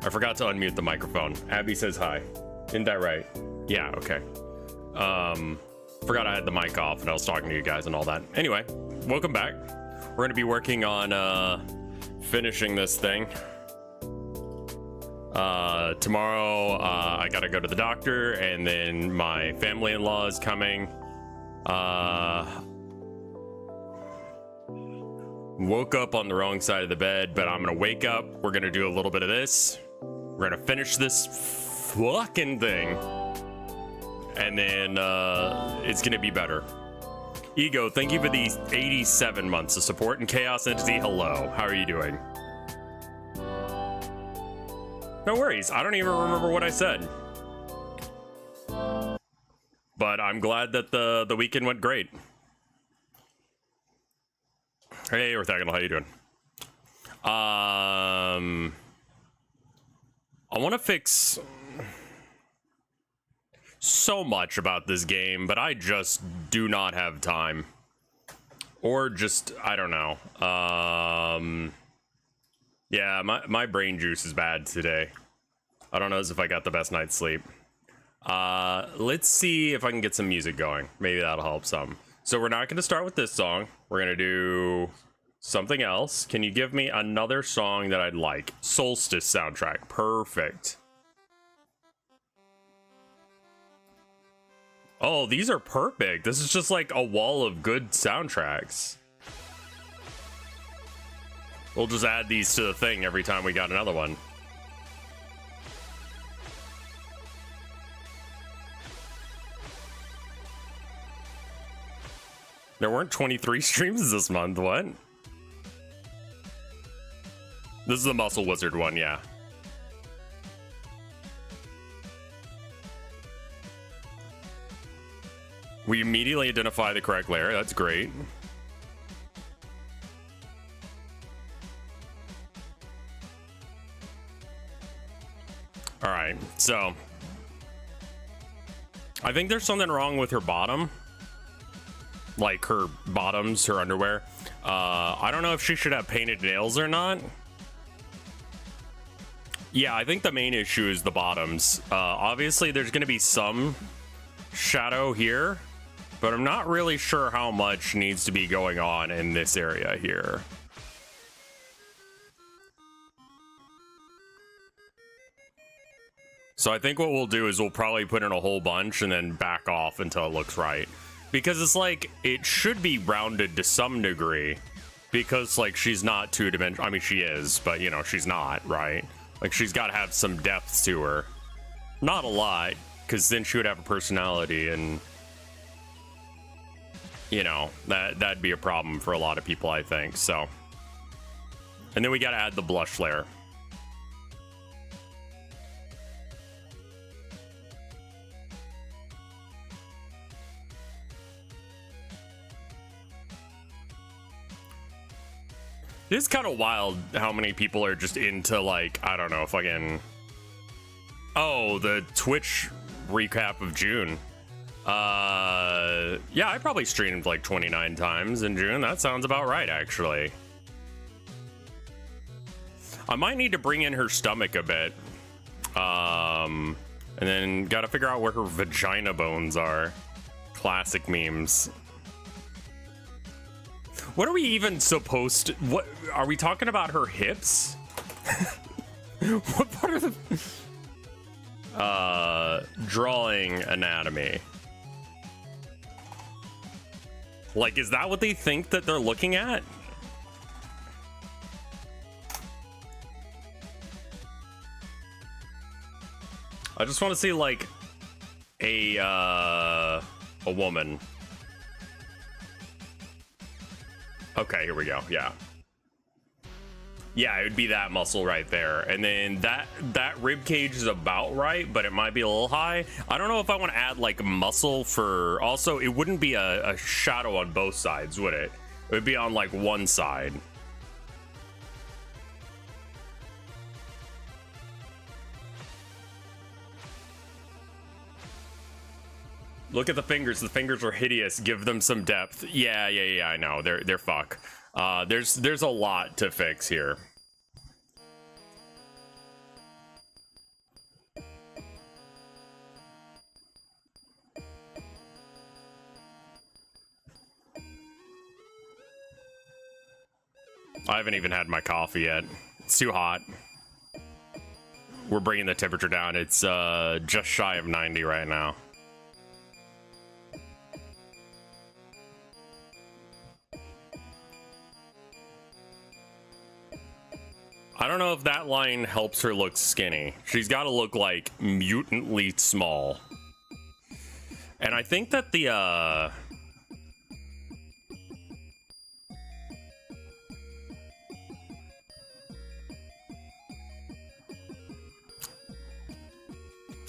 I forgot to unmute the microphone. Abby says hi. Isn't that right? Yeah, okay. Forgot I had the mic off and I was talking to you guys and all that. Anyway, welcome back. We're going to be working on finishing this thing. Tomorrow, I gotta go to the doctor, and then my family-in-law is coming. Woke up on the wrong side of the bed, but I'm gonna wake up. We're gonna do a little bit of this. We're gonna finish this fucking thing, and then it's gonna be better. Ego, thank you for these 87 months of support. And Chaos Entity, hello. How are you doing? No worries. I don't even remember what I said. But I'm glad that the weekend went great. Hey, Orthogonal, how you doing? I want to fix so much about this game, but I just do not have time. Or just, I don't know. Yeah, my brain juice is bad today. I don't know as if I got the best night's sleep. Let's see if I can get some music going. Maybe that'll help some. So we're not going to start with this song. We're going to do something else. Can you give me another song that I'd like? Solstice soundtrack. Perfect. Oh, these are perfect. This is just like a wall of good soundtracks. We'll just add these to the thing every time we got another one. There weren't 23 streams this month, what? This is the Muscle Wizard one, yeah. We immediately identify the correct layer, that's great. Alright, so I think there's something wrong with her bottom. Like her bottoms, her underwear. I don't know if she should have painted nails or not. Yeah, I think the main issue is the bottoms. Obviously, there's going to be some shadow here, but I'm not really sure how much needs to be going on in this area here. So I think what we'll do is we'll probably put in a whole bunch and then back off until it looks right. Because it's like, it should be rounded to some degree. Because, like, she's not two-dimensional. I mean, she is, but, you know, she's not, right? Like, she's got to have some depth to her. Not a lot, because then she would have a personality, and... you know, that'd be a problem for a lot of people, I think, so... And then we gotta add the blush layer. It's kind of wild how many people are just into, like, I don't know, fucking... Oh, the Twitch recap of June. Yeah, I probably streamed like 29 times in June. That sounds about right, actually. I might need to bring in her stomach a bit. And then gotta figure out where her vagina bones are. Classic memes. What are we even supposed to... What are we talking about? Her hips? What part of the... drawing anatomy. Like, is that what they think that they're looking at? I just want to see, like, a woman. Okay, here we go. Yeah. Yeah, it would be that muscle right there. And then that rib cage is about right, but it might be a little high. I don't know if I want to add like muscle for... Also, it wouldn't be a shadow on both sides, would it? It would be on like one side. Look at the fingers. The fingers are hideous. Give them some depth. Yeah, I know. They're fuck. There's a lot to fix here. I haven't even had my coffee yet. It's too hot. We're bringing the temperature down. It's just shy of 90 right now. I don't know if that line helps her look skinny. She's got to look like mutantly small. And I think that the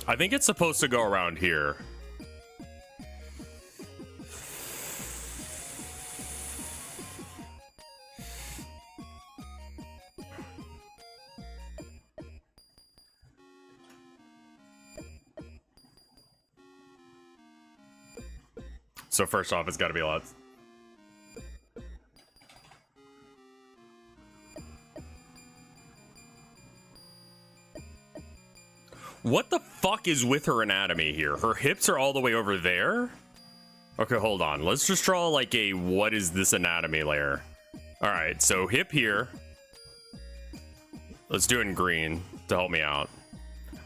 I think it's supposed to go around here. So first off, it's got to be a lot. What the fuck is with her anatomy here? Her hips are all the way over there? Okay, hold on. Let's just draw like a what is this anatomy layer. All right, so hip here. Let's do it in green to help me out.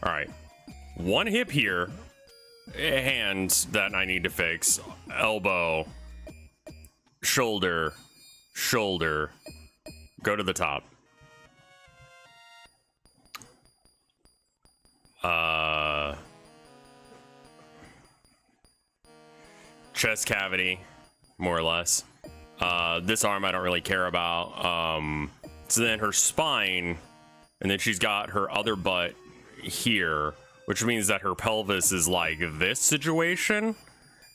All right, one hip here. Hand that I need to fix. Elbow. Shoulder. Shoulder. Go to the top. Chest cavity, more or less. This arm I don't really care about. So then her spine, and then she's got her other butt here, which means that her pelvis is like this situation.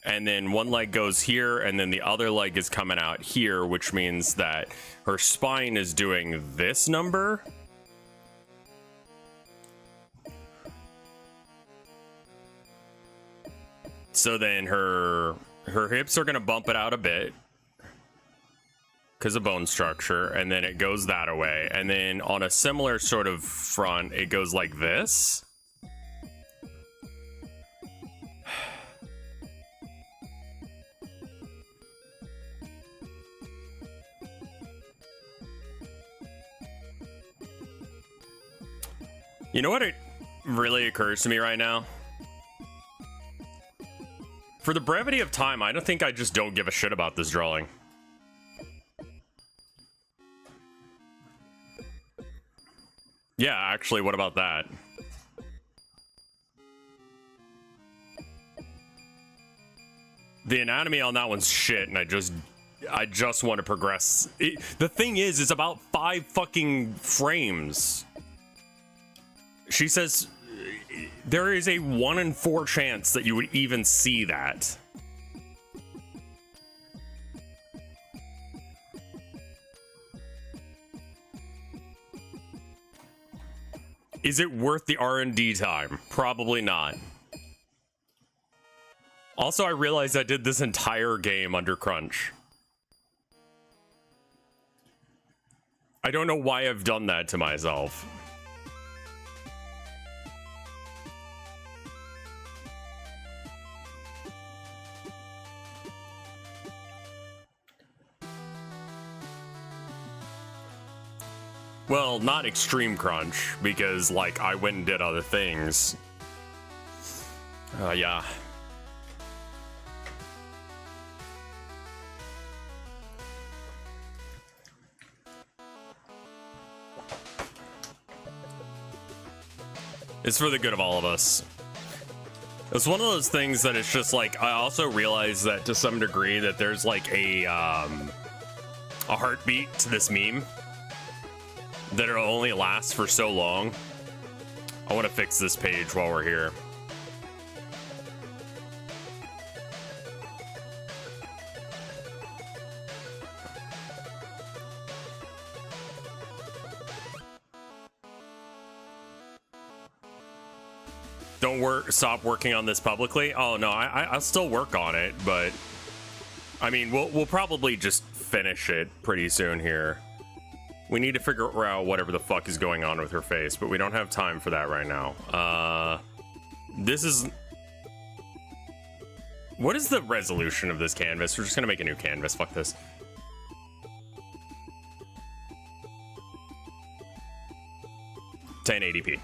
And then one leg goes here, and then the other leg is coming out here, which means that her spine is doing this number. So then her hips are going to bump it out a bit because of bone structure, and then it goes that away. And then on a similar sort of front, it goes like this. You know what it really occurs to me right now? For the brevity of time, I don't think I just don't give a shit about this drawing. Yeah, actually, what about that? The anatomy on that one's shit, and I just want to progress. The thing is, it's about 5 fucking frames. She says there is a 1 in 4 chance that you would even see that. Is it worth the R&D time? Probably not. Also, I realized I did this entire game under crunch. I don't know why I've done that to myself. Well, not extreme crunch, because, like, I went and did other things. Yeah. It's for the good of all of us. It's one of those things that it's just like, I also realize that to some degree that there's like a heartbeat to this meme. That it'll only last for so long. I want to fix this page while we're here. Don't stop working on this publicly. Oh no, I'll still work on it, but I mean, we'll probably just finish it pretty soon here. We need to figure out whatever the fuck is going on with her face, but we don't have time for that right now. This is... What is the resolution of this canvas? We're just gonna make a new canvas. Fuck this. 1080p.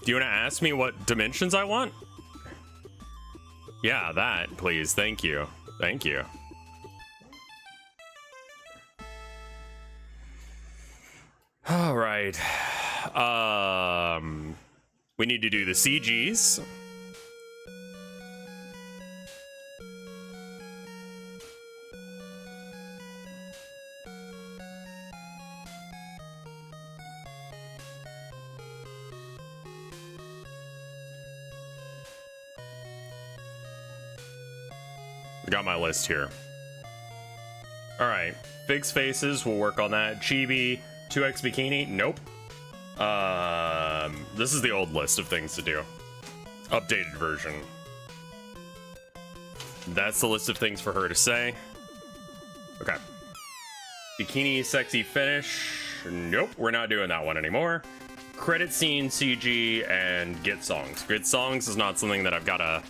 Do you want to ask me what dimensions I want? Yeah, that, please. Thank you. Thank you. All right. We need to do the CGs. Got my list here. All right, fixed faces, we'll work on that. Chibi, 2x bikini, nope. This is the old list of things to do. Updated version. That's the list of things for her to say. Okay. Bikini, sexy finish, nope, we're not doing that one anymore. Credit scene, CG, and get songs. Get songs is not something that I've gotta...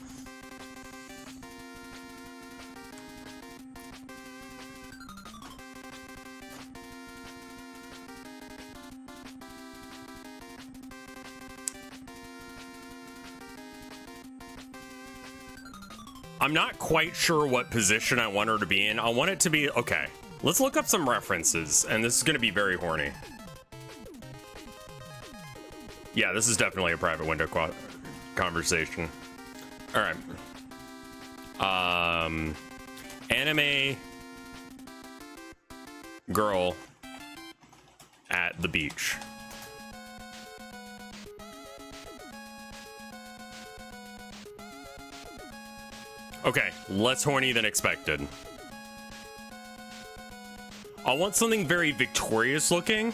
I'm not quite sure what position I want her to be in. I want it to be... Okay, let's look up some references, and this is going to be very horny. Yeah, this is definitely a private window conversation. All right. Anime girl at the beach. Okay, less horny than expected. I want something very victorious looking.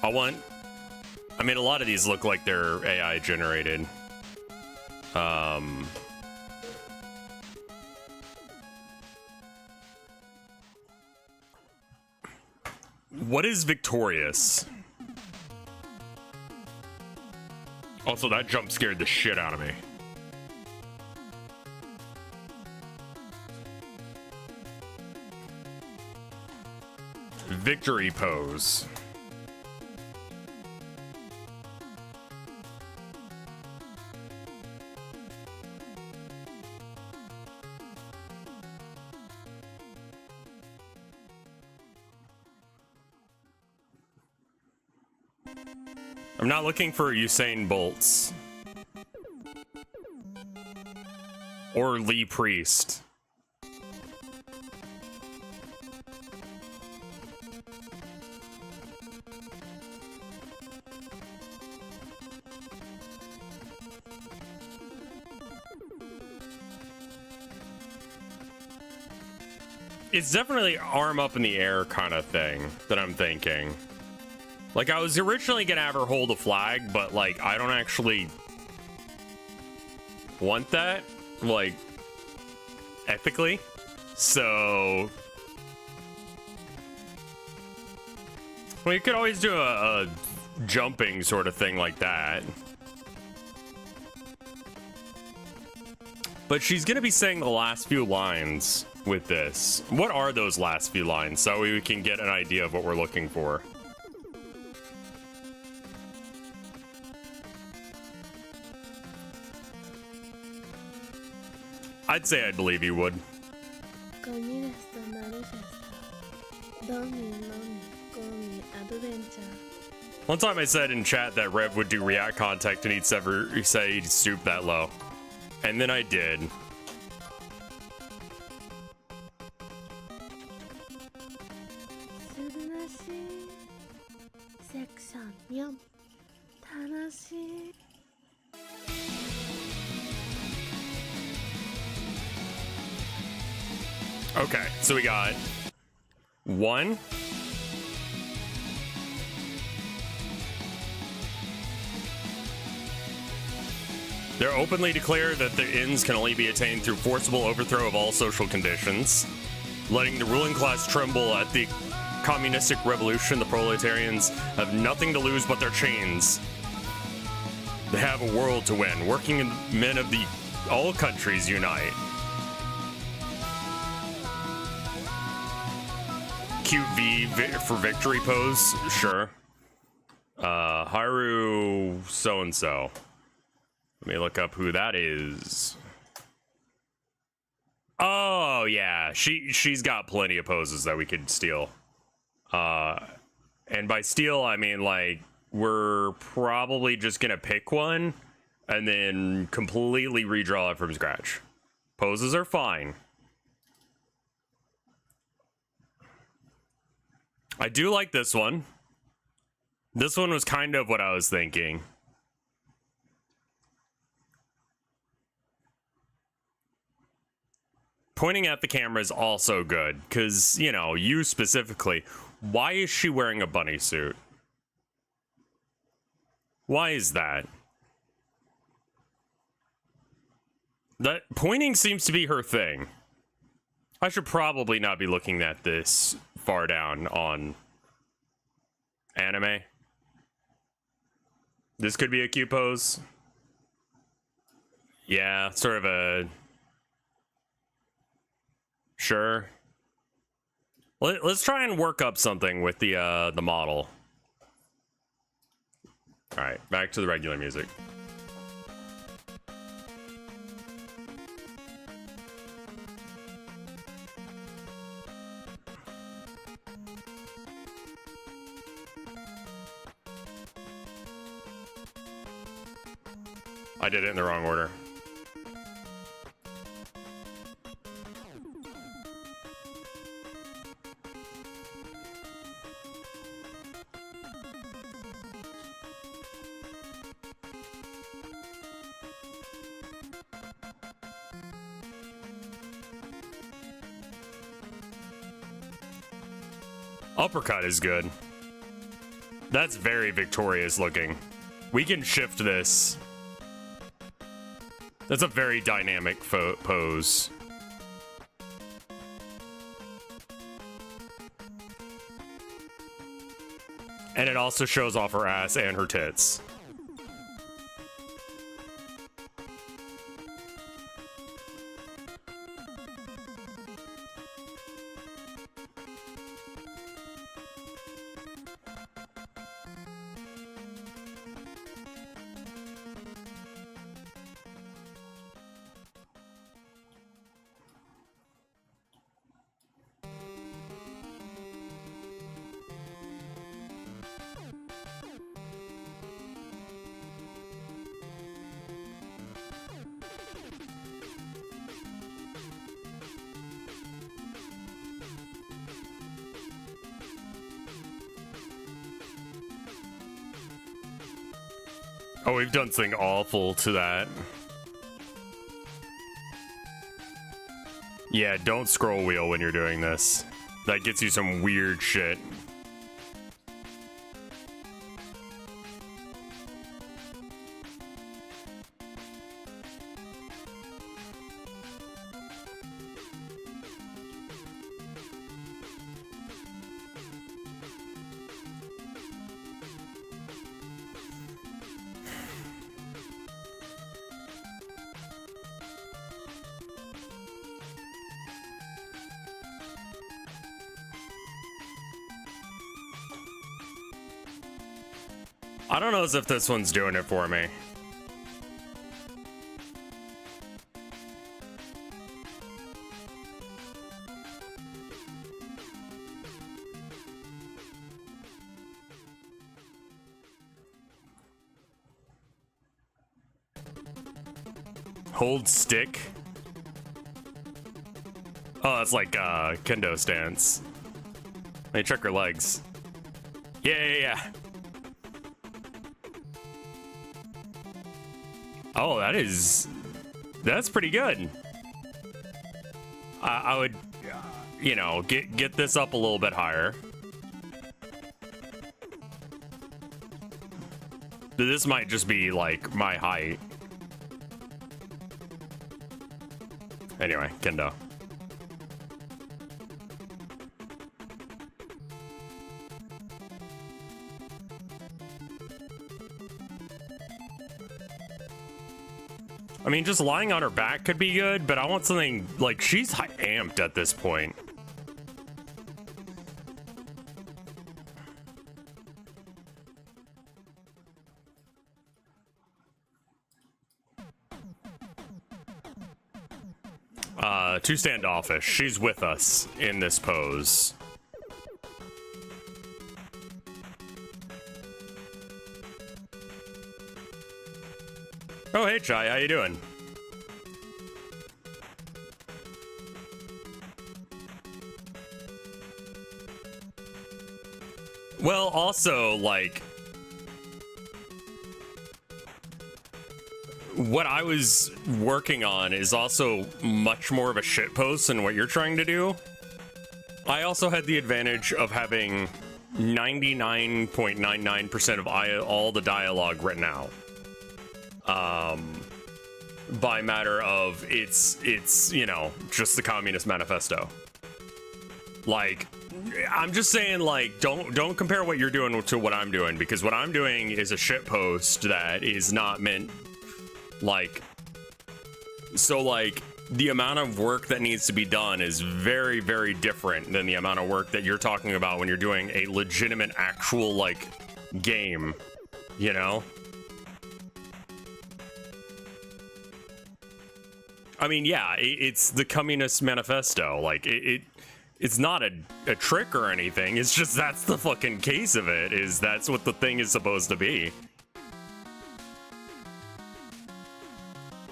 I mean, a lot of these look like they're AI generated. What is victorious? Also, that jump scared the shit out of me. Victory pose. I'm not looking for Usain Bolts. Or Lee Priest. It's definitely arm up in the air kind of thing that I'm thinking. Like, I was originally gonna have her hold a flag, but, like, I don't actually want that, like, ethically. So, well, you could always do a jumping sort of thing like that. But she's gonna be saying the last few lines with this. What are those last few lines, so we can get an idea of what we're looking for? I'd say I'd believe you would. Cumminist Manifesto. Adventure. One time I said in chat that Rev would do React content and he'd say he'd stoop that low. And then I did. Section 4.楽しい. Okay, so we got 1. They're openly declare that the ends can only be attained through forcible overthrow of all social conditions. Letting the ruling class tremble at the communistic revolution, the proletarians have nothing to lose but their chains. They have a world to win. Working men of all countries unite. cute for victory pose, sure. Haru so-and-so. Let me look up who that is. Oh, yeah. She's got plenty of poses that we could steal. And by steal, I mean, like, we're probably just gonna pick one and then completely redraw it from scratch. Poses are fine. I do like this one. This one was kind of what I was thinking. Pointing at the camera is also good, because, you know, you specifically, why is she wearing a bunny suit? Why is that? That pointing seems to be her thing. I should probably not be looking at this far down on anime. This could be a cute pose. Yeah, sort of a... Sure. Let's try and work up something with the model. All right, back to the regular music. I did it in the wrong order. Uppercut is good. That's very victorious looking. We can shift this. That's a very dynamic pose. And it also shows off her ass and her tits. Oh, we've done something awful to that. Yeah, don't scroll wheel when you're doing this. That gets you some weird shit. I don't know as if this one's doing it for me. Hold stick. Oh, that's like kendo stance. Let me check her legs. Yeah. Oh, that's pretty good. I would, you know, get this up a little bit higher. This might just be like my height. Anyway, kendo. I mean, just lying on her back could be good, but I want something like she's amped at this point. too standoffish. She's with us in this pose. Oh, hey, Chai, how you doing? Well, also, like, what I was working on is also much more of a shitpost than what you're trying to do. I also had the advantage of having 99.99% of all the dialogue written out. By matter of it's you know, just the Communist Manifesto. Like, I'm just saying, like, don't compare what you're doing to what I'm doing, because what I'm doing is a shitpost that is not meant, like, so, like, the amount of work that needs to be done is very, very different than the amount of work that you're talking about when you're doing a legitimate, actual, like, game, you know? I mean, yeah, it's the Communist Manifesto. Like, it's not a trick or anything. It's just that's the fucking case of it, is that's what the thing is supposed to be.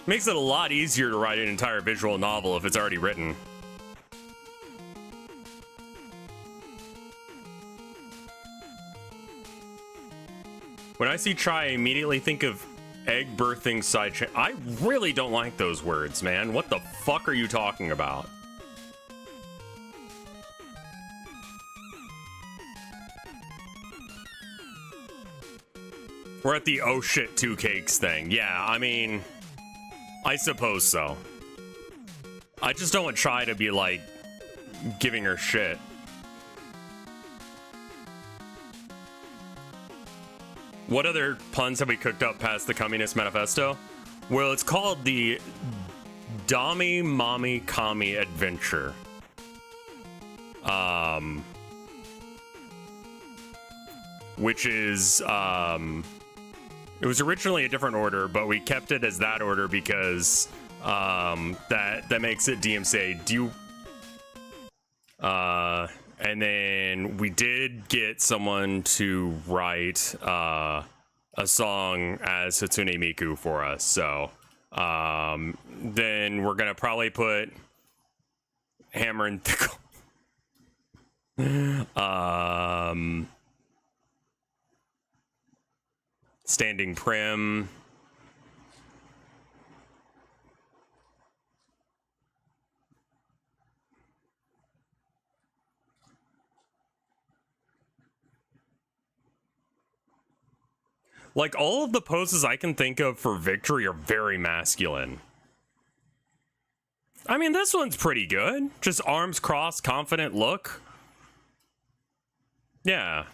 Makes it a lot easier to write an entire visual novel if it's already written. When I see Chai, I immediately think of egg birthing side chain. I really don't like those words, man. What the fuck are you talking about? We're at the oh shit 2 cakes thing. Yeah, I mean, I suppose so. I just don't want Chai to be like giving her shit. What other puns have we cooked up past the Communist Manifesto? Well, it's called the Dami Mommy Kami Adventure. Which is, it was originally a different order, but we kept it as that order because that makes it DMCA. And then we did get someone to write a song as Hatsune Miku for us. So then we're gonna probably put Hammer and Pickle. Standing Prim. Like, all of the poses I can think of for victory are very masculine. I mean, this one's pretty good. Just arms crossed, confident look. Yeah.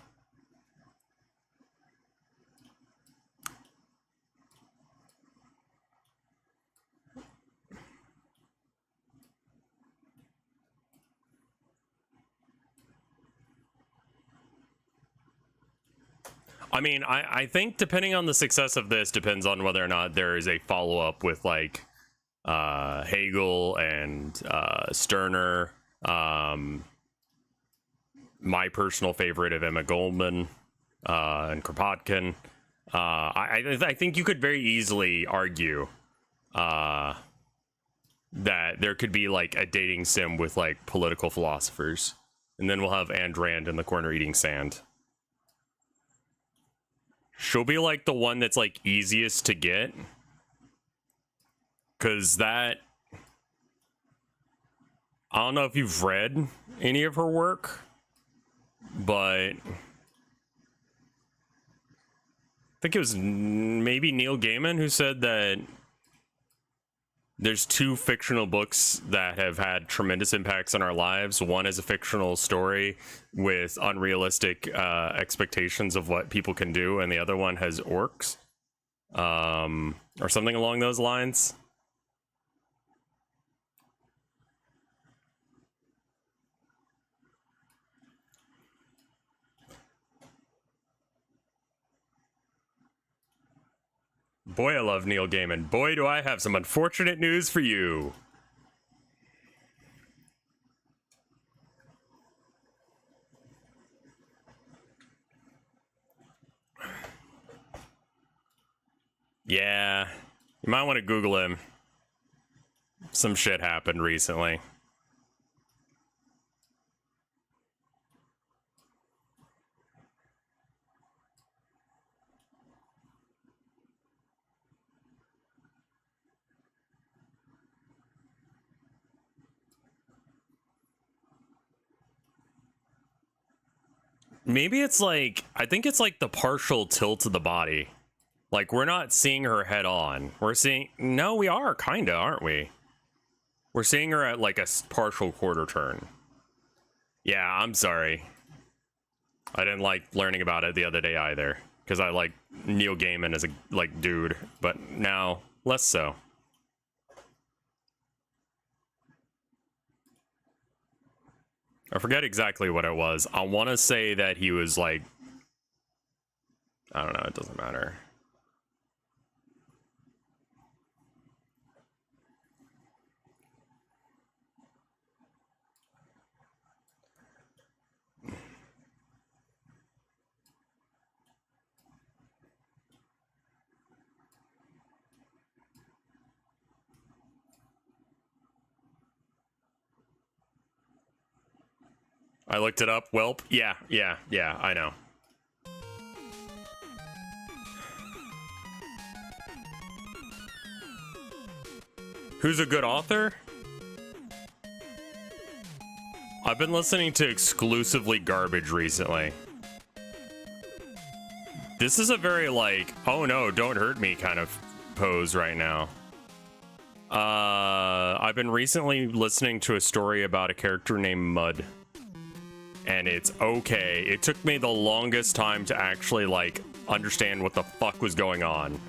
I mean, I think depending on the success of this depends on whether or not there is a follow-up with, like, Hegel and Sterner, my personal favorite of Emma Goldman, and Kropotkin. I think you could very easily argue that there could be, like, a dating sim with, like, political philosophers. And then we'll have Ayn Rand in the corner eating sand. She'll be, like, the one that's, like, easiest to get. Because that... I don't know if you've read any of her work, but... I think it was maybe Neil Gaiman who said that there's 2 fictional books that have had tremendous impacts on our lives. One is a fictional story with unrealistic expectations of what people can do, and the other one has orcs, or something along those lines. Boy, I love Neil Gaiman. Boy, do I have some unfortunate news for you. Yeah, you might want to Google him. Some shit happened recently. Maybe it's like, I think it's like the partial tilt of the body. Like, we're not seeing her head on. We're seeing, no, we are, kinda, aren't we? We're seeing her at like a partial quarter turn. Yeah, I'm sorry. I didn't like learning about it the other day either, because I like Neil Gaiman as a like dude, but now less so. I forget exactly what it was. I want to say that he was like, I don't know, it doesn't matter. I looked it up. Welp. Yeah, I know. Who's a good author? I've been listening to exclusively garbage recently. This is a very like, oh no, don't hurt me kind of pose right now. I've been recently listening to a story about a character named Mud. And it's okay. It took me the longest time to actually like understand what the fuck was going on.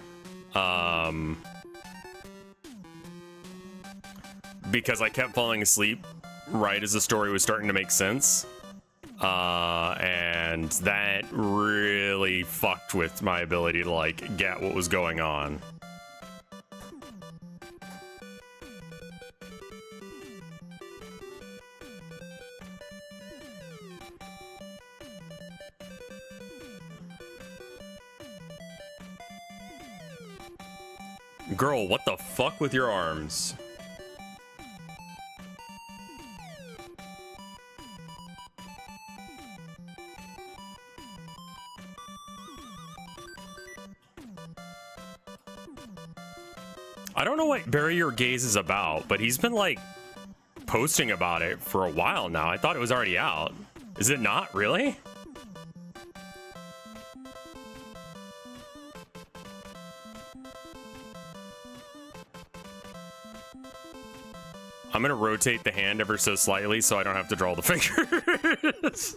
Because I kept falling asleep right as the story was starting to make sense. And that really fucked with my ability to like get what was going on. Girl, what the fuck with your arms? I don't know what Bury Your Gaze is about, but he's been like posting about it for a while now. I thought it was already out. Is it not really? I'm gonna rotate the hand ever so slightly so I don't have to draw the fingers.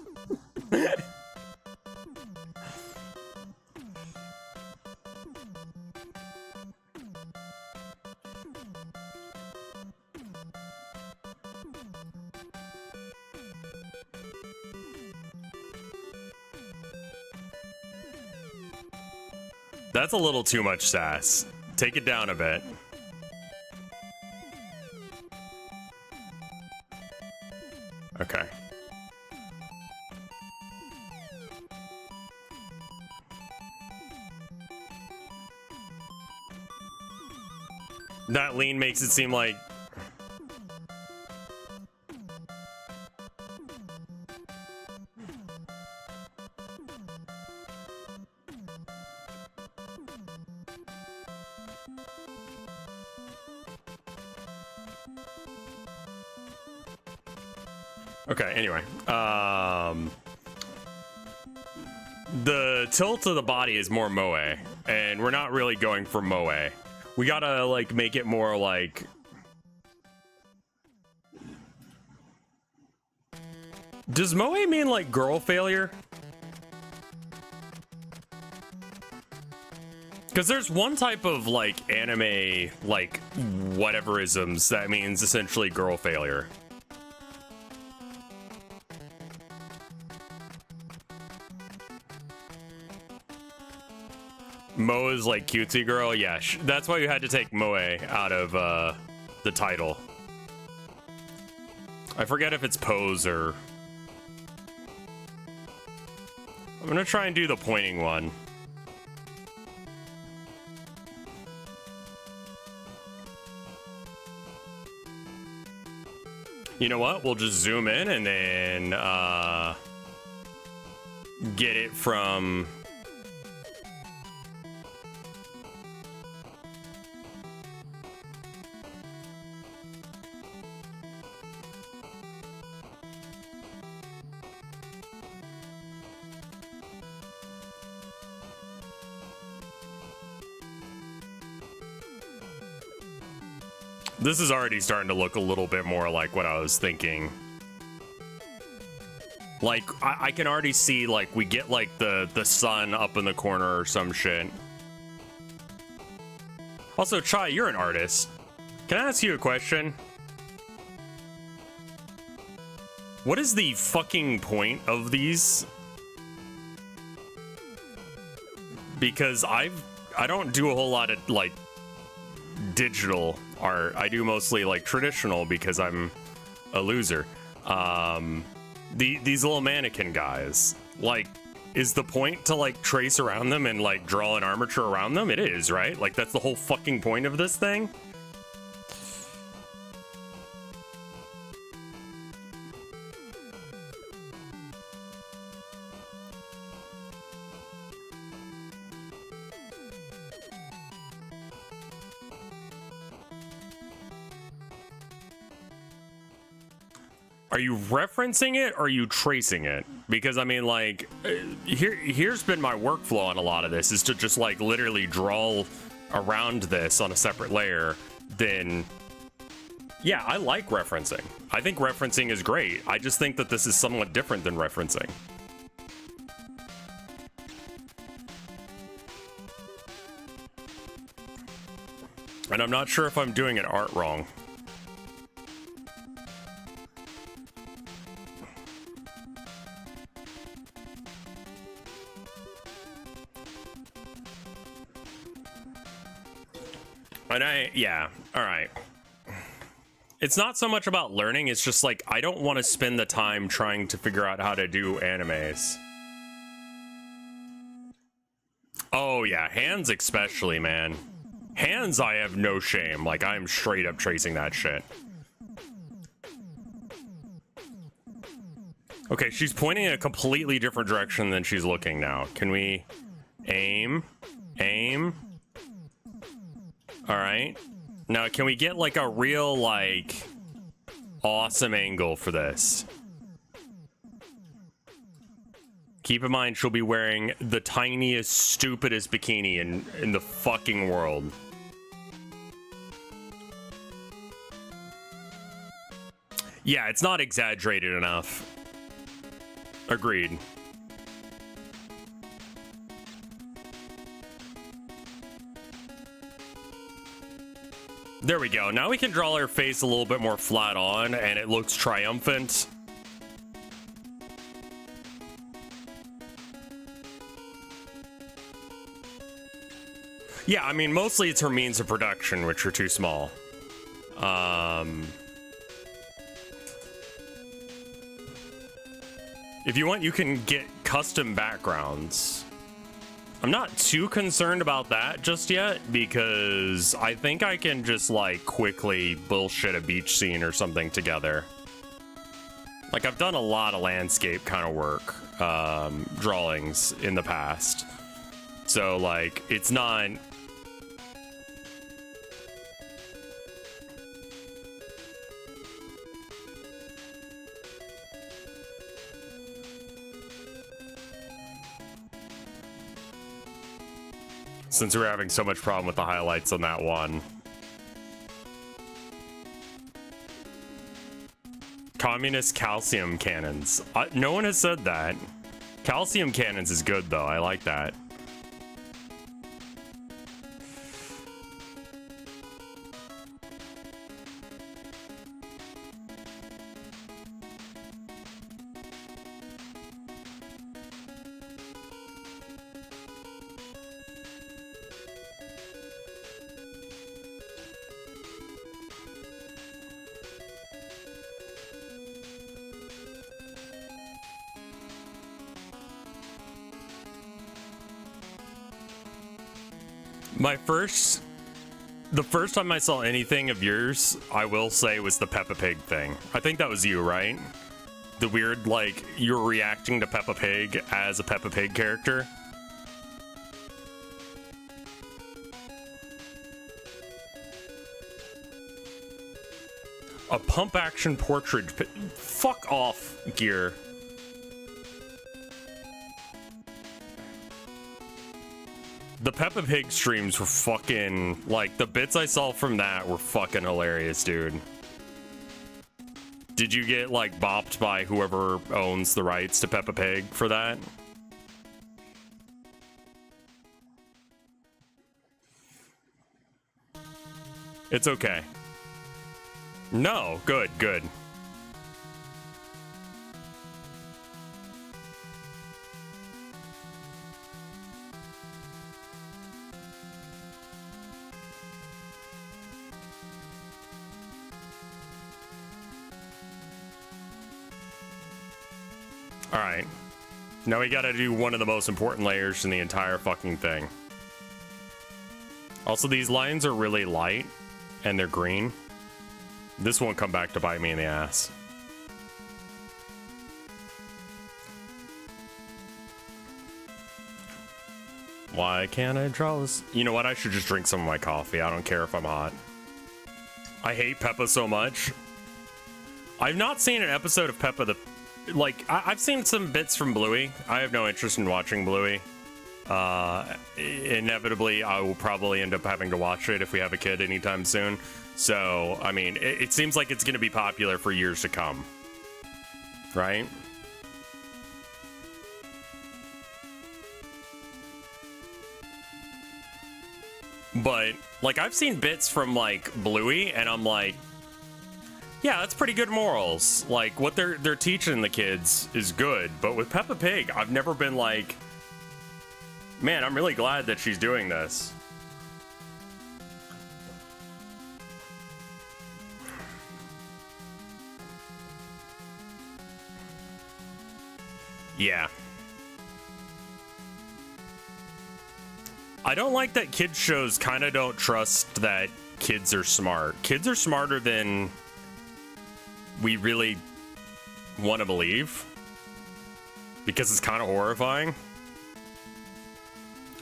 That's a little too much sass. Take it down a bit. Okay. That lean makes it seem like... Okay, anyway. The tilt of the body is more moe, and we're not really going for moe. We gotta, like, make it more, like... Does moe mean, like, girl failure? Because there's one type of, like, anime, like, whateverisms that means essentially girl failure. Moe is like cutesy girl. Yeah, that's why you had to take Moe out of the title. I forget if it's pose or... I'm gonna try and do the pointing one. You know what? We'll just zoom in and then get it from... This is already starting to look a little bit more like what I was thinking. Like, I can already see, like, we get, like, the sun up in the corner or some shit. Also, Chai, you're an artist. Can I ask you a question? What is the fucking point of these? Because I don't do a whole lot of, like, digital art. I do mostly like traditional because I'm a loser. These little mannequin guys, like, is the point to like trace around them and like draw an armature around them? It is, right? Like, that's the whole fucking point of this thing. Are you referencing it or are you tracing it? Because I mean, like, here's been my workflow on a lot of this, is to just like literally draw around this on a separate layer. Then yeah, I like referencing. I think referencing is great. I just think that this is somewhat different than referencing. And I'm not sure if I'm doing an art wrong. And yeah, all right. It's not so much about learning, it's just like, I don't want to spend the time trying to figure out how to do animes. Oh yeah, hands especially, man. Hands, I have no shame. Like, I'm straight up tracing that shit. Okay, she's pointing in a completely different direction than she's looking now. Can we aim? Aim? All right. Now, can we get like a real, like, awesome angle for this? Keep in mind, she'll be wearing the tiniest, stupidest bikini in the fucking world. Yeah, it's not exaggerated enough. Agreed. There we go. Now we can draw her face a little bit more flat on, and it looks triumphant. Yeah, I mean, mostly it's her means of production, which are too small. If you want, you can get custom backgrounds. I'm not too concerned about that just yet, because I think I can just like quickly bullshit a beach scene or something together. Like, I've done a lot of landscape kind of work, drawings in the past. So like, it's not... Since we're having so much problem with the highlights on that one. Communist calcium cannons. No one has said that. Calcium cannons is good though, I like that. My first The first time I saw anything of yours, I will say, was the Peppa Pig thing. I think that was you, right? The weird, like, you're reacting to Peppa Pig as a Peppa Pig character. A pump action portrait. Fuck off, Gear. The Peppa Pig streams were fucking, like, the bits I saw from that were fucking hilarious, dude. Did you get, like, bopped by whoever owns the rights to Peppa Pig for that? It's okay. No, good, good. All right. Now we gotta do one of the most important layers in the entire fucking thing. Also, these lines are really light and they're green. This won't come back to bite me in the ass. Why can't I draw this? You know what? I should just drink some of my coffee. I don't care if I'm hot. I hate Peppa so much. I've not seen an episode of Peppa the... Like, I've seen some bits from Bluey. I have no interest in watching Bluey. Inevitably, I will probably end up having to watch it if we have a kid anytime soon. So, I mean, it seems like it's going to be popular for years to come. Right? But, like, I've seen bits from, like, Bluey, and I'm like, yeah, that's pretty good morals. Like, what they're teaching the kids is good. But with Peppa Pig, I've never been like, man, I'm really glad that she's doing this. Yeah. I don't like that kids shows kind of don't trust that kids are smart. Kids are smarter than we really want to believe, because it's kind of horrifying.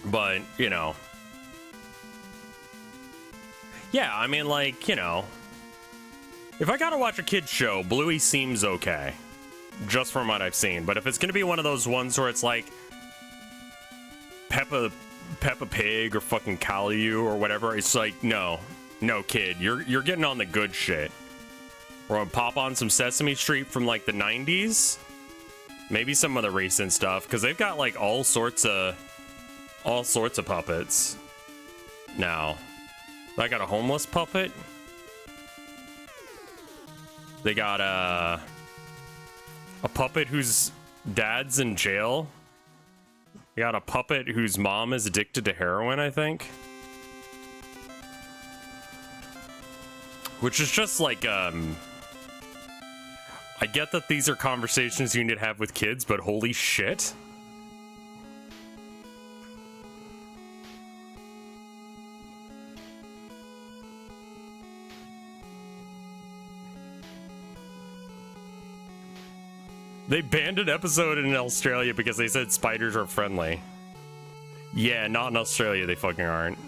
But, you know. Yeah, I mean, like, you know, if I gotta watch a kid's show, Bluey seems okay. Just from what I've seen. But if it's gonna be one of those ones where it's like Peppa Pig or fucking Caillou or whatever, it's like, no, kid, you're getting on the good shit. We're gonna pop on some Sesame Street from like the 90s, maybe some of the recent stuff, because they've got like all sorts of puppets now. I got a homeless puppet. They got a puppet whose dad's in jail. They got a puppet whose mom is addicted to heroin, I think. Which is just like, I get that these are conversations you need to have with kids, but holy shit. They banned an episode in Australia because they said spiders are friendly. Yeah, not in Australia, they fucking aren't.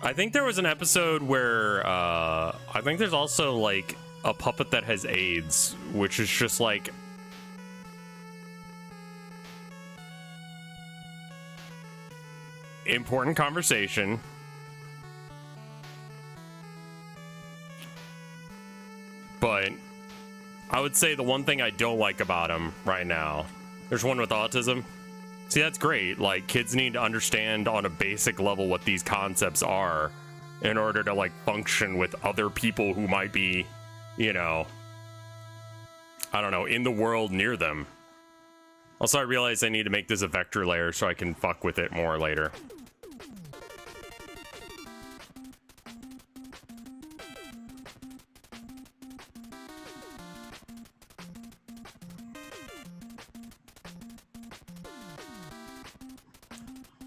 I think there was an episode where, I think there's also, like, a puppet that has AIDS, which is just, like... important conversation. But I would say the one thing I don't like about him right now, there's one with autism. See, that's great. Like, kids need to understand on a basic level what these concepts are in order to, like, function with other people who might be, you know, I don't know, in the world near them. Also, I realize I need to make this a vector layer so I can fuck with it more later.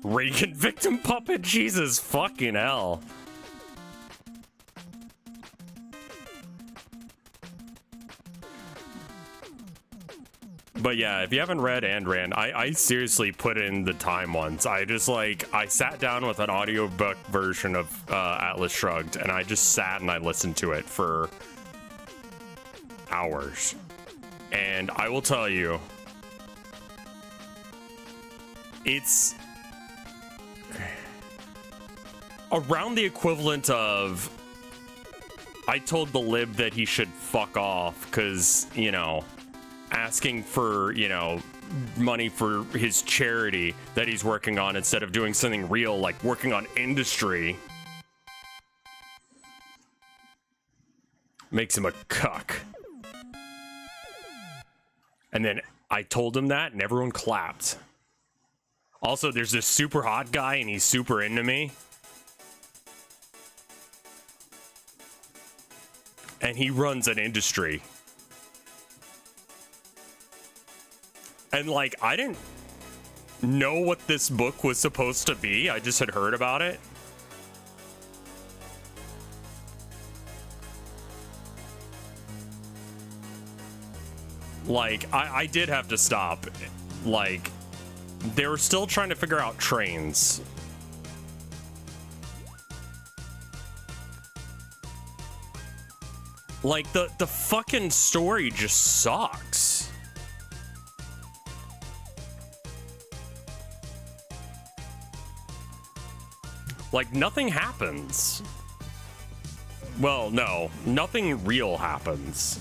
Reagan victim puppet? Jesus fucking hell. But yeah, if you haven't read Ayn Rand, I seriously put in the time once. I just like, I sat down with an audiobook version of Atlas Shrugged, and I just sat and I listened to it for hours. And I will tell you, it's around the equivalent of, I told the lib that he should fuck off because, you know, asking for, you know, money for his charity that he's working on instead of doing something real like working on industry makes him a cuck. And then I told him that and everyone clapped. Also, there's this super hot guy and he's super into me. And he runs an industry. And, like, I didn't know what this book was supposed to be. I just had heard about it. Like, I did have to stop. Like, they were still trying to figure out trains. Like, the fucking story just sucks. Like, nothing happens. Well, no, nothing real happens.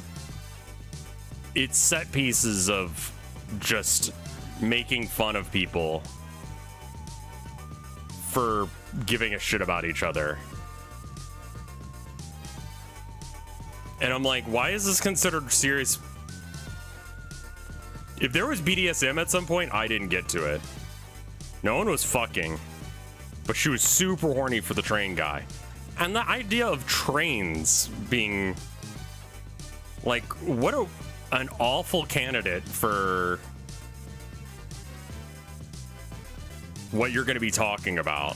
It's set pieces of just making fun of people for giving a shit about each other. And I'm like, why is this considered serious? If there was BDSM at some point, I didn't get to it. No one was fucking. But she was super horny for the train guy. And the idea of trains being like, what an awful candidate for what you're going to be talking about.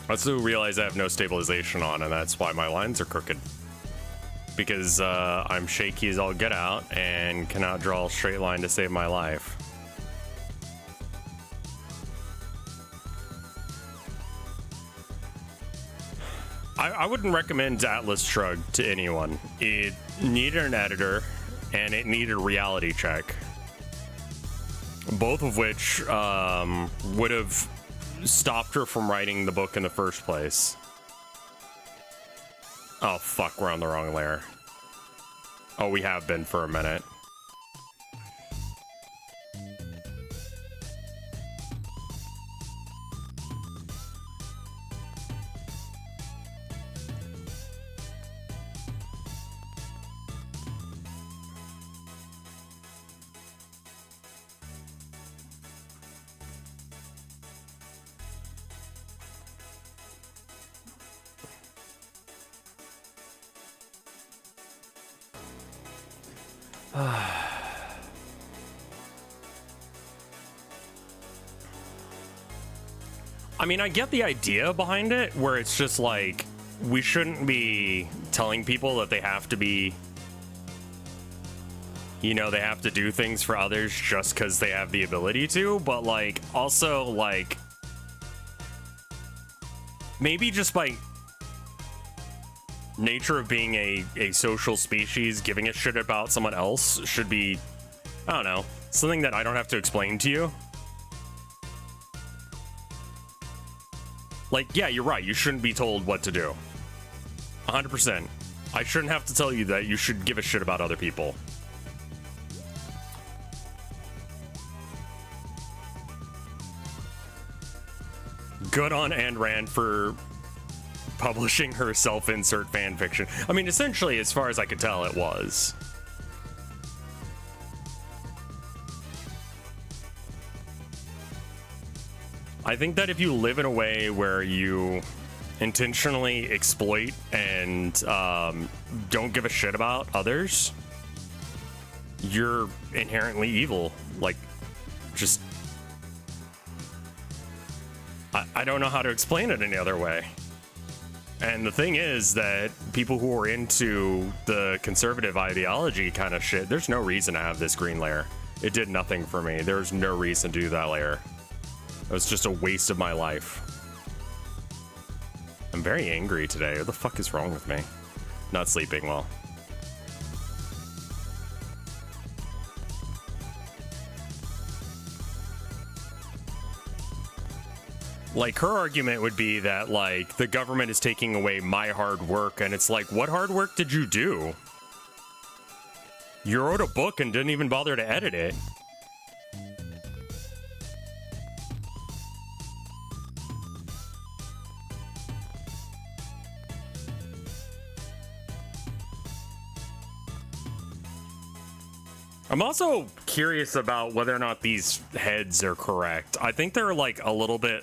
I also realize I have no stabilization on, and that's why my lines are crooked. Because I'm shaky as all get out and cannot draw a straight line to save my life. I wouldn't recommend Atlas Shrugged to anyone. It needed an editor, and it needed a reality check. Both of which would have stopped her from writing the book in the first place. Oh, fuck, we're on the wrong layer. Oh, we have been for a minute. I mean, I get the idea behind it, where it's just like, we shouldn't be telling people that they have to be, you know, they have to do things for others just because they have the ability to, but like, also like, maybe just by nature of being a social species, giving a shit about someone else should be, I don't know, something that I don't have to explain to you. Like, yeah, you're right. You shouldn't be told what to do. 100%. I shouldn't have to tell you that you should give a shit about other people. Good on Ayn Rand for publishing her self-insert fanfiction. I mean, essentially, as far as I could tell, it was. I think that if you live in a way where you intentionally exploit and don't give a shit about others, you're inherently evil. Like, just I don't know how to explain it any other way. And the thing is that people who are into the conservative ideology kind of shit, there's no reason to have this green layer. It did nothing for me. There's no reason to do that layer. It was just a waste of my life. I'm very angry today. What the fuck is wrong with me? Not sleeping well. Like, her argument would be that, like, the government is taking away my hard work, and it's like, what hard work did you do? You wrote a book and didn't even bother to edit it. I'm also curious about whether or not these heads are correct. I think they're, like, a little bit...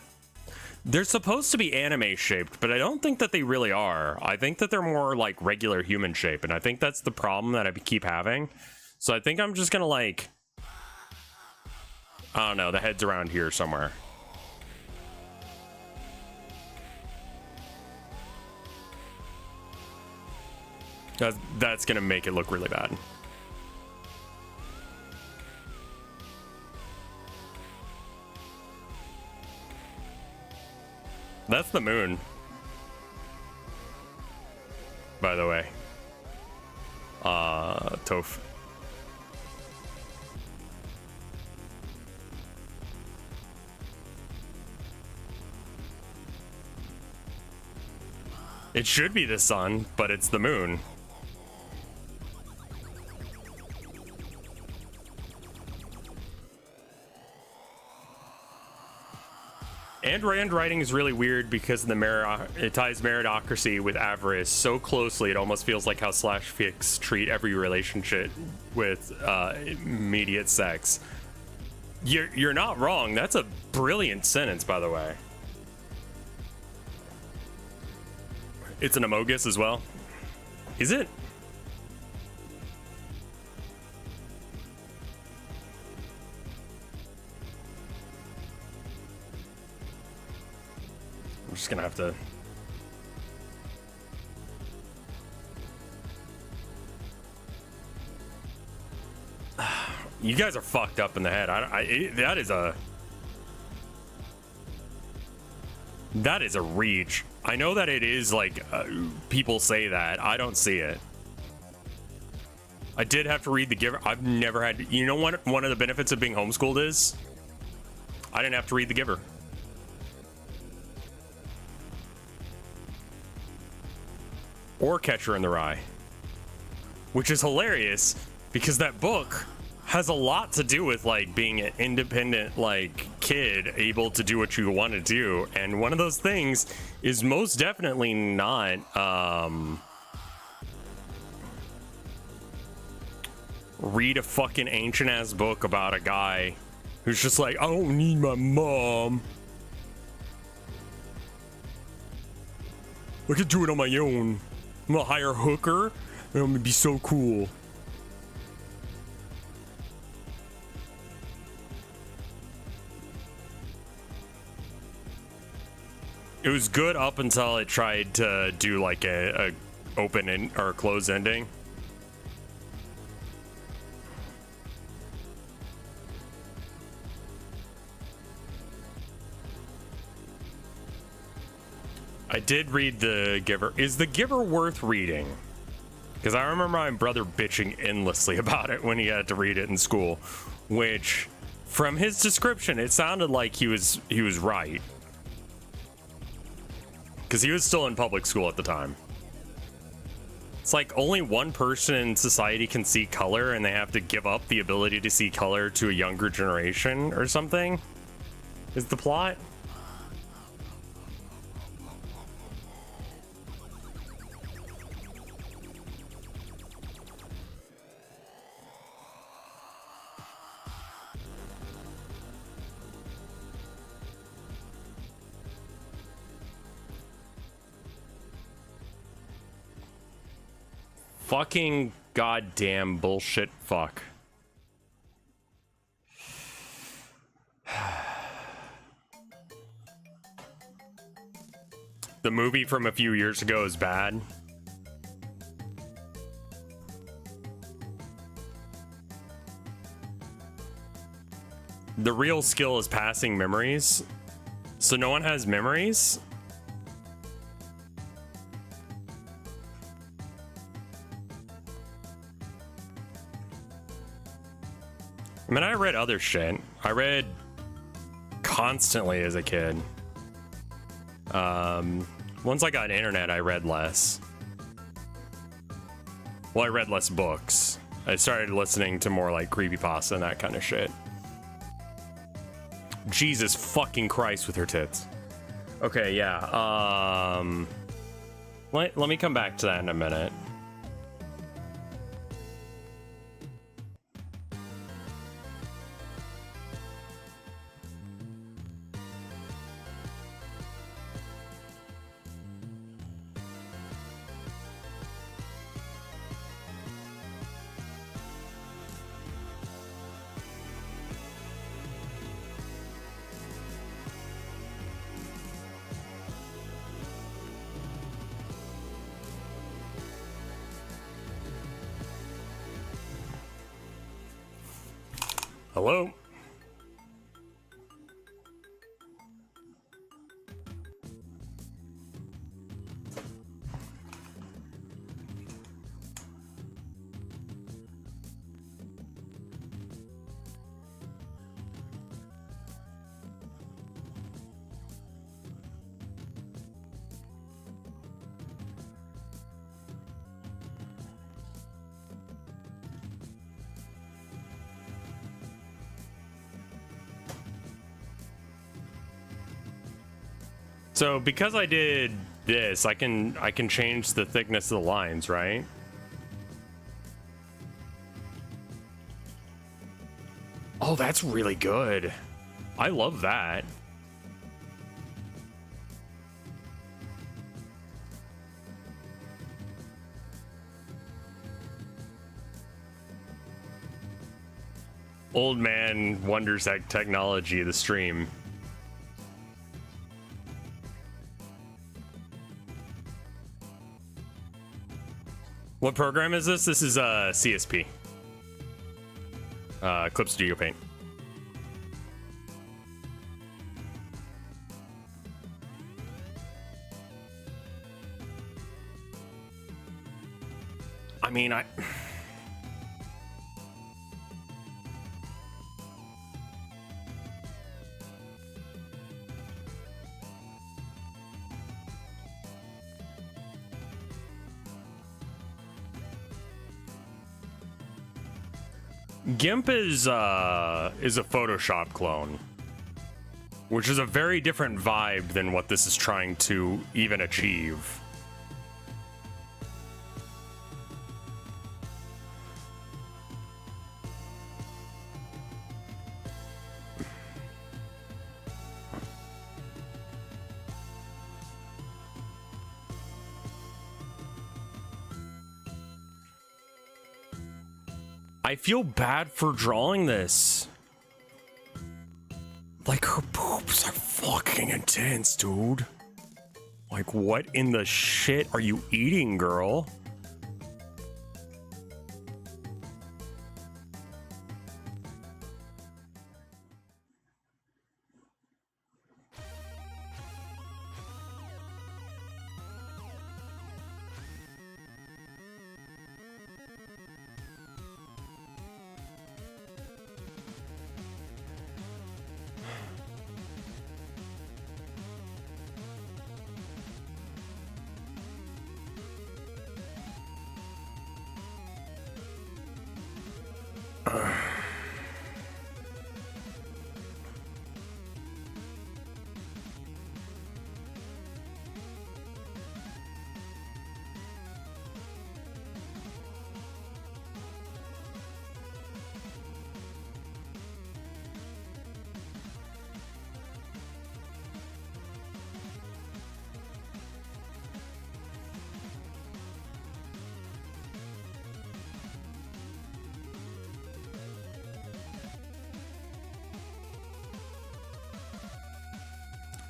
They're supposed to be anime shaped, but I don't think that they really are. I think that they're more like regular human shape, and I think that's the problem that I keep having. So I think I'm just gonna, like, I don't know, the head's around here somewhere. That's gonna make it look really bad. That's the moon, by the way. Toph. It should be the sun, but it's the moon. And Rand writing is really weird because of the it ties meritocracy with avarice so closely. It almost feels like how slash fics treat every relationship with immediate sex. You're not wrong. That's a brilliant sentence, by the way. It's an Amogus as well. Is it? I'm just gonna have to... You guys are fucked up in the head. That is a reach. I know that it is, like, people say that. I don't see it. I did have to read The Giver. I've never had... You know what one of the benefits of being homeschooled is? I didn't have to read The Giver. Or Catcher in the Rye. Which is hilarious, because that book has a lot to do with, like, being an independent, like, kid able to do what you want to do, and one of those things is most definitely not read a fucking ancient ass book about a guy who's just like, I don't need my mom, I can do it on my own, I'm gonna hire a hooker and I'm gonna be so cool. It was good up until it tried to do like a open end or close ending. I did read The Giver. Is The Giver worth reading? Because I remember my brother bitching endlessly about it when he had to read it in school, which from his description, it sounded like he was right. Because he was still in public school at the time. It's like only one person in society can see color, and they have to give up the ability to see color to a younger generation or something, is the plot. Fucking goddamn bullshit fuck. the movie from a few years ago is bad. The real skill is passing memories. So no one has memories? I mean, I read other shit. I read constantly as a kid. Once I got internet, I read less. Well, I read less books. I started listening to more like creepypasta and that kind of shit. Jesus fucking Christ with her tits. Okay, yeah. Let me come back to that in a minute. Hello? So because I did this, I can change the thickness of the lines, right? Oh, that's really good. I love that. Old man wonders at technology of the stream. What program is this? This is CSP. Clip Studio Paint. I mean, GIMP is a Photoshop clone, which is a very different vibe than what this is trying to even achieve. I feel bad for drawing this. Like, her boobs are fucking intense, dude. Like, what in the shit are you eating, girl?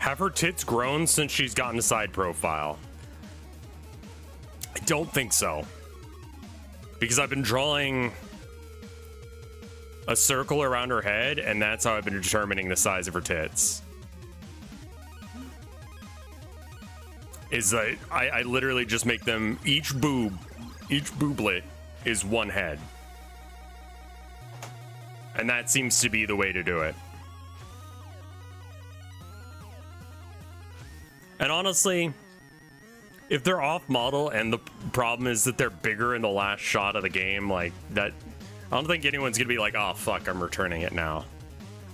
Have her tits grown since she's gotten a side profile? I don't think so. Because I've been drawing a circle around her head, and that's how I've been determining the size of her tits. Is that I literally just make them, each booblet is one head. And that seems to be the way to do it. And honestly, if they're off model and the problem is that they're bigger in the last shot of the game, like that, I don't think anyone's gonna be like, oh fuck, I'm returning it now.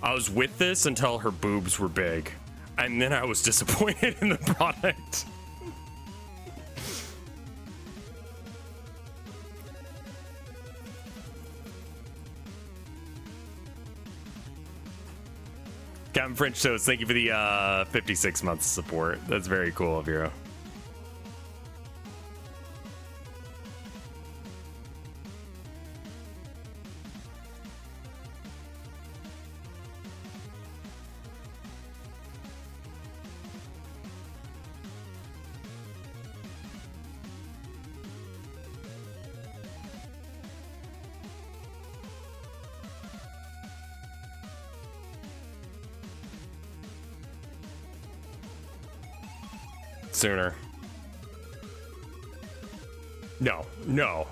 I was with this until her boobs were big, and then I was disappointed in the product. Captain French Toast, thank you for the 56 months support. That's very cool of you. Sooner. No, no.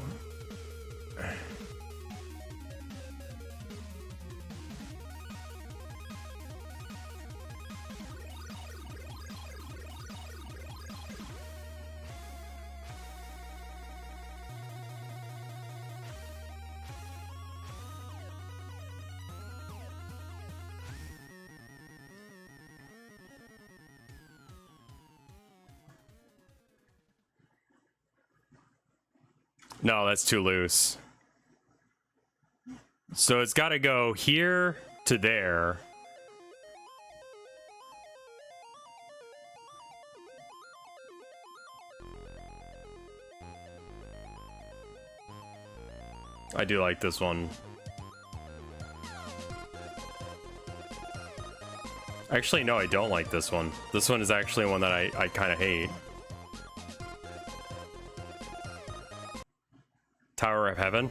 No, that's too loose. So it's got to go here to there. I do like this one. Actually, no, I don't like this one. This one is actually one that I kind of hate. Tower of Heaven.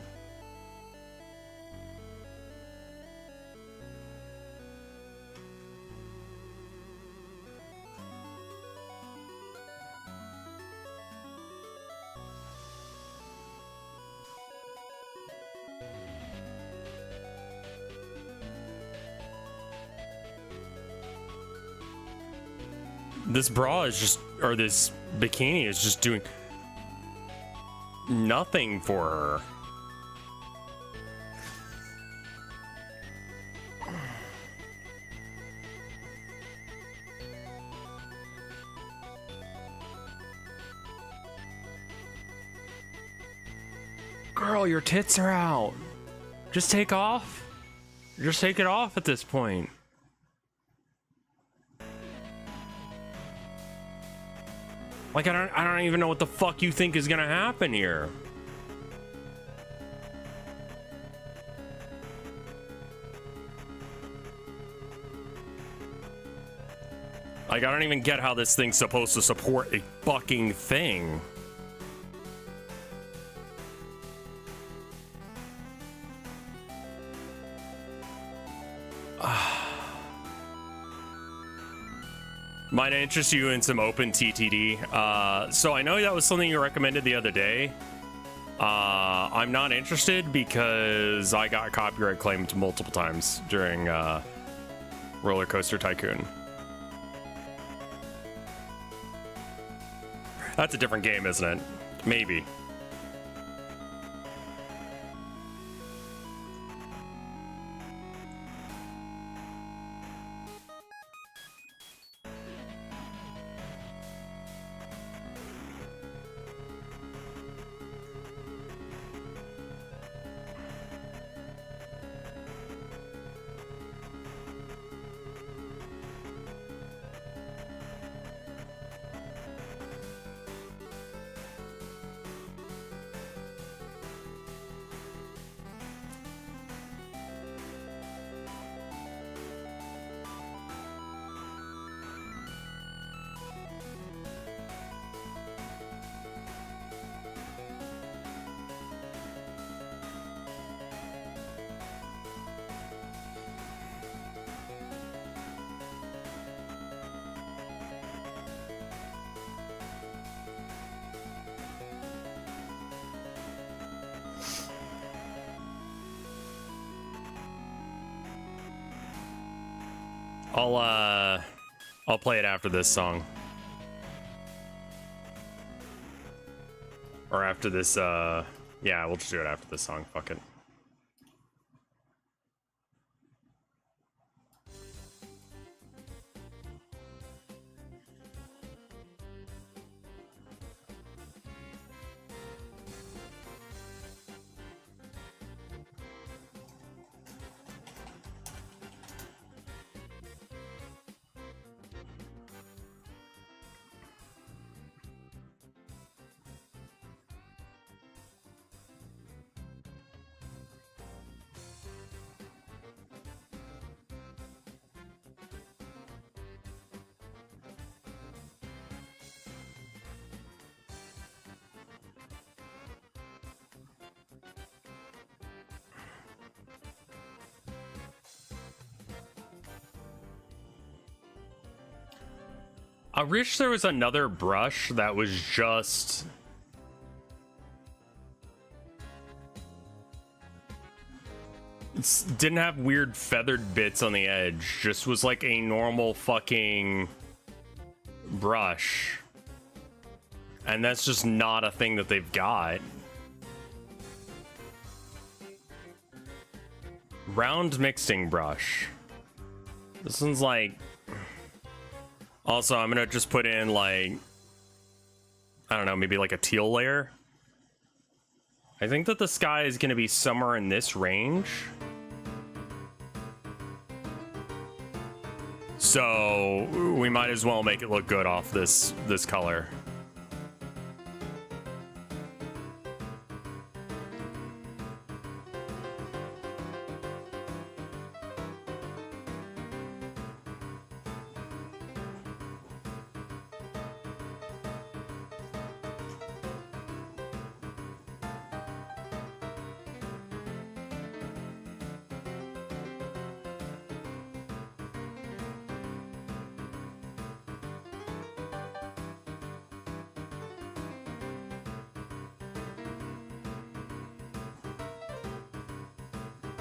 This bra is just, or this bikini is just doing nothing for her. Girl, your tits are out. Just take off. Just take it off at this point. Like, I don't even know what the fuck you think is gonna happen here. Like, I don't even get how this thing's supposed to support a fucking thing. Might interest you in some open TTD. So I know that was something you recommended the other day. I'm not interested because I got copyright claimed multiple times during Roller Coaster Tycoon. That's a different game, isn't it? Maybe. I'll play it after this song. Or after this, yeah, we'll just do it after this song. Fuck it. I wish there was another brush that was just... didn't have weird feathered bits on the edge. Just was like a normal fucking brush. And that's just not a thing that they've got. Round mixing brush. This one's like... Also, I'm gonna just put in like, I don't know, maybe like a teal layer. I think that the sky is gonna be somewhere in this range. So we might as well make it look good off this color.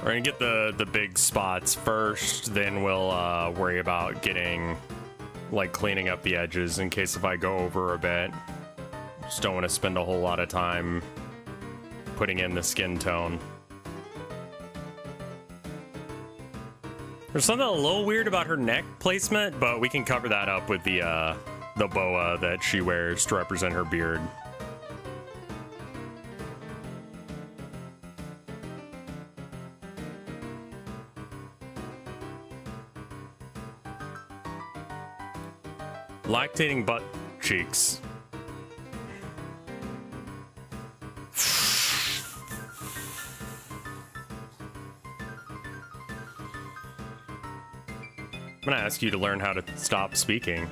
We're gonna get the big spots first, then we'll worry about getting, like, cleaning up the edges in case if I go over a bit. Just don't want to spend a whole lot of time putting in the skin tone. There's something a little weird about her neck placement, but we can cover that up with the boa that she wears to represent her beard. Lactating butt cheeks. I'm gonna ask you to learn how to stop speaking.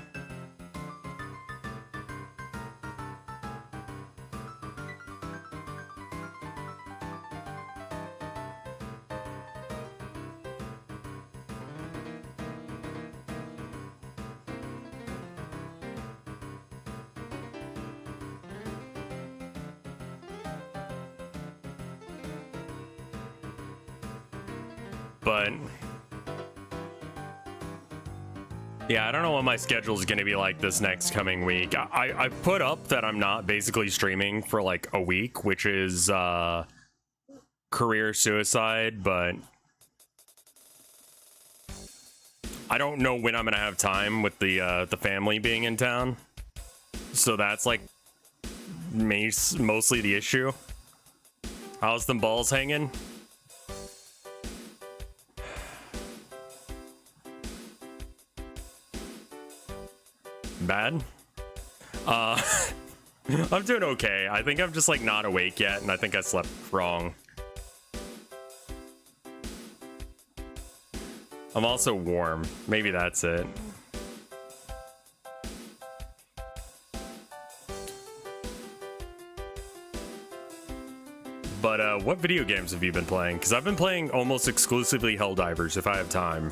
But yeah, I don't know what my schedule is going to be like this next coming week. I put up that I'm not basically streaming for like a week, which is career suicide, but I don't know when I'm going to have time with the family being in town. So that's like mostly the issue. How's them balls hanging? Bad? I'm doing okay. I think I'm just like not awake yet, and I think I slept wrong. I'm also warm. Maybe that's it. But what video games have you been playing? Because I've been playing almost exclusively Helldivers if I have time.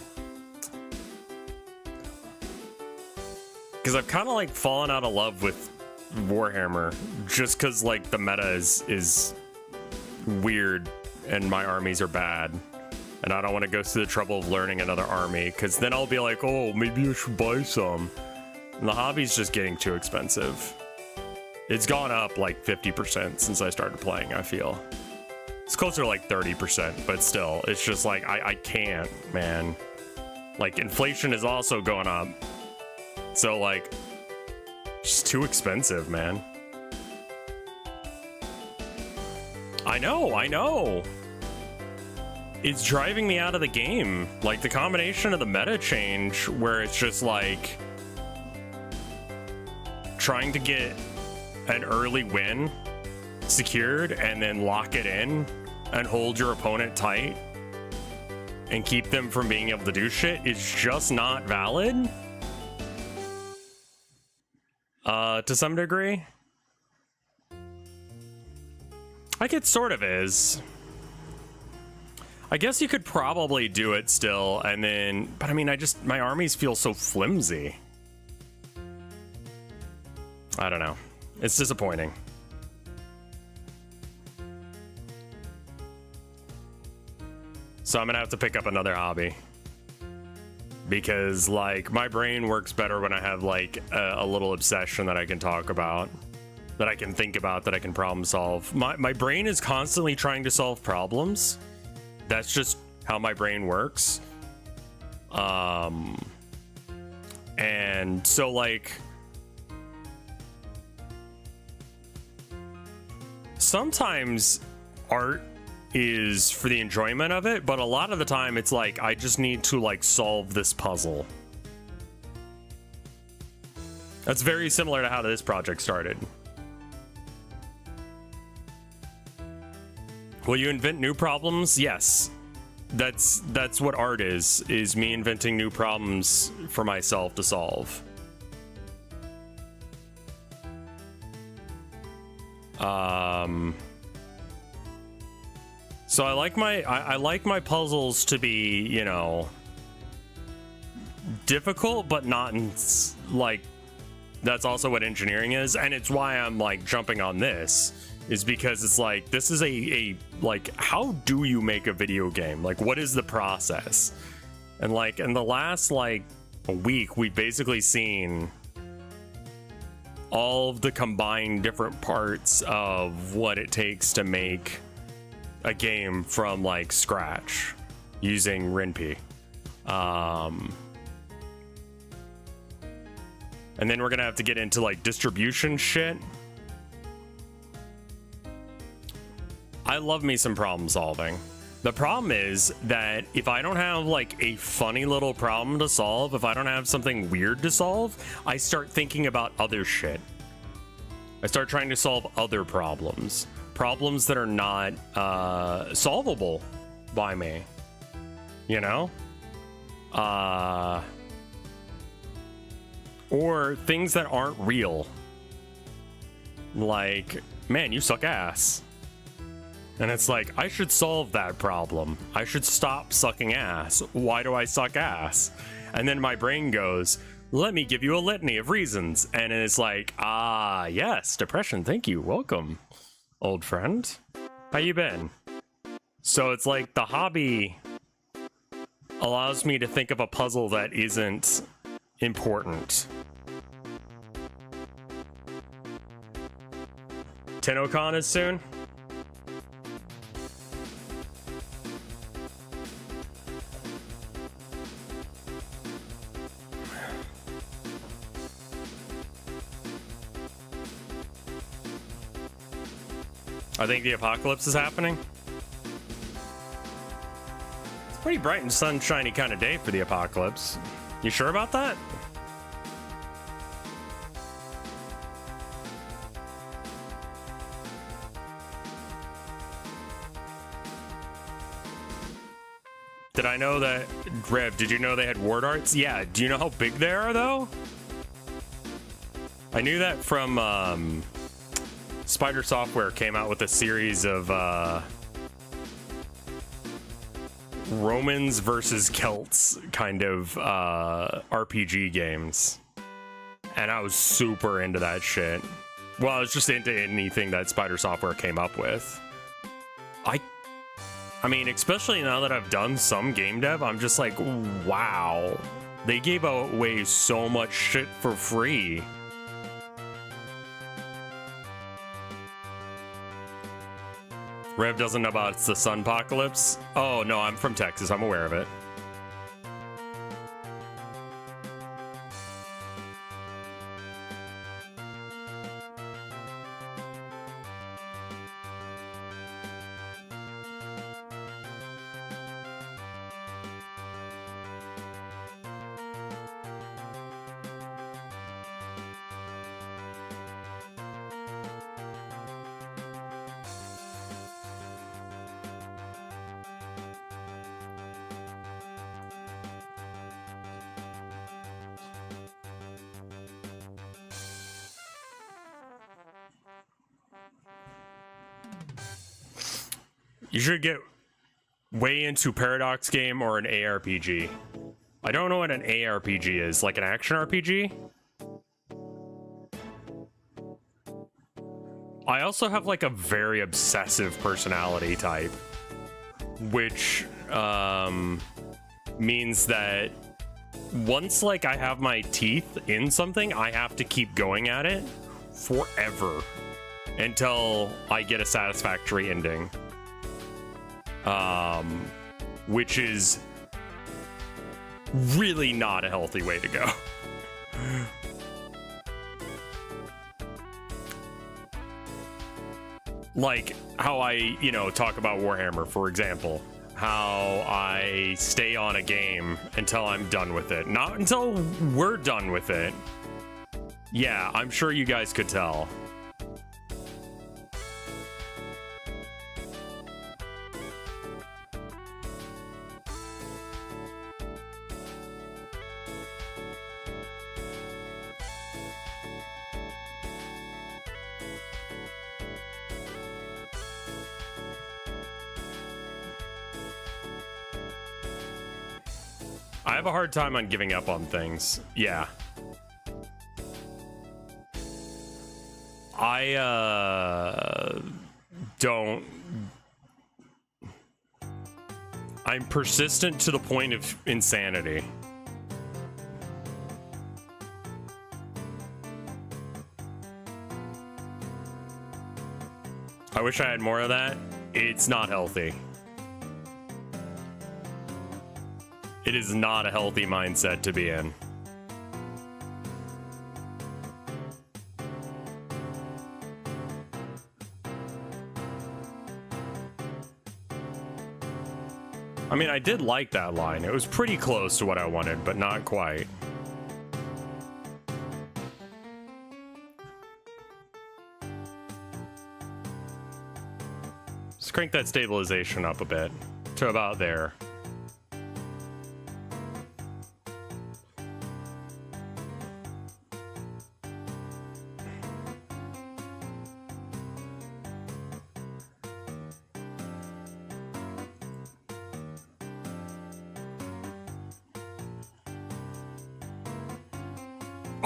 Because I've kind of like fallen out of love with Warhammer just because like the meta is weird and my armies are bad And I don't want to go through the trouble of learning another army, because then I'll be like, oh, maybe I should buy some. And the hobby's just getting too expensive. It's gone up like 50% since I started playing, I feel. It's closer to like 30%, but still, it's just like, I can't, man. Like, inflation is also going up. So, like, just too expensive, man. I know. It's driving me out of the game. Like, the combination of the meta change, where it's just like trying to get an early win secured and then lock it in and hold your opponent tight and keep them from being able to do shit is just not valid. To some degree. Like, it sort of is. I guess you could probably do it still, and then, but I mean, my armies feel so flimsy. I don't know. It's disappointing. So I'm gonna have to pick up another hobby. Because, like, my brain works better when I have, like, a little obsession that I can talk about. That I can think about, that I can problem solve. My brain is constantly trying to solve problems. That's just how my brain works. And so, like, sometimes art is for the enjoyment of it, but a lot of the time it's like, I just need to, like, solve this puzzle. That's very similar to how this project started. Will you invent new problems? Yes. That's what art is me inventing new problems for myself to solve. So I like my puzzles to be, you know, difficult, but not like, that's also what engineering is, and it's why I'm like jumping on this, is because it's like, this is a like, how do you make a video game? Like, what is the process? And like, in the last like a week, we've basically seen all of the combined different parts of what it takes to make a game from like scratch using RenP. And then we're gonna have to get into like distribution shit. I love me some problem solving. The problem is that if I don't have like a funny little problem to solve, if I don't have something weird to solve, I start thinking about other shit. I start trying to solve other problems. Problems that are not solvable by me. You know? Or things that aren't real. Like, man, you suck ass. And it's like, I should solve that problem. I should stop sucking ass. Why do I suck ass? And then my brain goes, let me give you a litany of reasons. And it's like, ah, yes, depression, thank you, welcome, old friend. How you been? So it's like the hobby allows me to think of a puzzle that isn't important. TennoCon is soon? I think the apocalypse is happening. It's a pretty bright and sunshiny kind of day for the apocalypse. You sure about that? Did I know that, Rev, did you know they had ward arts? Yeah, do you know how big they are, though? I knew that from, Spider Software came out with a series of, Romans versus Celts kind of, RPG games. And I was super into that shit. Well, I was just into anything that Spider Software came up with. I mean, especially now that I've done some game dev, I'm just like, wow. They gave away so much shit for free. Rev doesn't know about the sun apocalypse. Oh, no, I'm from Texas. I'm aware of it. You should get way into Paradox game or an ARPG. I don't know what an ARPG is, like an action RPG? I also have like a very obsessive personality type, which means that once like I have my teeth in something, I have to keep going at it forever until I get a satisfactory ending. Which is really not a healthy way to go. Like how I, talk about Warhammer, for example. How I stay on a game until I'm done with it. Not until we're done with it. Yeah, I'm sure you guys could tell. I have a hard time on giving up on things. Yeah. I don't. I'm persistent to the point of insanity. I wish I had more of that. It's not healthy. It is not a healthy mindset to be in. I mean, I did like that line. It was pretty close to what I wanted, but not quite. Let's crank that stabilization up a bit to about there.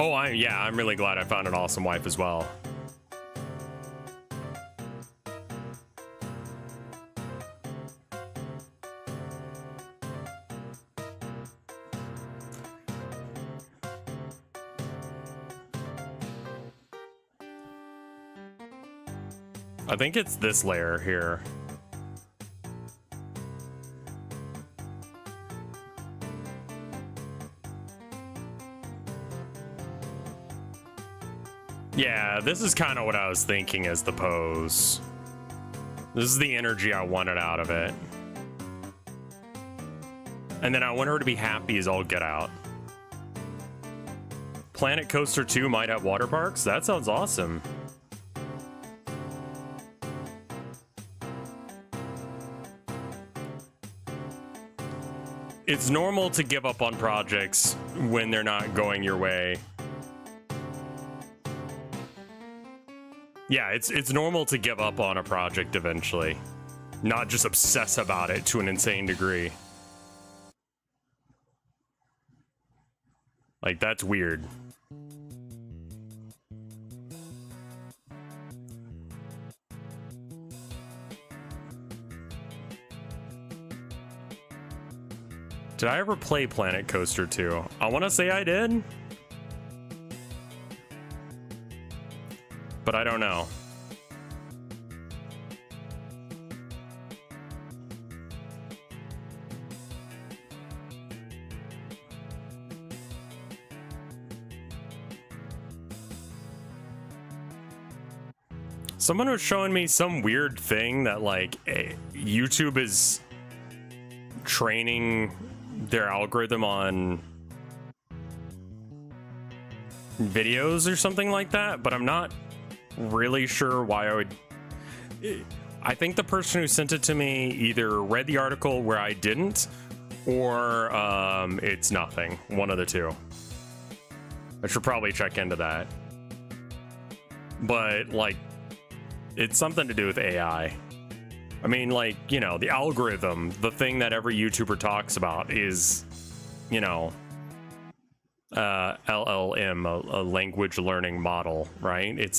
Oh, I'm really glad I found an awesome wife as well. I think it's this layer here. Yeah, this is kind of what I was thinking as the pose. This is the energy I wanted out of it. And then I want her to be happy as all get out. Planet Coaster 2 might have water parks? That sounds awesome. It's normal to give up on projects when they're not going your way. Yeah, it's normal to give up on a project eventually. Not just obsess about it to an insane degree. Like, that's weird. Did I ever play Planet Coaster 2? I want to say I did, but I don't know. Someone was showing me some weird thing that like YouTube is training their algorithm on videos or something like that, but I'm not really sure why I would. I think the person who sent it to me either read the article where I didn't, or it's nothing. One of the two. I should probably check into that. But like, it's something to do with AI. I mean, like, you know, the algorithm, the thing that every YouTuber talks about is, you know, LLM, a language learning model, right? It's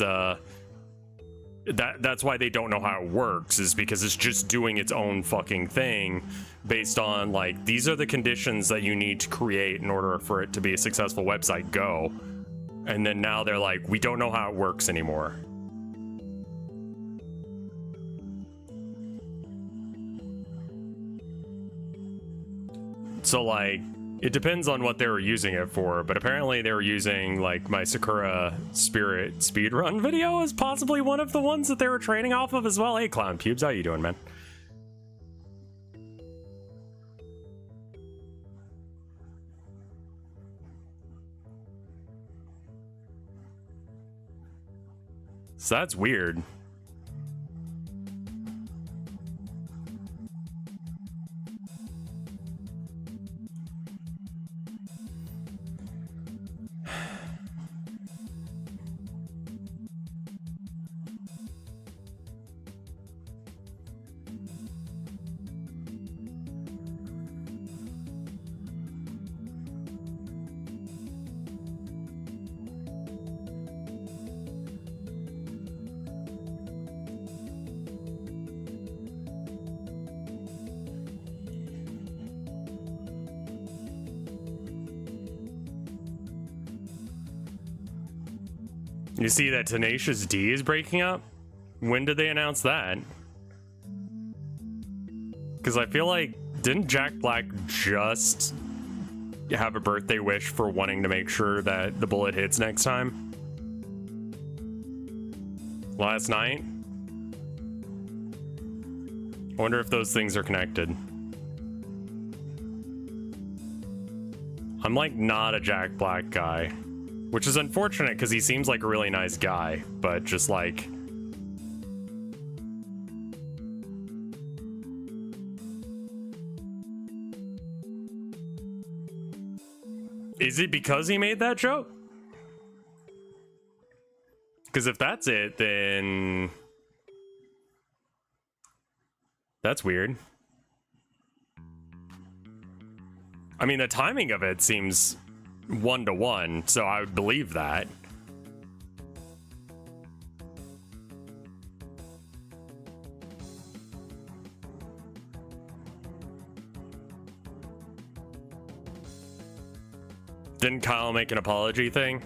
that's why they don't know how it works, is because it's just doing its own fucking thing based on like, these are the conditions that you need to create in order for it to be a successful website, go. And then now they're like, we don't know how it works anymore. So like, it depends on what they were using it for, but apparently they were using like my Sakura Spirit speedrun video as possibly one of the ones that they were training off of as well. Hey Clown Pubes, how you doing, man? So that's weird. You see that Tenacious D is breaking up? When did they announce that? Because I feel like, didn't Jack Black just have a birthday wish for wanting to make sure that the bullet hits next time? Last night? I wonder if those things are connected. I'm like not a Jack Black guy. Which is unfortunate because he seems like a really nice guy, but just like... Is it because he made that joke? Because if that's it, then... That's weird. I mean, the timing of it seems 1-to-1, so I would believe that. Didn't Kyle make an apology thing?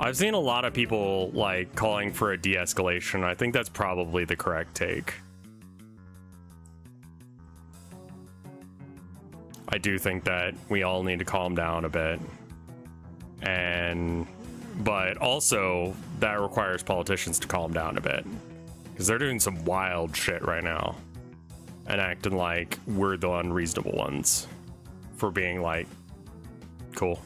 I've seen a lot of people like calling for a de-escalation. I think that's probably the correct take. I do think that we all need to calm down a bit. But also that requires politicians to calm down a bit, because they're doing some wild shit right now and acting like we're the unreasonable ones for being like, cool.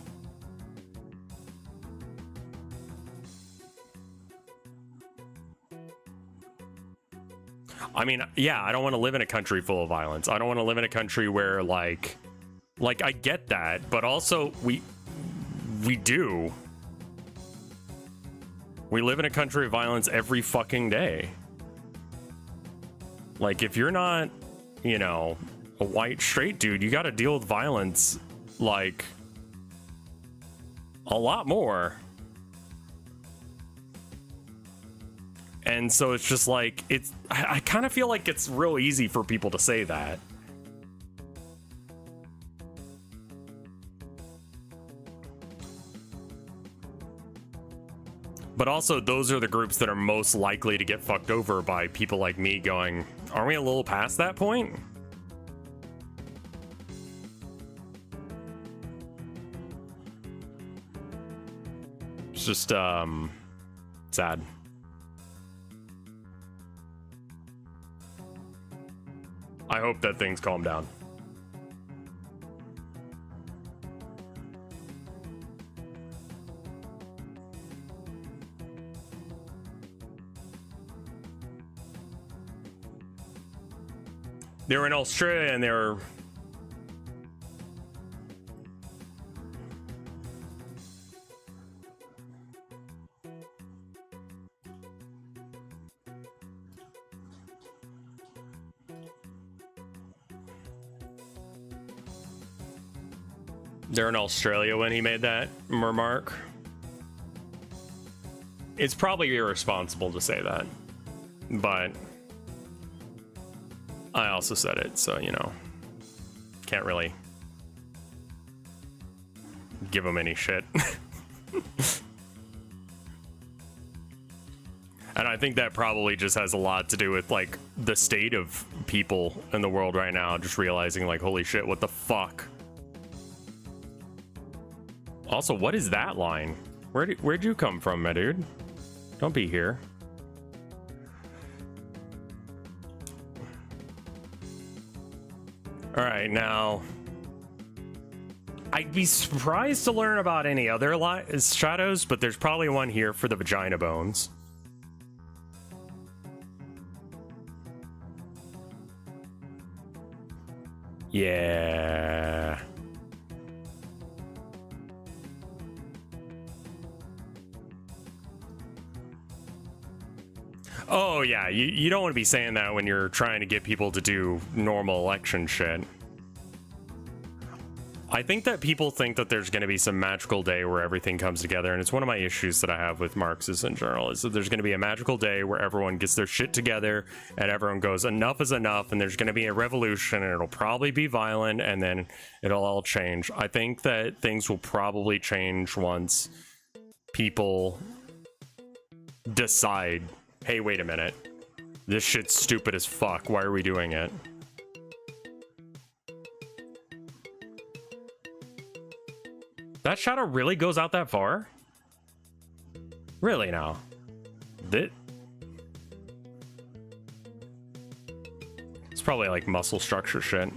I mean, yeah, I don't want to live in a country full of violence. I don't want to live in a country where like I get that, but also we do. We live in a country of violence every fucking day. Like, if you're not, you know, a white straight dude, you got to deal with violence like a lot more. And so it's just like, I kind of feel like it's real easy for people to say that. But also, those are the groups that are most likely to get fucked over by people like me going, aren't we a little past that point? It's just, sad. I hope that things calm down. They were in Australia and they were... They're in Australia when he made that remark. It's probably irresponsible to say that, but I also said it, so, you know, can't really give him any shit. And I think that probably just has a lot to do with, like, the state of people in the world right now, just realizing, like, holy shit, what the fuck? Also, what is that line? Where'd you come from, my dude? Don't be here. All right, now I'd be surprised to learn about any other shadows, but there's probably one here for the vagina bones. Yeah. Oh, yeah, you don't want to be saying that when you're trying to get people to do normal election shit. I think that people think that there's going to be some magical day where everything comes together, and it's one of my issues that I have with Marxists in general, is that there's going to be a magical day where everyone gets their shit together, and everyone goes, enough is enough, and there's going to be a revolution, and it'll probably be violent, and then it'll all change. I think that things will probably change once people decide, hey, wait a minute, this shit's stupid as fuck, why are we doing it? That shadow really goes out that far? Really now? It's probably like muscle structure shit.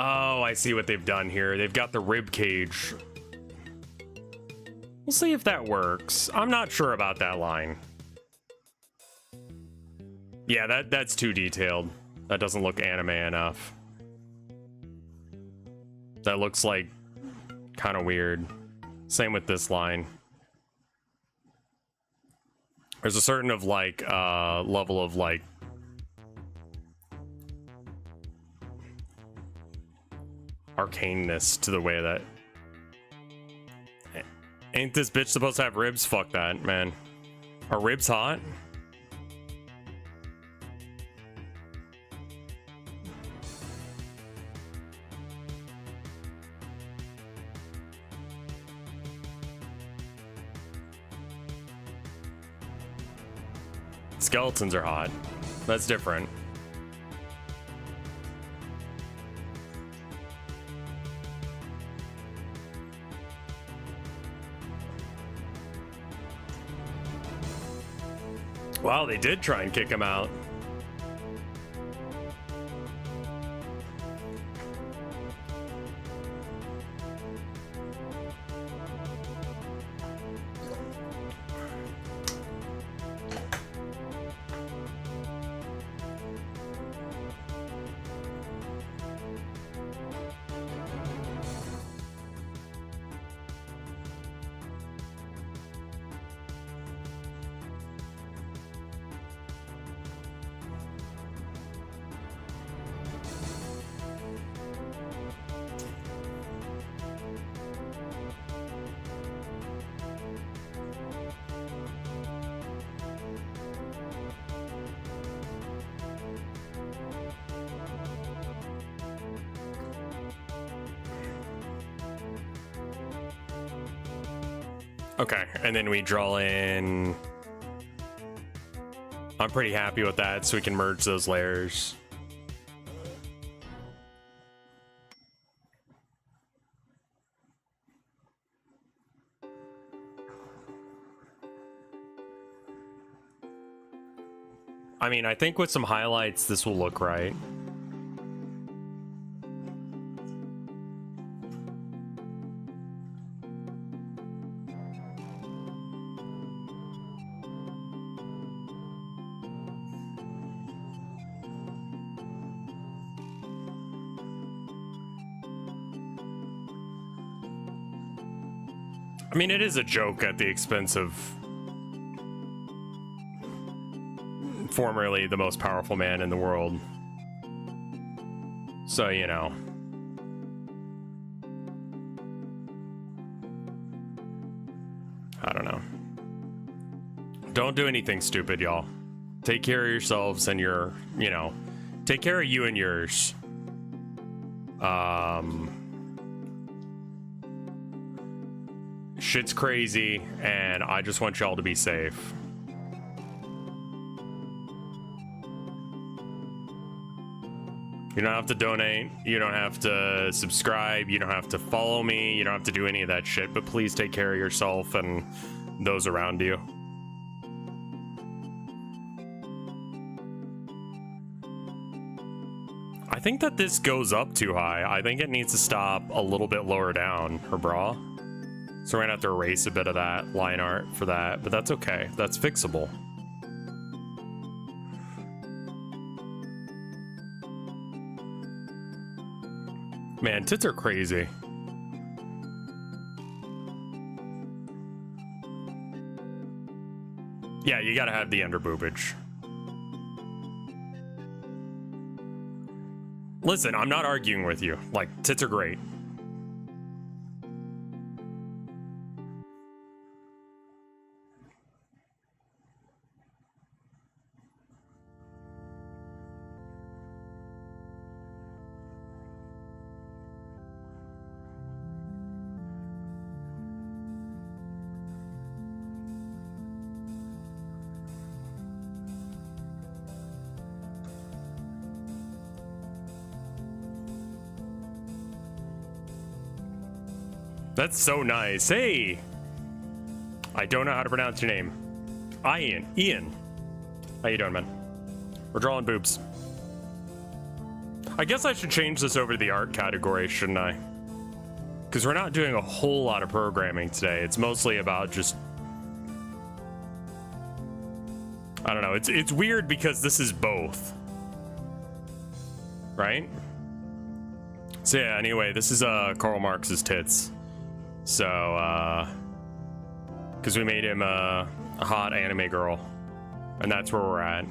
Oh, I see what they've done here. They've got the rib cage. We'll see if that works. I'm not sure about that line. Yeah, that's too detailed. That doesn't look anime enough. That looks like kind of weird. Same with this line. There's a certain of like level of like arcaneness to the way that... Ain't this bitch supposed to have ribs? Fuck that, man. Are ribs hot? Skeletons are hot. That's different. Wow, they did try and kick him out. Okay, and then we draw in... I'm pretty happy with that, so we can merge those layers. I mean, I think with some highlights, this will look right. I mean, it is a joke at the expense of formerly the most powerful man in the world. So, you know. I don't know. Don't do anything stupid, y'all. Take care of yourselves and your, you know, take care of you and yours. Shit's crazy, and I just want y'all to be safe. You don't have to donate, you don't have to subscribe, you don't have to follow me, you don't have to do any of that shit, but please take care of yourself and those around you. I think that this goes up too high. I think it needs to stop a little bit lower down, her bra. So we're gonna have to erase a bit of that line art for that, but that's okay. That's fixable. Man, tits are crazy. Yeah, you gotta have the under boobage. Listen, I'm not arguing with you. Like, tits are great. That's so nice. Hey! I don't know how to pronounce your name. Ian. How you doing, man? We're drawing boobs. I guess I should change this over to the art category, shouldn't I? Because we're not doing a whole lot of programming today. It's mostly about just... I don't know. It's weird because this is both. Right? So yeah, anyway, this is Karl Marx's tits. So, because we made him a hot anime girl, and that's where we're at.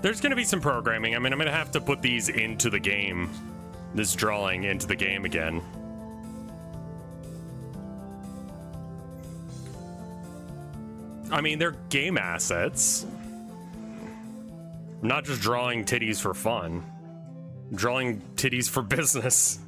There's gonna be some programming. I mean, I'm gonna have to put these into the game, this drawing into the game again. I mean, they're game assets. I'm not just drawing titties for fun. I'm drawing titties for business.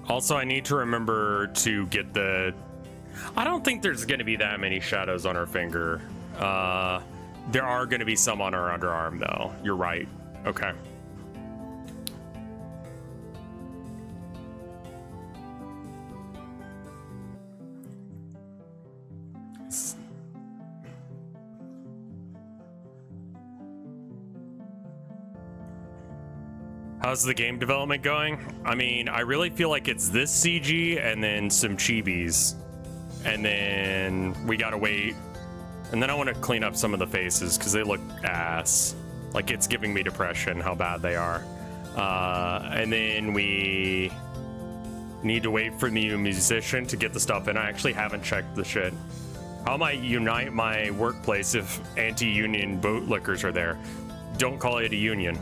Also, I need to remember to get the... I don't think there's going to be that many shadows on her finger. There are going to be some on her underarm, though. You're right. Okay. How's the game development going? I mean, I really feel like it's this CG and then some chibis. And then we gotta wait. And then I want to clean up some of the faces because they look ass. Like, it's giving me depression how bad they are. And then we need to wait for the musician to get the stuff in. I actually haven't checked the shit. How might unite my workplace if anti-union bootlickers are there? Don't call it a union.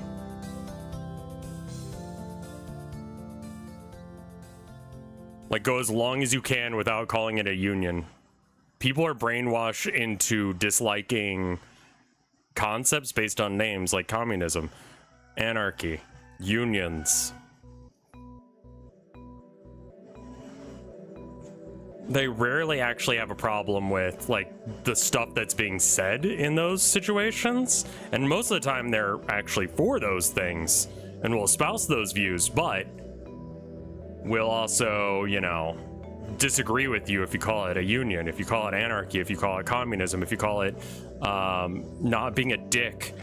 Like, go as long as you can without calling it a union. People are brainwashed into disliking concepts based on names like communism, anarchy, unions. They rarely actually have a problem with, like, the stuff that's being said in those situations. And most of the time they're actually for those things and will espouse those views, but will also, you know, disagree with you if you call it a union, if you call it anarchy, if you call it communism, if you call it not being a dick.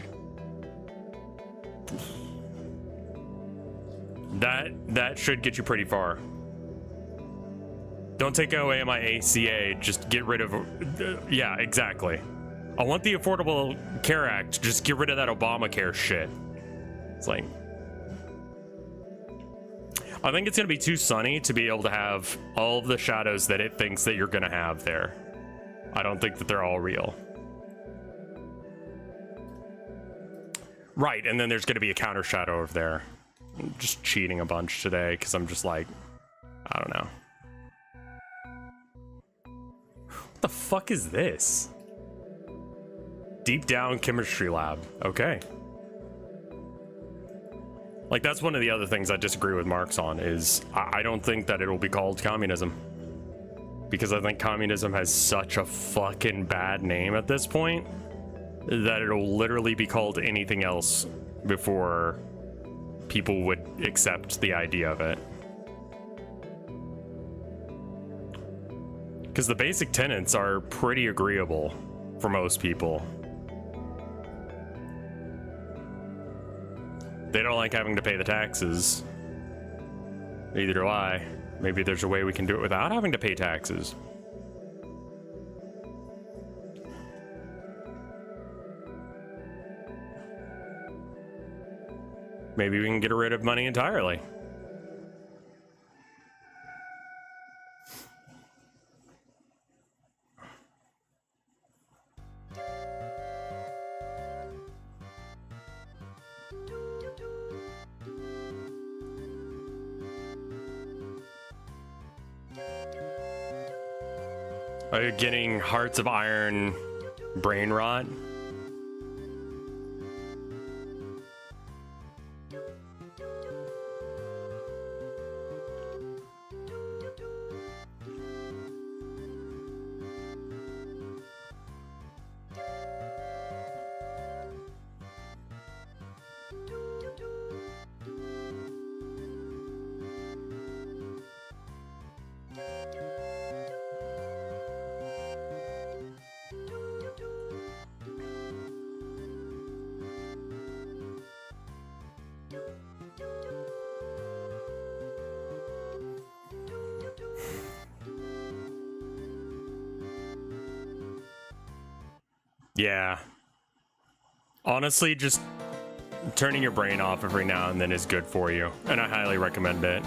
That should get you pretty far. Don't take away my ACA, just get rid of... yeah, exactly. I want the Affordable Care Act, just get rid of that Obamacare shit. It's like... I think it's going to be too sunny to be able to have all of the shadows that it thinks that you're going to have there. I don't think that they're all real. Right, and then there's going to be a counter shadow over there. I'm just cheating a bunch today because I'm just like, I don't know. What the fuck is this? Deep down chemistry lab. Okay. Like, that's one of the other things I disagree with Marx on, is I don't think that it'll be called communism. Because I think communism has such a fucking bad name at this point that it'll literally be called anything else before people would accept the idea of it. Because the basic tenets are pretty agreeable for most people. They don't like having to pay the taxes. Neither do I. Maybe there's a way we can do it without having to pay taxes. Maybe we can get rid of money entirely. Are you getting Hearts of Iron brain rot? Yeah. Honestly, just turning your brain off every now and then is good for you, and I highly recommend it.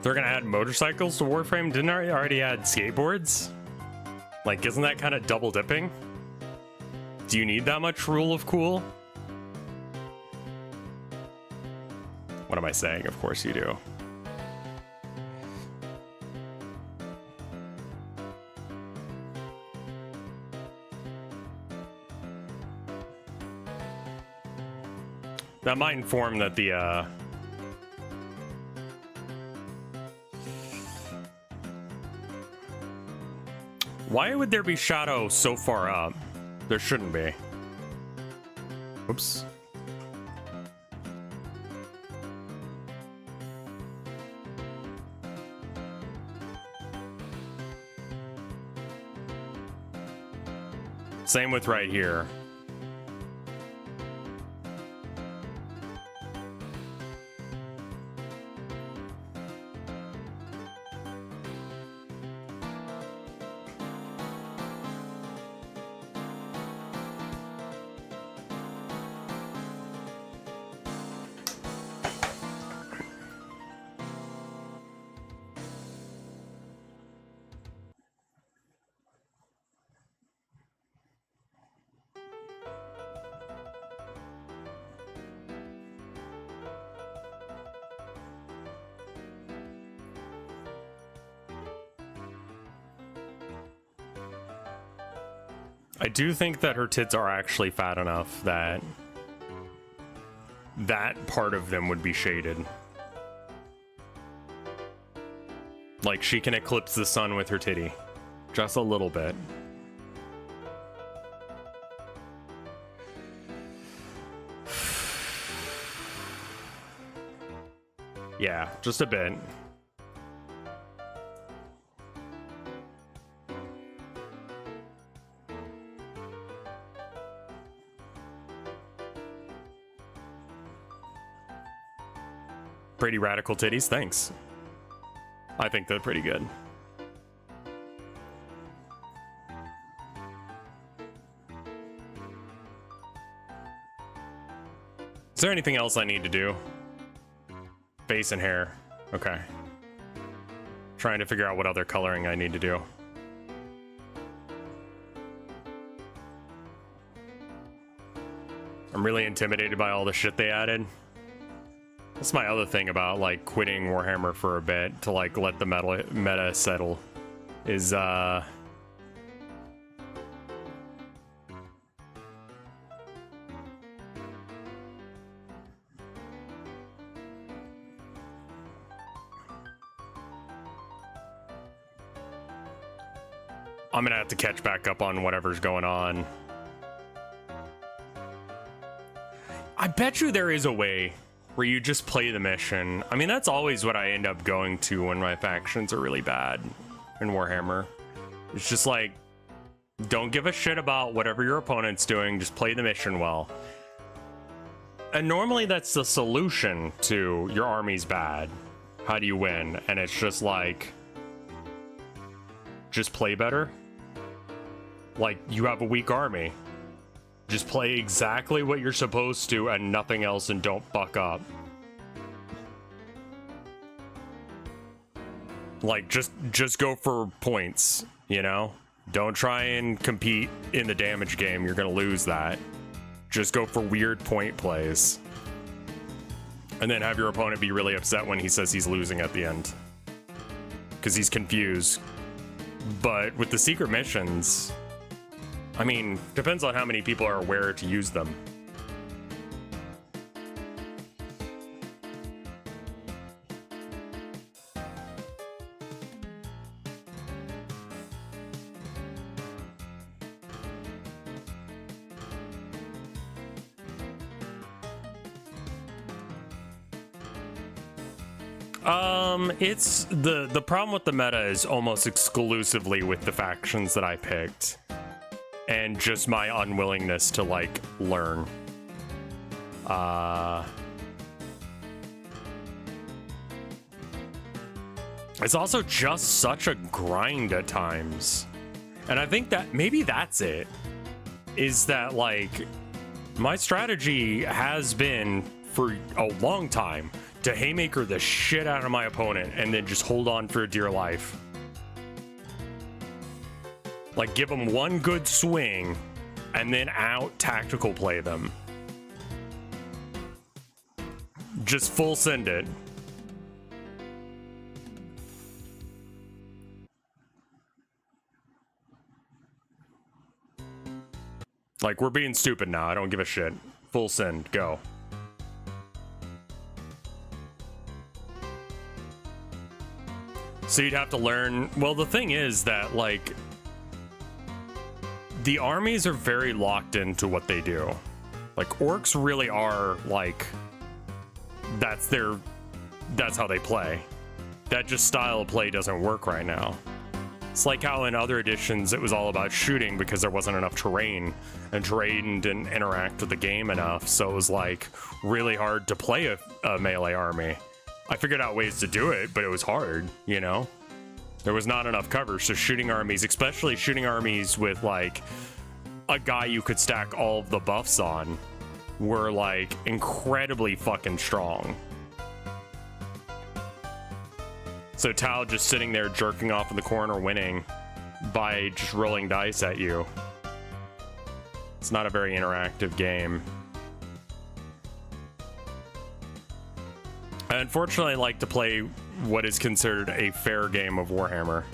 They're gonna add motorcycles to Warframe? Didn't I already add skateboards? Like, isn't that kind of double dipping? Do you need that much rule of cool? What am I saying? Of course you do. That might inform that the, why would there be shadow so far up? There shouldn't be. Oops. Same with right here. I do think that her tits are actually fat enough that that part of them would be shaded. Like, she can eclipse the sun with her titty. Just a little bit. Yeah, just a bit. Pretty radical titties, thanks. I think they're pretty good. Is there anything else I need to do? Face and hair. Okay. Trying to figure out what other coloring I need to do. I'm really intimidated by all the shit they added. That's my other thing about, like, quitting Warhammer for a bit to, like, let the meta settle. Is, I'm gonna have to catch back up on whatever's going on. I bet you there is a way where you just play the mission. I mean, that's always what I end up going to when my factions are really bad in Warhammer. It's just like, don't give a shit about whatever your opponent's doing, just play the mission well. And normally that's the solution to your army's bad. How do you win? And it's just like, just play better. Like, you have a weak army. Just play exactly what you're supposed to and nothing else, and don't fuck up. Like, just go for points, you know? Don't try and compete in the damage game. You're gonna lose that. Just go for weird point plays. And then have your opponent be really upset when he says he's losing at the end. Because he's confused. But with the secret missions, I mean, depends on how many people are aware to use them. It's the problem with the meta is almost exclusively with the factions that I picked. And just my unwillingness to, like, learn. It's also just such a grind at times. And I think that maybe that's it. Is that, like, my strategy has been for a long time to haymaker the shit out of my opponent and then just hold on for dear life. Like, give them one good swing and then out tactical play them. Just full send it. Like, we're being stupid now. I don't give a shit. Full send. Go. So you'd have to learn. Well, the thing is that, like, the armies are very locked into what they do. Like, orcs really are, like, that's how they play. That just style of play doesn't work right now. It's like how in other editions it was all about shooting because there wasn't enough terrain, and terrain didn't interact with the game enough, so it was like really hard to play a melee army. I figured out ways to do it, but it was hard, you know? There was not enough cover, so shooting armies, especially shooting armies with like a guy you could stack all of the buffs on, were like incredibly fucking strong. So Tao just sitting there jerking off in the corner winning by just rolling dice at you. It's not a very interactive game. I unfortunately like to play what is considered a fair game of Warhammer.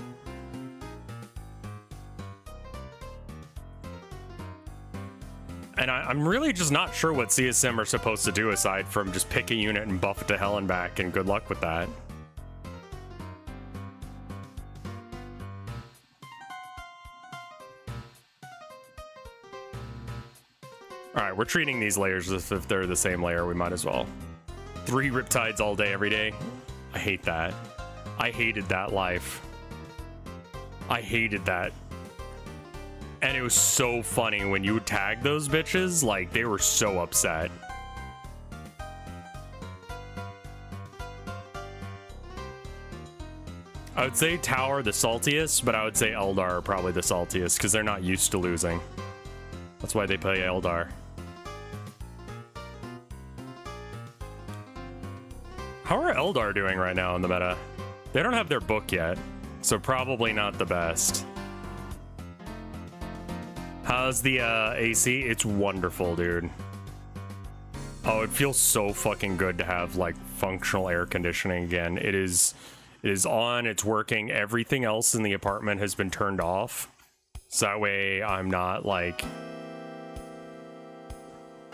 And I'm really just not sure what CSM are supposed to do aside from just pick a unit and buff it to hell and back, and good luck with that. Alright, we're treating these layers as if they're the same layer, we might as well. 3 Riptides all day, every day. I hate that. I hated that life. I hated that. And it was so funny when you would tag those bitches, like, they were so upset. I would say Tower the saltiest, but I would say Eldar are probably the saltiest, because they're not used to losing. That's why they play Eldar. How are Eldar doing right now in the meta? They don't have their book yet, so probably not the best. How's the AC? It's wonderful, dude. Oh, it feels so fucking good to have like functional air conditioning again. It is on, it's working. Everything else in the apartment has been turned off. So that way I'm not like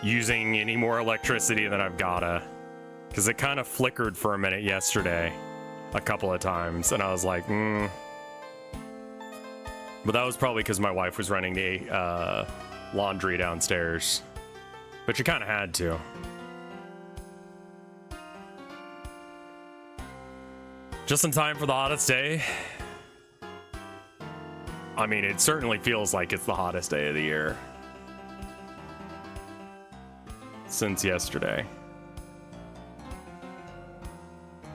using any more electricity than I've gotta. Because it kind of flickered for a minute yesterday, a couple of times, and I was like, But that was probably because my wife was running the laundry downstairs. But you kind of had to. Just in time for the hottest day. I mean, it certainly feels like it's the hottest day of the year. Since yesterday.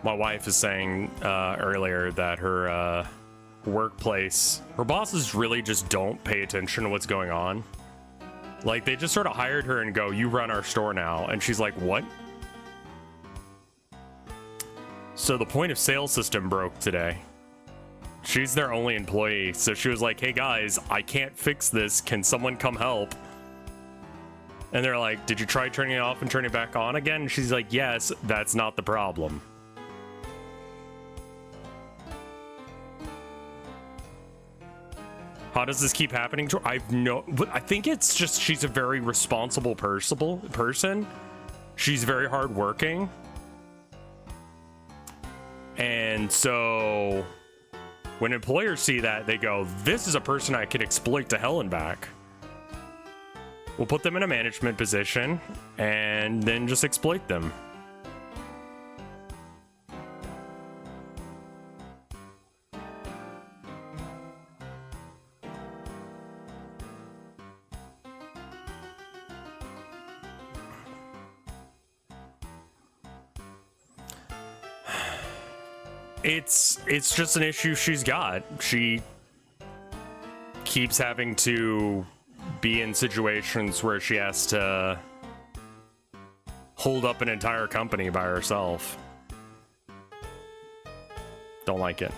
My wife is saying earlier that her workplace, her bosses really just don't pay attention to what's going on. Like, they just sort of hired her and go, you run our store now. And she's like, what? So the point of sale system broke today. She's their only employee. So she was like, hey guys, I can't fix this. Can someone come help? And they're like, did you try turning it off and turning it back on again? And she's like, yes, that's not the problem. How does this keep happening to her? I think it's just she's a very responsible person. She's very hardworking. And so when employers see that, they go, this is a person I could exploit to hell and back. We'll put them in a management position and then just exploit them. It's just an issue she's got. She keeps having to be in situations where she has to hold up an entire company by herself. Don't like it.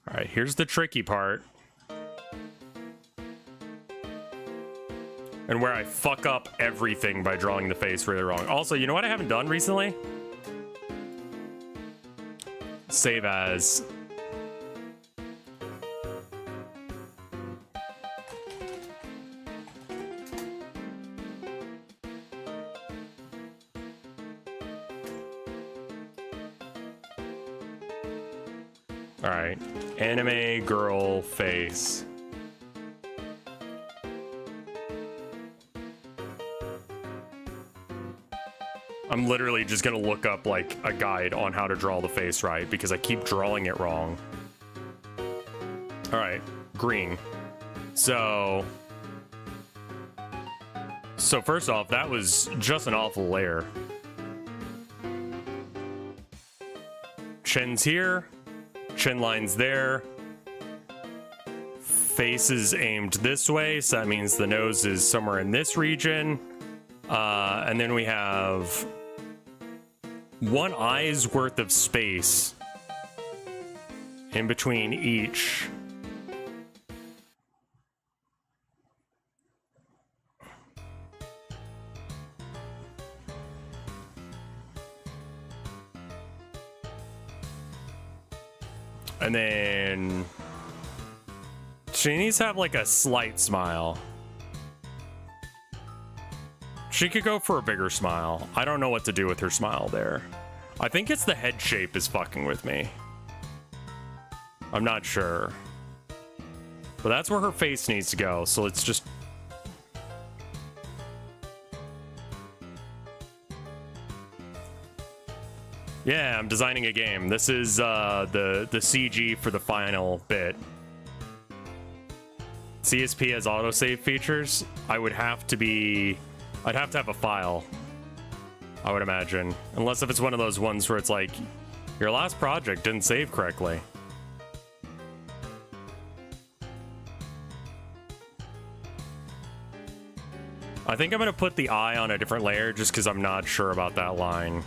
All right, here's the tricky part. And where I fuck up everything by drawing the face really wrong. Also, you know what I haven't done recently? Save as. All right, anime girl face. I'm literally just gonna look up like a guide on how to draw the face right because I keep drawing it wrong. All right, green. So first off, that was just an awful layer. Chin's here, chin line's there. Face is aimed this way, so that means the nose is somewhere in this region. And then we have one eye's worth of space in between each. And then she needs to have like a slight smile. She could go for a bigger smile. I don't know what to do with her smile there. I think it's the head shape is fucking with me. I'm not sure. But that's where her face needs to go, so let's just... Yeah, I'm designing a game. This is the CG for the final bit. CSP has autosave features. I'd have to have a file, I would imagine. Unless if it's one of those ones where it's like, your last project didn't save correctly. I think I'm gonna put the eye on a different layer just because I'm not sure about that line.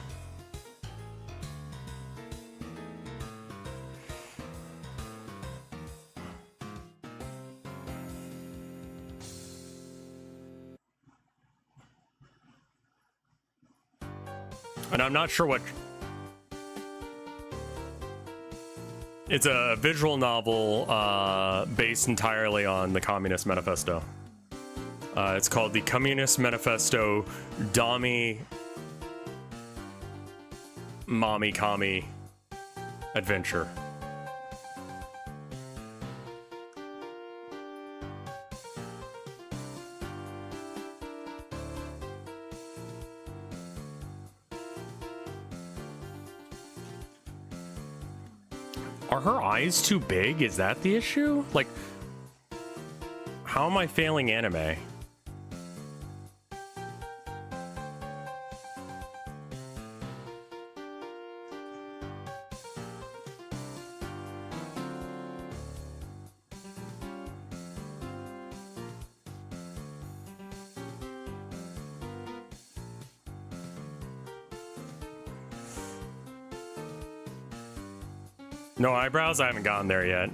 And I'm not sure what... It's a visual novel based entirely on the Communist Manifesto. It's called the Cumminist Manifesto Dami Mommy Kami Adventure. Are her eyes too big? Is that the issue? Like, how am I failing anime? No eyebrows? I haven't gotten there yet.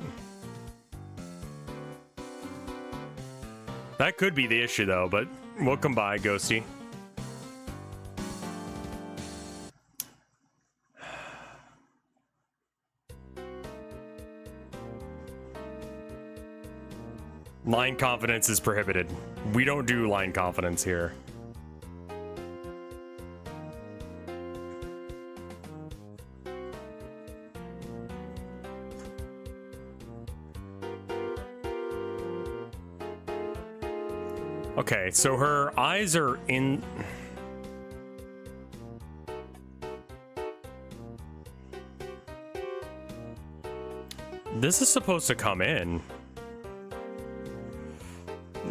That could be the issue though, but welcome by, Ghosty. Line confidence is prohibited. We don't do line confidence here. Okay, so her eyes are in... This is supposed to come in.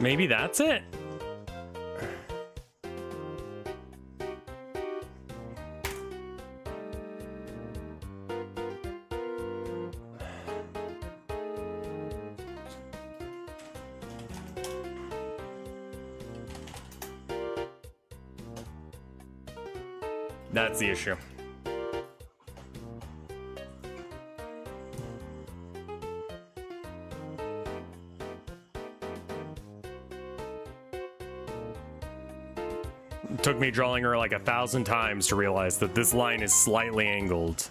Maybe that's it? That's the issue. It took me drawing her like 1,000 times to realize that this line is slightly angled.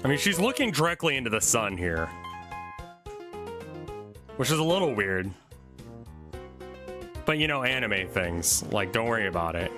I mean, she's looking directly into the sun here. which is a little weird. But you know, anime things, like, don't worry about it.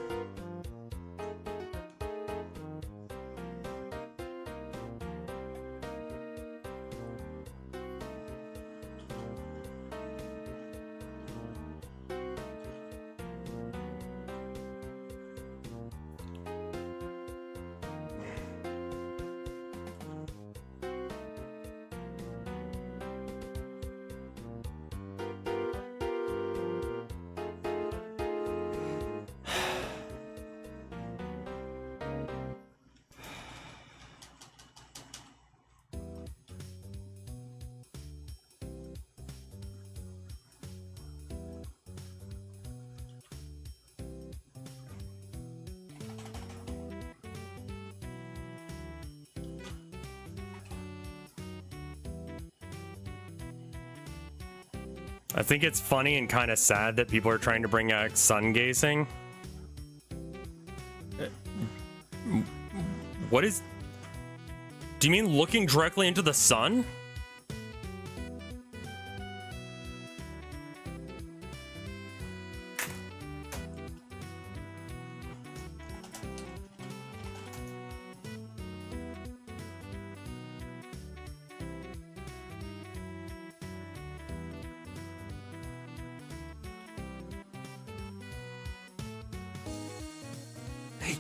I think it's funny and kind of sad that people are trying to bring out sun gazing. What is... Do you mean looking directly into the sun?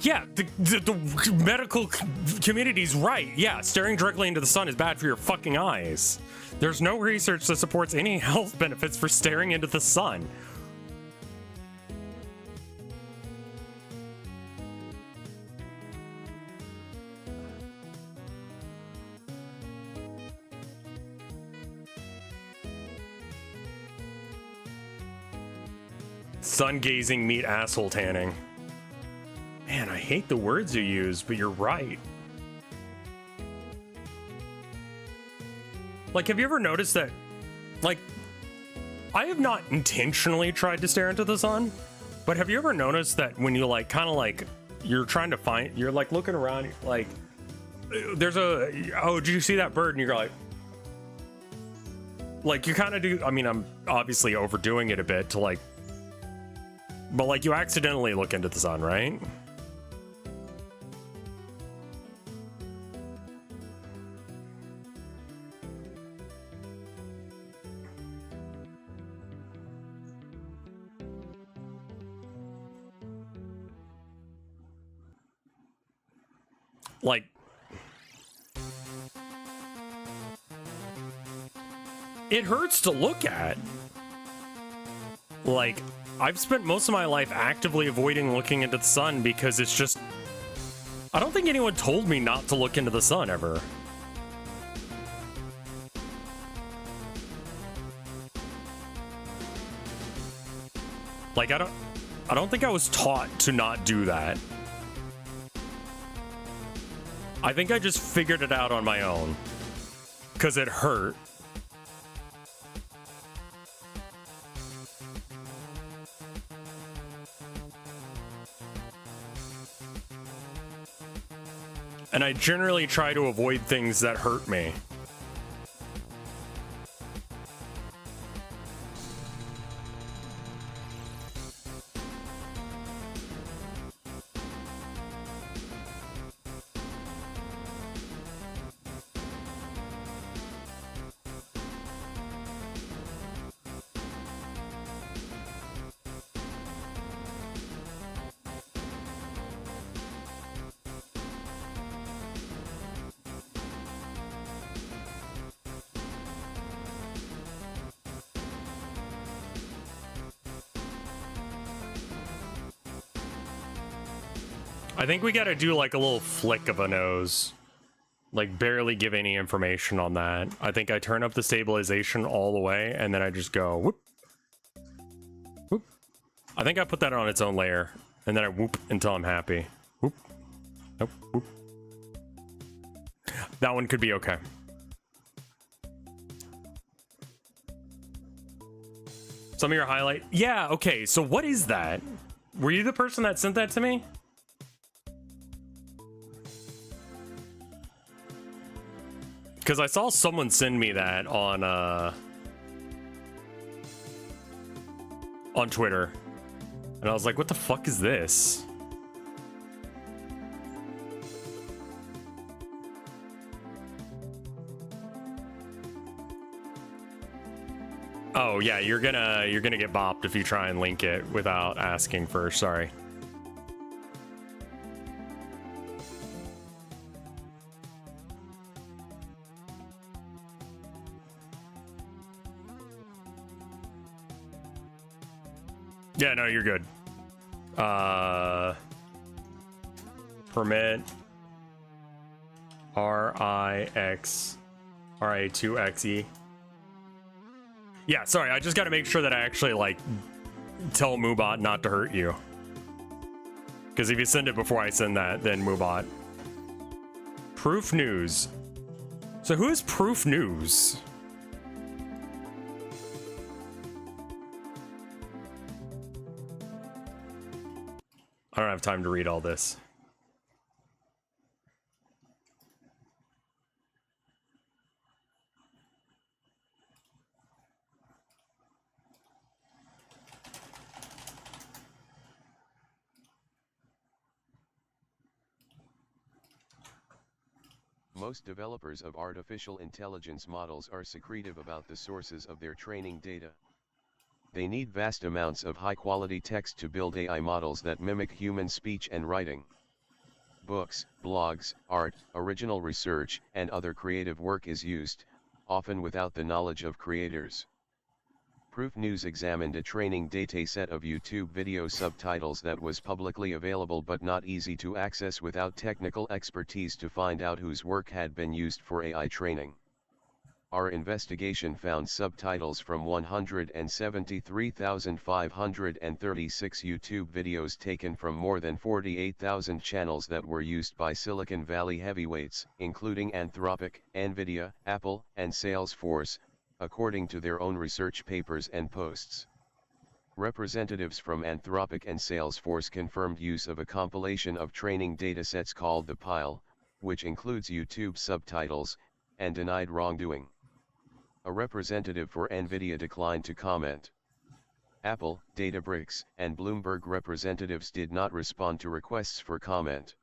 Yeah, the medical community's right. Yeah, staring directly into the sun is bad for your fucking eyes. There's no research that supports any health benefits for staring into the sun. Sun gazing meet asshole tanning. Man, I hate the words you use, but you're right. Like, have you ever noticed that, like, I have not intentionally tried to stare into the sun, but have you ever noticed that when you, like, kind of, like, you're trying to find, you're, like, looking around, like, there's a, oh, did you see that bird? And you're like, you kind of do, I mean, I'm obviously overdoing it a bit to, like, but, like, you accidentally look into the sun, right? Like, it hurts to look at. Like, I've spent most of my life actively avoiding looking into the sun because it's just, I don't think anyone told me not to look into the sun ever. Like, I don't think I was taught to not do that. I think I just figured it out on my own. 'Cause it hurt. And I generally try to avoid things that hurt me. I think we gotta do like a little flick of a nose. Like barely give any information on that. I think I turn up the stabilization all the way and then I just go whoop. Whoop. I think I put that on its own layer and then I whoop until I'm happy. Whoop. Nope. Whoop. That one could be okay. Some of your highlight. Yeah, okay. So what is that? Were you the person that sent that to me? Because I saw someone send me that on on Twitter. And I was like, what the fuck is this? Oh yeah, you're gonna get bopped if you try and link it without asking first. Sorry. Yeah, no, you're good. Permit RA2XE. Yeah, sorry, I just gotta make sure that I actually, like, tell Moobot not to hurt you. Because if you send it before I send that, then Moobot. Proof News. So who is Proof News? I don't have time to read all this. Most developers of artificial intelligence models are secretive about the sources of their training data. They need vast amounts of high-quality text to build AI models that mimic human speech and writing. Books, blogs, art, original research, and other creative work is used, often without the knowledge of creators. Proof News examined a training dataset of YouTube video subtitles that was publicly available but not easy to access without technical expertise to find out whose work had been used for AI training. Our investigation found subtitles from 173,536 YouTube videos taken from more than 48,000 channels that were used by Silicon Valley heavyweights, including Anthropic, Nvidia, Apple, and Salesforce, according to their own research papers and posts. Representatives from Anthropic and Salesforce confirmed use of a compilation of training datasets called the Pile, which includes YouTube subtitles, and denied wrongdoing. A representative for Nvidia declined to comment. Apple, Databricks, and Bloomberg representatives did not respond to requests for comment.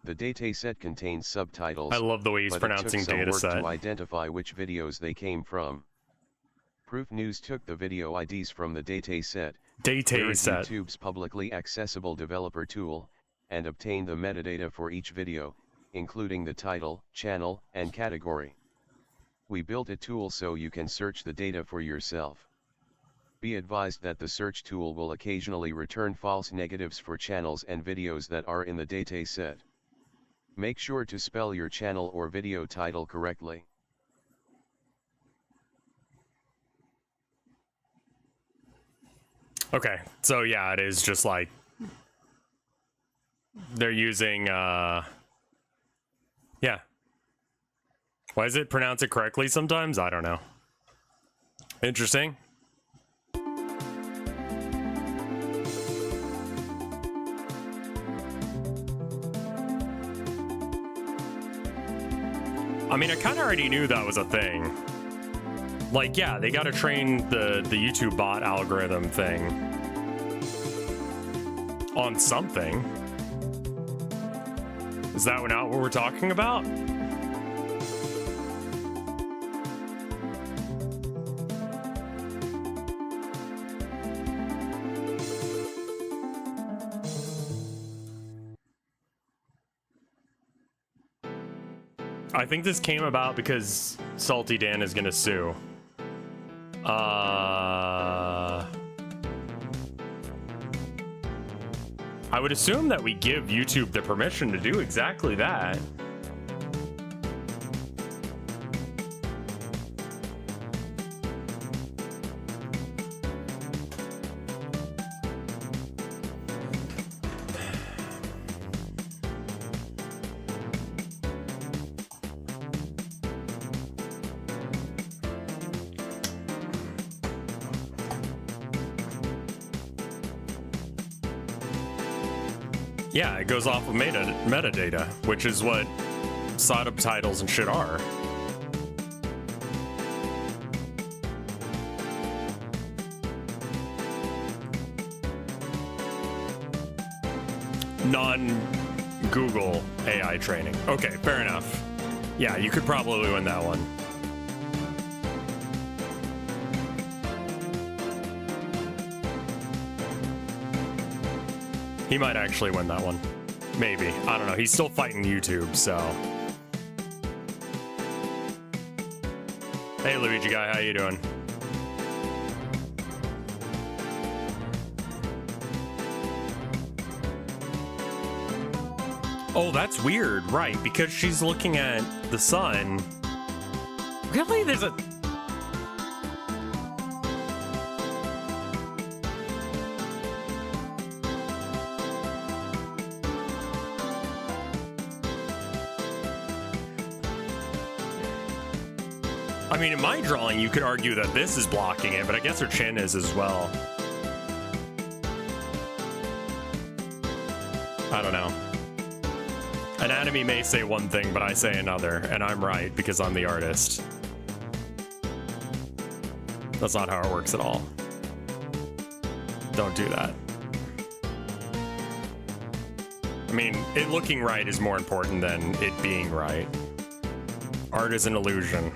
The dataset contains subtitles. I love the way he's but pronouncing it took some work dataset. to identify which videos they came from. Proof News took the video IDs from the dataset, YouTube's publicly accessible developer tool, and obtained the metadata for each video, including the title, channel, and category. We built a tool so you can search the data for yourself. Be advised that the search tool will occasionally return false negatives for channels and videos that are in the dataset. Make sure to spell your channel or video title correctly. Okay, so yeah, it is just like they're using yeah. Why does it pronounce it correctly sometimes? I don't know. Interesting. I mean, I kind of already knew that was a thing. Like, yeah, they got to train the YouTube bot algorithm thing on something. Is that not what we're talking about? I think this came about because Salty Dan is gonna sue. I would assume that we give YouTube the permission to do exactly that. Yeah, it goes off of metadata, which is what subtitles and shit are. non-Google AI training. Okay, fair enough. Yeah, you could probably win that one. He might actually win that one. Maybe. I don't know. He's still fighting YouTube, so. Hey, Luigi guy, how you doing? Oh, that's weird, right? Because she's looking at the sun. Really? There's a... I mean, in my drawing, you could argue that this is blocking it, but I guess her chin is as well. I don't know. Anatomy may say one thing, but I say another, and I'm right because I'm the artist. That's not how it works at all. Don't do that. I mean, it looking right is more important than it being right. Art is an illusion.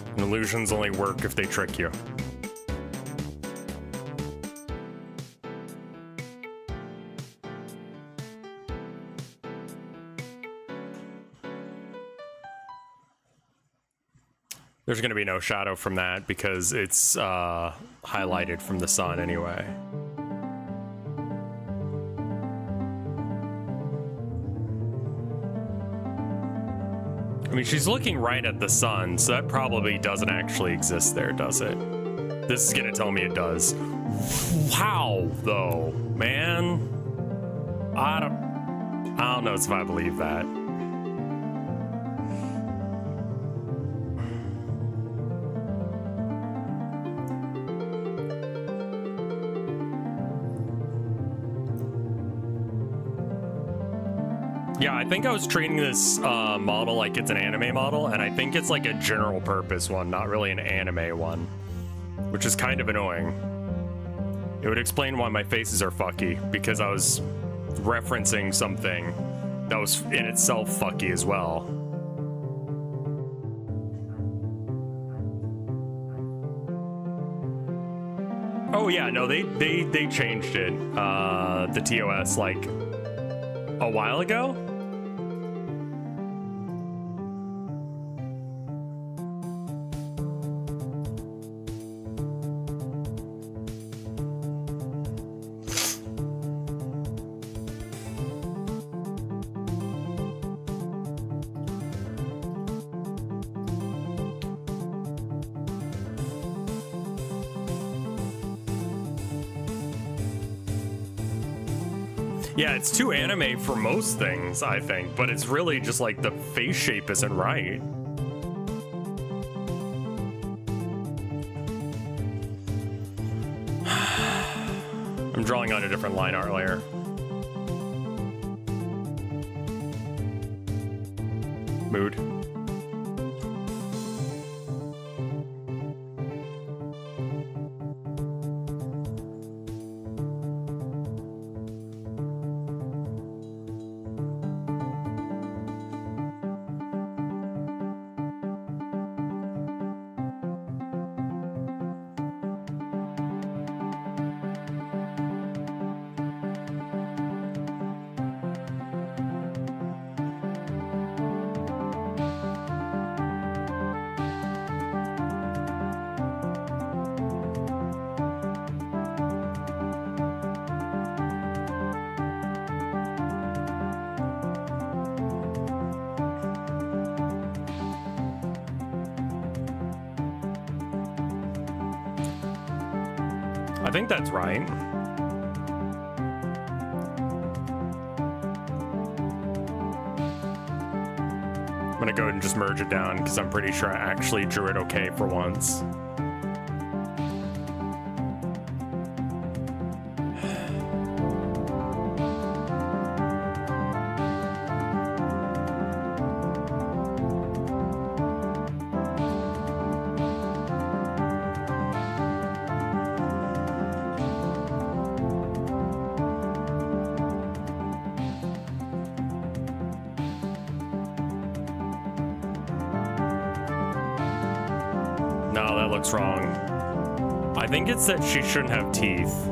And illusions only work if they trick you. There's going to be no shadow from that because it's highlighted from the sun anyway. I mean, she's looking right at the sun, so that probably doesn't actually exist there, does it? This is going to tell me it does. How, though, man? I don't know if I believe that. Yeah, I think I was treating this model like it's an anime model, and I think it's like a general purpose one, not really an anime one, which is kind of annoying. It would explain why my faces are fucky, because I was referencing something that was in itself fucky as well. Oh yeah, no, they changed it, the TOS, like a while ago. Yeah, it's too anime for most things, I think, but it's really just like the face shape isn't right. I'm drawing on a different line art layer. Mood. I think that's right. I'm gonna go ahead and just merge it down because I'm pretty sure I actually drew it okay for once. looks wrong. I think it's that she shouldn't have teeth.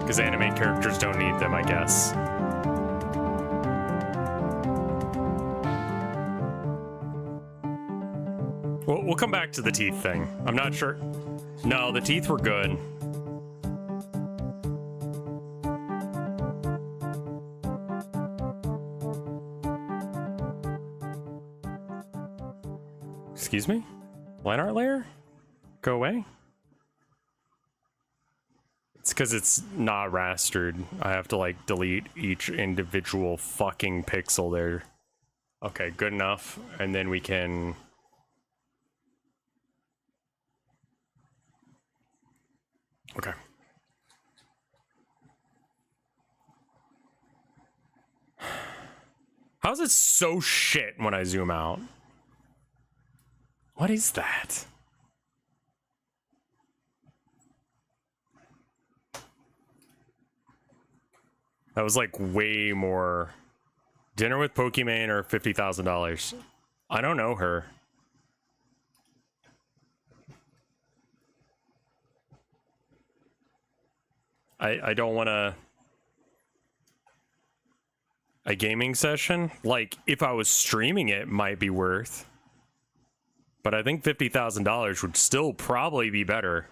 Because anime characters don't need them, I guess. We'll come back to the teeth thing. I'm not sure. No, the teeth were good. Excuse me? Line art layer? Go away? It's because it's not rastered. I have to like delete each individual fucking pixel there. Okay, good enough. And then we can... Okay. How is it so shit when I zoom out? What is that? That was like way more. Dinner with Pokimane or $50,000. I don't know her. I don't want to... A gaming session? Like, if I was streaming it, might be worth. But I think $50,000 would still probably be better.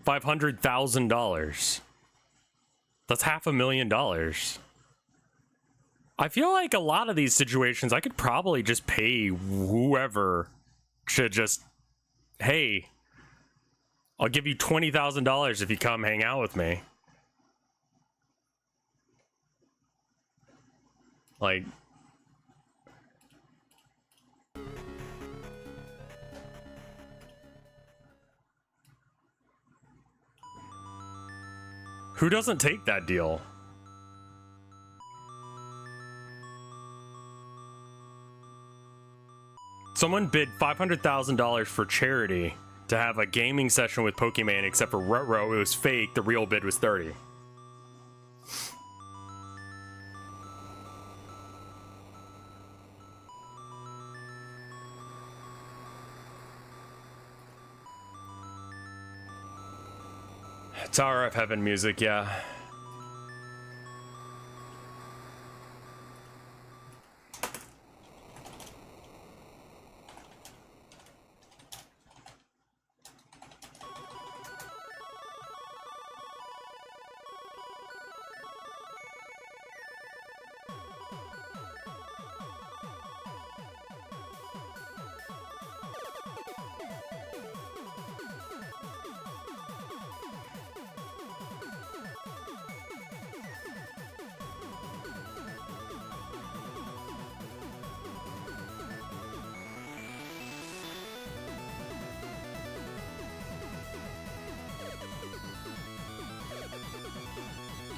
$500,000. That's $500,000. I feel like a lot of these situations, I could probably just pay whoever to just, hey, I'll give you $20,000 if you come hang out with me. Like, who doesn't take that deal? Someone bid $500,000 for charity to have a gaming session with Pokimane, except for Rutro, it was fake. The real bid was 30. Tower of Heaven music, yeah.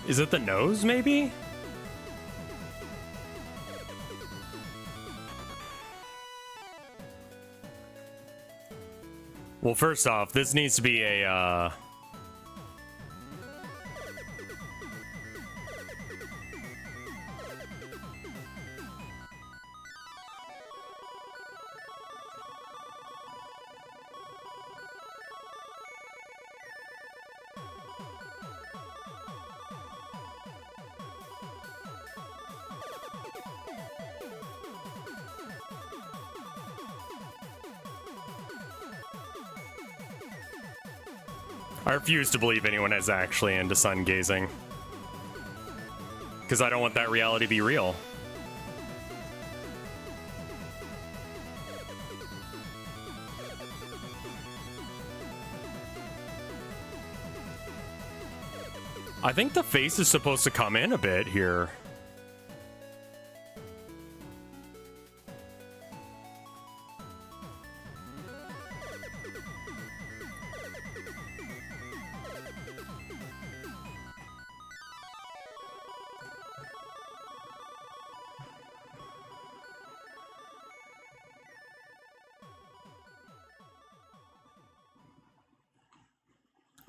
Is it the nose, maybe? Well, first off, this needs to be a, I refuse to believe anyone is actually into sun gazing. Because I don't want that reality to be real. I think the face is supposed to come in a bit here.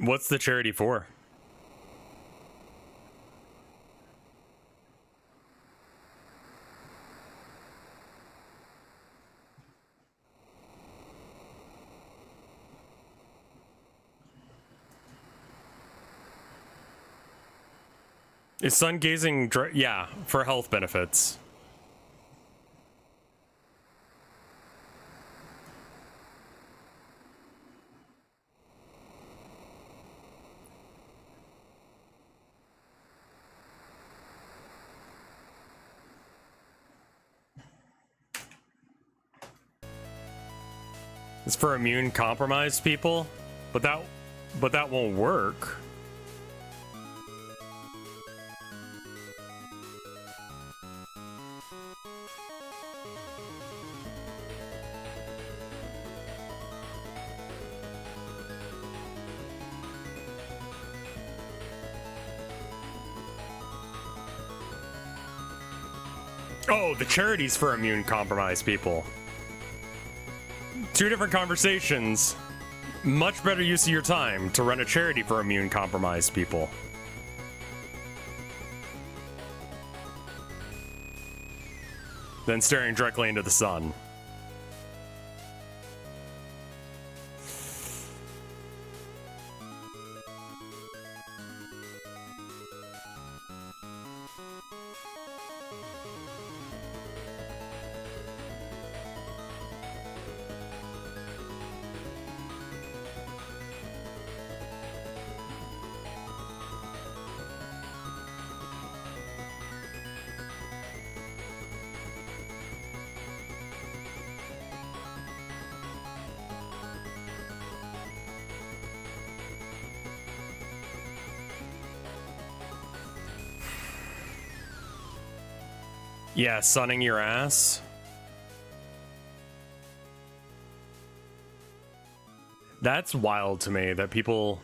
What's the charity for? Is sun gazing? Yeah, for health benefits. It's for immune compromised people, but that won't work. Oh, the charity's for immune compromised people. Two different conversations. Much better use of your time to run a charity for immune compromised people. Than staring directly into the sun. Yeah, sunning your ass. That's wild to me that people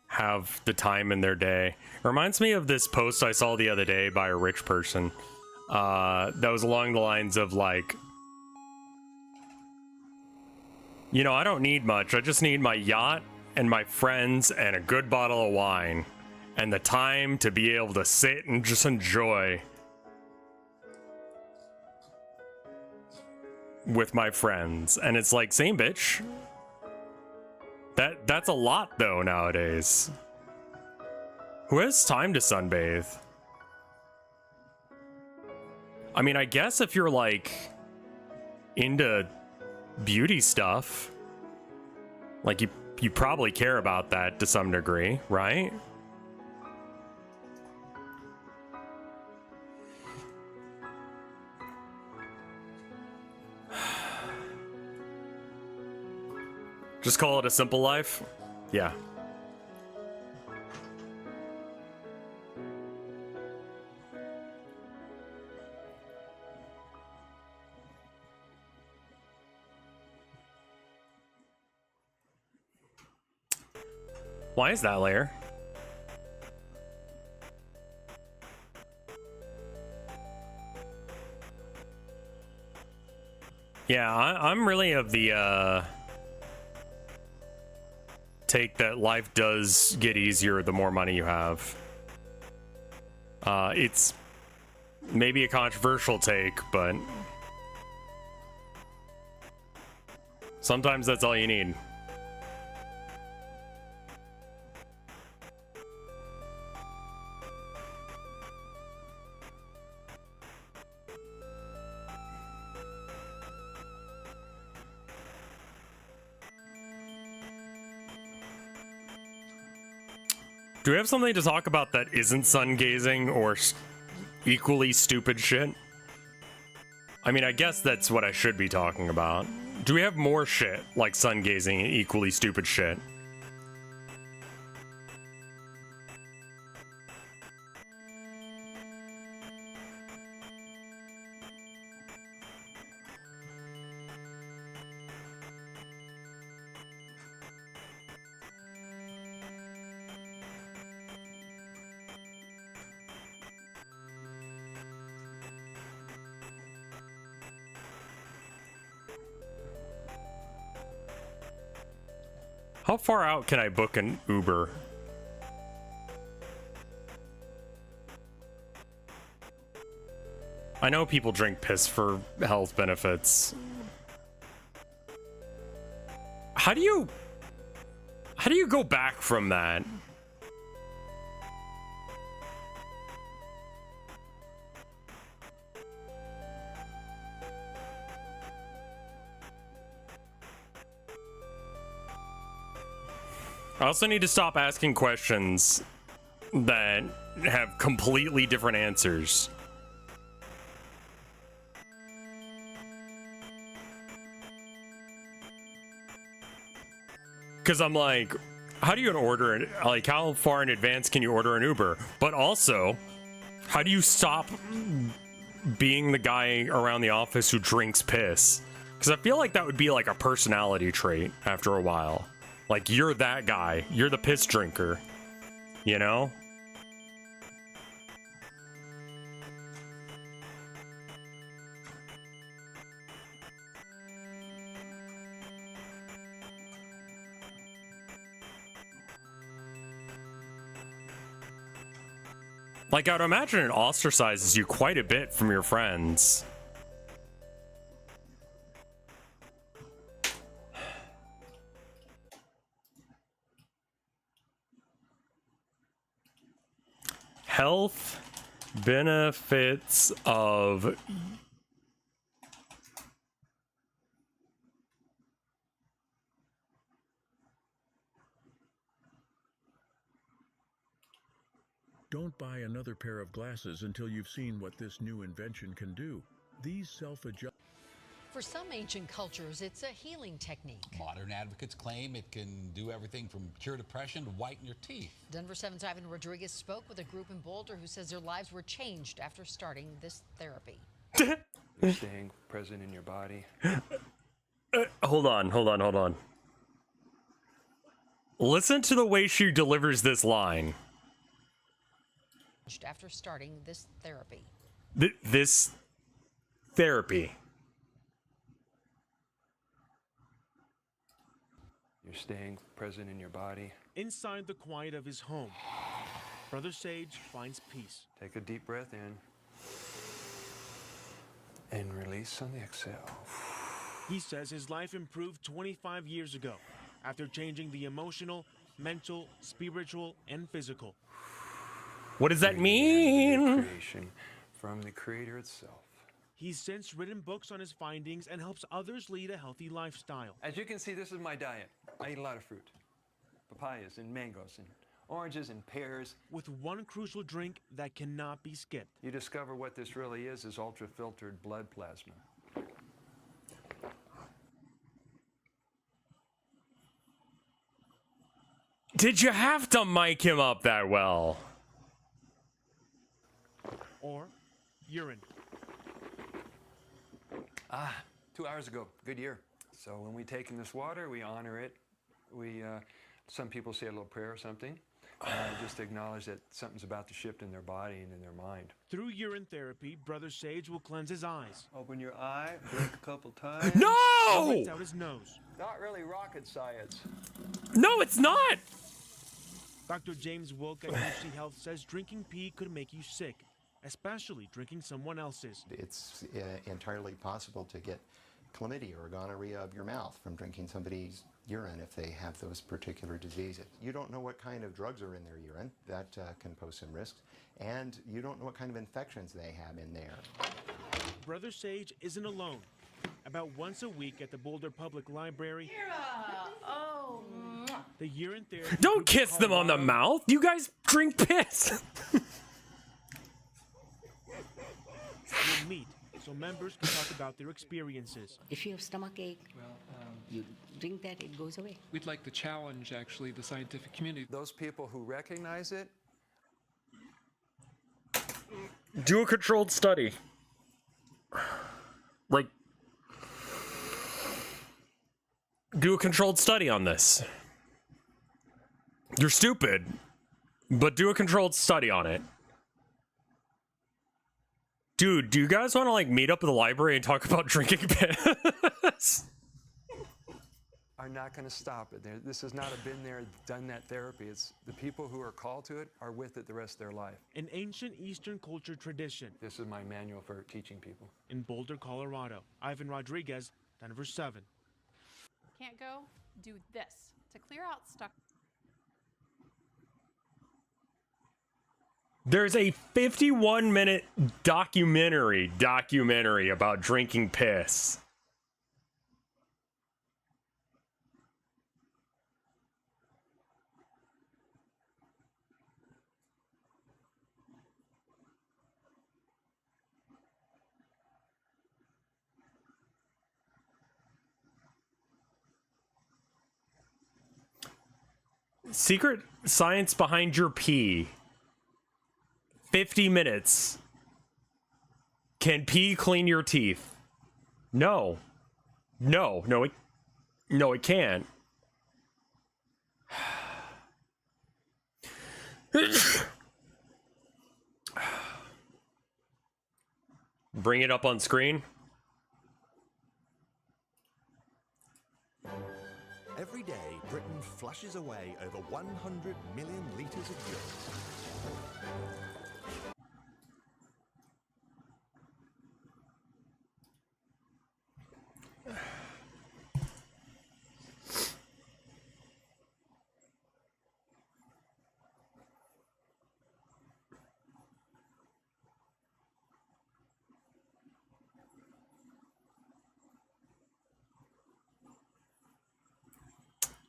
have the time in their day. It reminds me of this post I saw the other day by a rich person. That was along the lines of like, you know, I don't need much. I just need my yacht and my friends and a good bottle of wine and the time to be able to sit and just enjoy with my friends. And it's like, same bitch. That's a lot though nowadays. Who has time to sunbathe? I mean, I guess if you're like into beauty stuff, like you probably care about that to some degree, right? Just call it a simple life? Yeah. Why is that layer? Yeah, I'm really of the take that life does get easier the more money you have. It's maybe a controversial take, but sometimes that's all you need. Do we have something to talk about that isn't sun gazing or equally stupid shit? I mean, I guess that's what I should be talking about. Do we have more shit like sun gazing and equally stupid shit? How far out can I book an Uber? I know people drink piss for health benefits. How do you go back from that? I also need to stop asking questions that have completely different answers. Because I'm like, how do you order it? Like, how far in advance can you order an Uber? But also, how do you stop being the guy around the office who drinks piss? Because I feel like that would be like a personality trait after a while. Like, you're that guy. You're the piss drinker. You know? Like, I would imagine it ostracizes you quite a bit from your friends. Health benefits of Don't buy another pair of glasses until you've seen what this new invention can do. These self-adjust. For some ancient cultures, it's a healing technique. Modern advocates claim it can do everything from cure depression to whiten your teeth. Denver 7's Ivan Rodriguez spoke with a group in Boulder who says their lives were changed after starting this therapy. You're staying present in your body. Hold on. Listen to the way she delivers this line. After starting this therapy. This therapy. You're staying present in your body. Inside the quiet of his home, Brother Sage finds peace. Take a deep breath in. And release on the exhale. He says his life improved 25 years ago after changing the emotional, mental, spiritual, and physical. What does that mean? Creation from the Creator itself. He's since written books on his findings and helps others lead a healthy lifestyle. As you can see, this is my diet. I eat a lot of fruit. Papayas and mangoes and oranges and pears. With one crucial drink that cannot be skipped. You discover what this really is ultra-filtered blood plasma. Did you have to mic him up that well? Or urine. 2 hours ago, good year. So when we take in this water, we honor it. Some people say a little prayer or something. Just to acknowledge that something's about to shift in their body and in their mind. Through urine therapy, Brother Sage will cleanse his eyes. Open your eye, blink a couple times. No! Rinse out his nose. Not really rocket science. No, it's not! Dr. James Wilk at UC Health says drinking pee could make you sick, especially drinking someone else's. It's entirely possible to get chlamydia or gonorrhea of your mouth from drinking somebody's urine if they have those particular diseases. You don't know what kind of drugs are in their urine. That can pose some risks. And you don't know what kind of infections they have in there. Brother Sage isn't alone. About once a week at the Boulder Public Library, the urine therapy... Don't kiss them on the mouth! You guys drink piss! will meet so members can talk about their experiences. If you have stomach ache, you drink that, it goes away. We'd like to challenge, actually, the scientific community. Those people who recognize it. Do a controlled study. Like, do a controlled study on this. You're stupid, but do a controlled study on it. Dude, do you guys want to, like, meet up at the library and talk about drinking piss? are not going to stop it. This is not a been there, done that therapy. It's the people who are called to it are with it the rest of their life. An ancient Eastern culture tradition. This is my manual for teaching people. In Boulder, Colorado, Ivan Rodriguez, Denver 7. Can't go? Do this to clear out stuck. There's a 51-minute documentary about drinking piss. Secret science behind your pee. 50 minutes. Can pee clean your teeth? No. No, it can't. Bring it up on screen. Every day, Britain flushes away over 100 million litres of urine.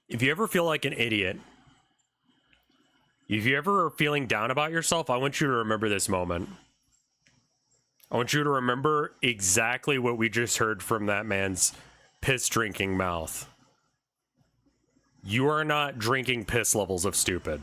If you ever feel like an idiot, if you ever are feeling down about yourself, I want you to remember this moment. I want you to remember exactly what we just heard from that man's piss drinking mouth. You are not drinking piss levels of stupid.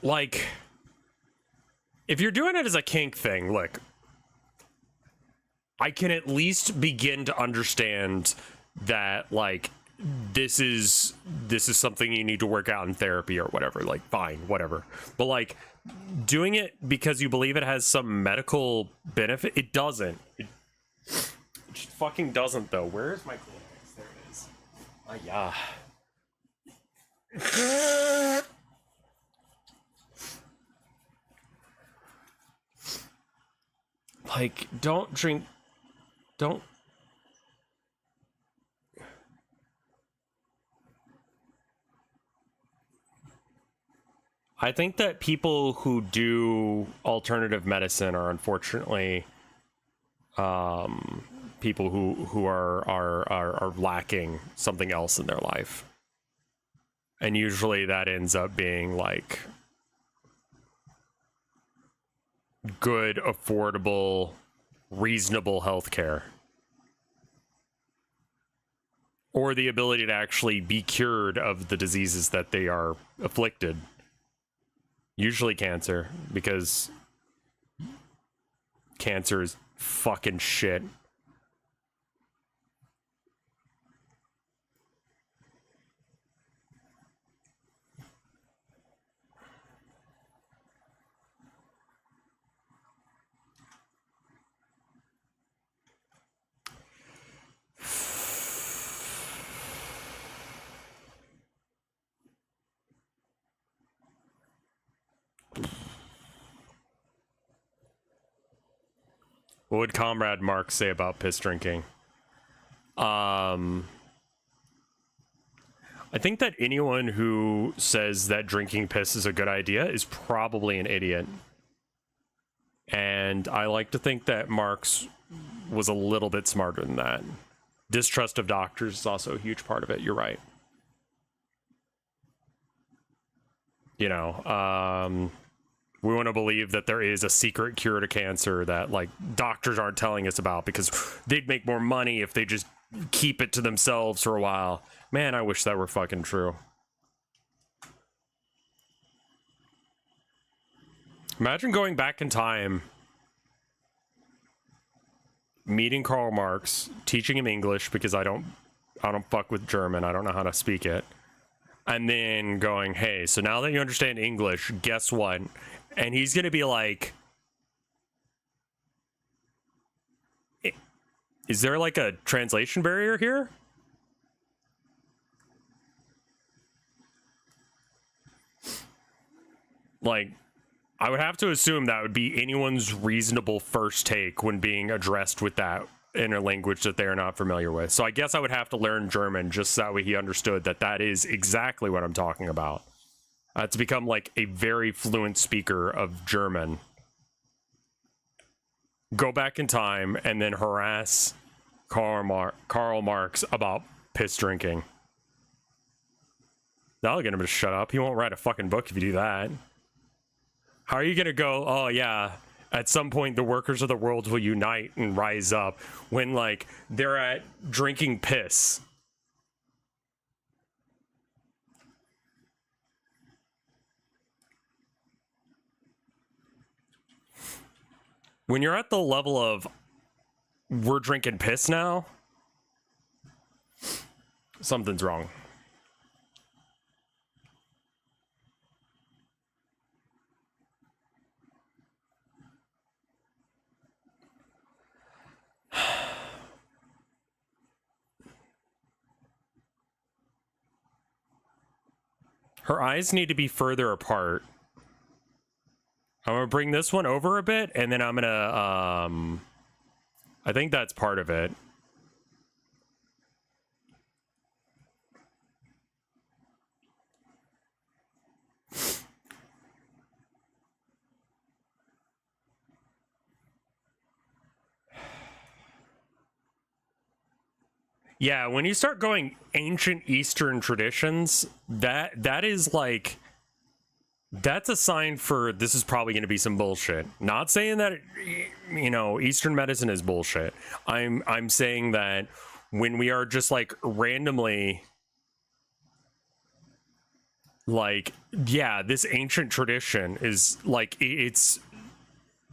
Like, if you're doing it as a kink thing, look, I can at least begin to understand that, like, this is something you need to work out in therapy or whatever. Like, fine, whatever. But, like, doing it because you believe it has some medical benefit, it doesn't. It just fucking doesn't, though. Where is my Kleenex? There it is. Yeah. Like, don't drink, don't. I think that people who do alternative medicine are unfortunately people who are lacking something else in their life. And usually that ends up being like good, affordable, reasonable healthcare. Or the ability to actually be cured of the diseases that they are afflicted. Usually cancer, because cancer is fucking shit. What would Comrade Mark say about piss drinking? I think that anyone who says that drinking piss is a good idea is probably an idiot. And I like to think that Marx was a little bit smarter than that. Distrust of doctors is also a huge part of it. You're right. You know, we want to believe that there is a secret cure to cancer that, like, doctors aren't telling us about because they'd make more money if they just keep it to themselves for a while. Man, I wish that were fucking true. Imagine going back in time meeting Karl Marx, teaching him English because I don't fuck with German. I don't know how to speak it. And then going, hey, so now that you understand English, guess what? And he's going to be like, is there like a translation barrier here? Like, I would have to assume that would be anyone's reasonable first take when being addressed with that in a language that they are not familiar with. So I guess I would have to learn German just so that way he understood that that is exactly what I'm talking about. To become like a very fluent speaker of German. Go back in time and then harass Karl Marx about piss drinking. That'll get him to shut up. He won't write a fucking book if you do that. How are you gonna go, oh yeah, at some point the workers of the world will unite and rise up when, like, they're at drinking piss? When you're at the level of, we're drinking piss now, something's wrong. Her eyes need to be further apart. I'm gonna bring this one over a bit, and then I'm gonna, I think that's part of it. Yeah, when you start going ancient Eastern traditions, that is like, that's a sign for this is probably going to be some bullshit. Not saying that, you know, Eastern medicine is bullshit. I'm saying that when we are just like randomly like, yeah, this ancient tradition is like, it's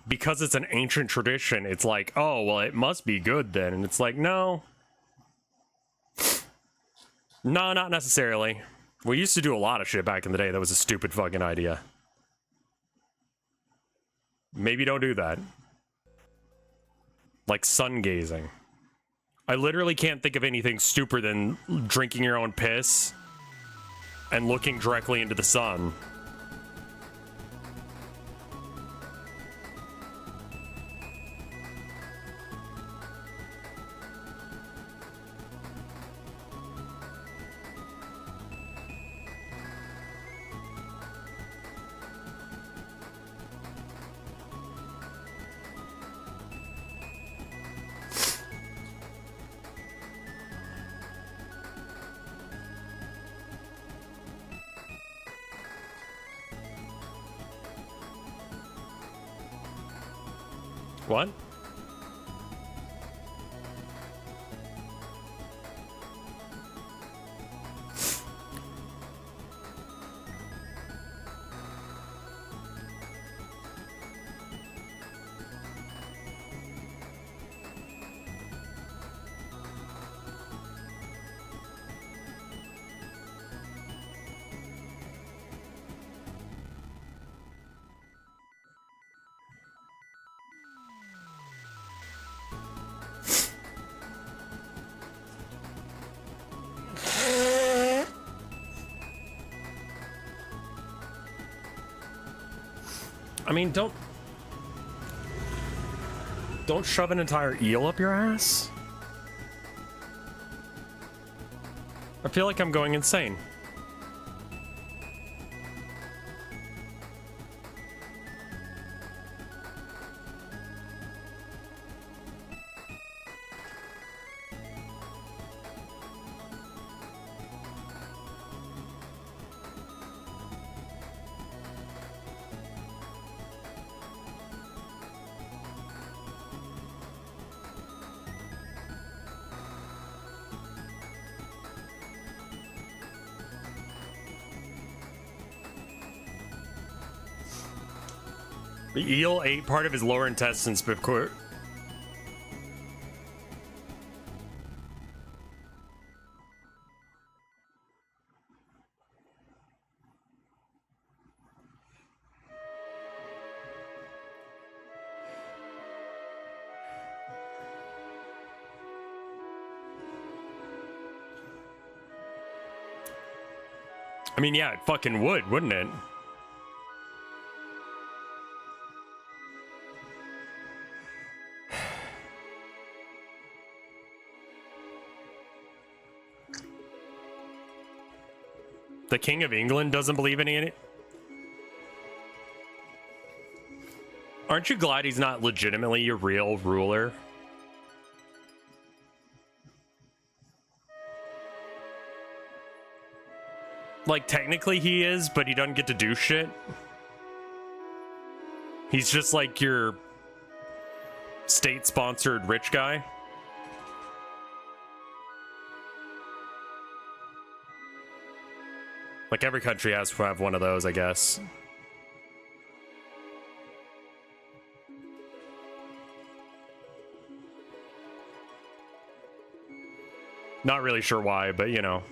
because it's an ancient tradition, it's like, oh, well, it must be good then. And it's like, no, not necessarily. We used to do a lot of shit back in the day that was a stupid fucking idea. Maybe don't do that. Like sun gazing. I literally can't think of anything stupider than drinking your own piss and looking directly into the sun. What? I mean, don't shove an entire eel up your ass. I feel like I'm going insane. The eel ate part of his lower intestines before. I mean, yeah, it fucking would, wouldn't it? The King of England doesn't believe in it? Aren't you glad he's not legitimately a real ruler? Like, technically he is, but he doesn't get to do shit. He's just like your state-sponsored rich guy. Like, every country has to have one of those, I guess. Not really sure why, but you know.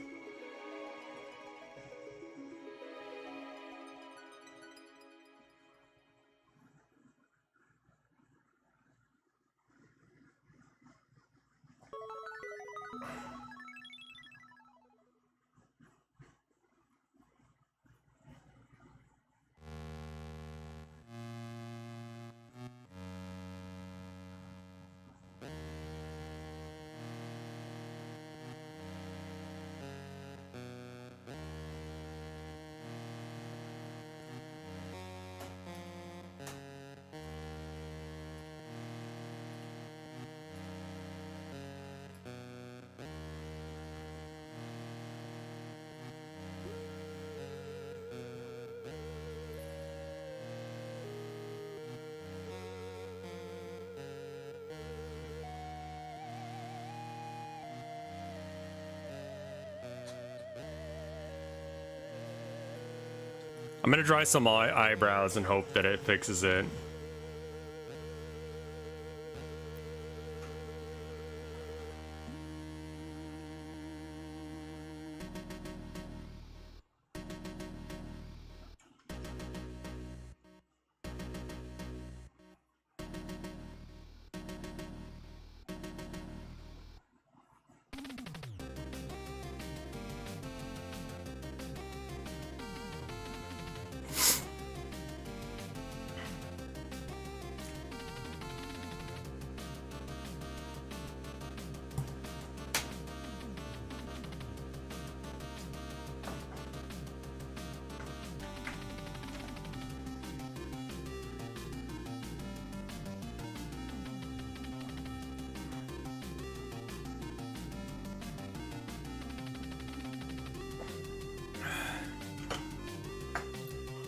I'm gonna dry some eyebrows and hope that it fixes it.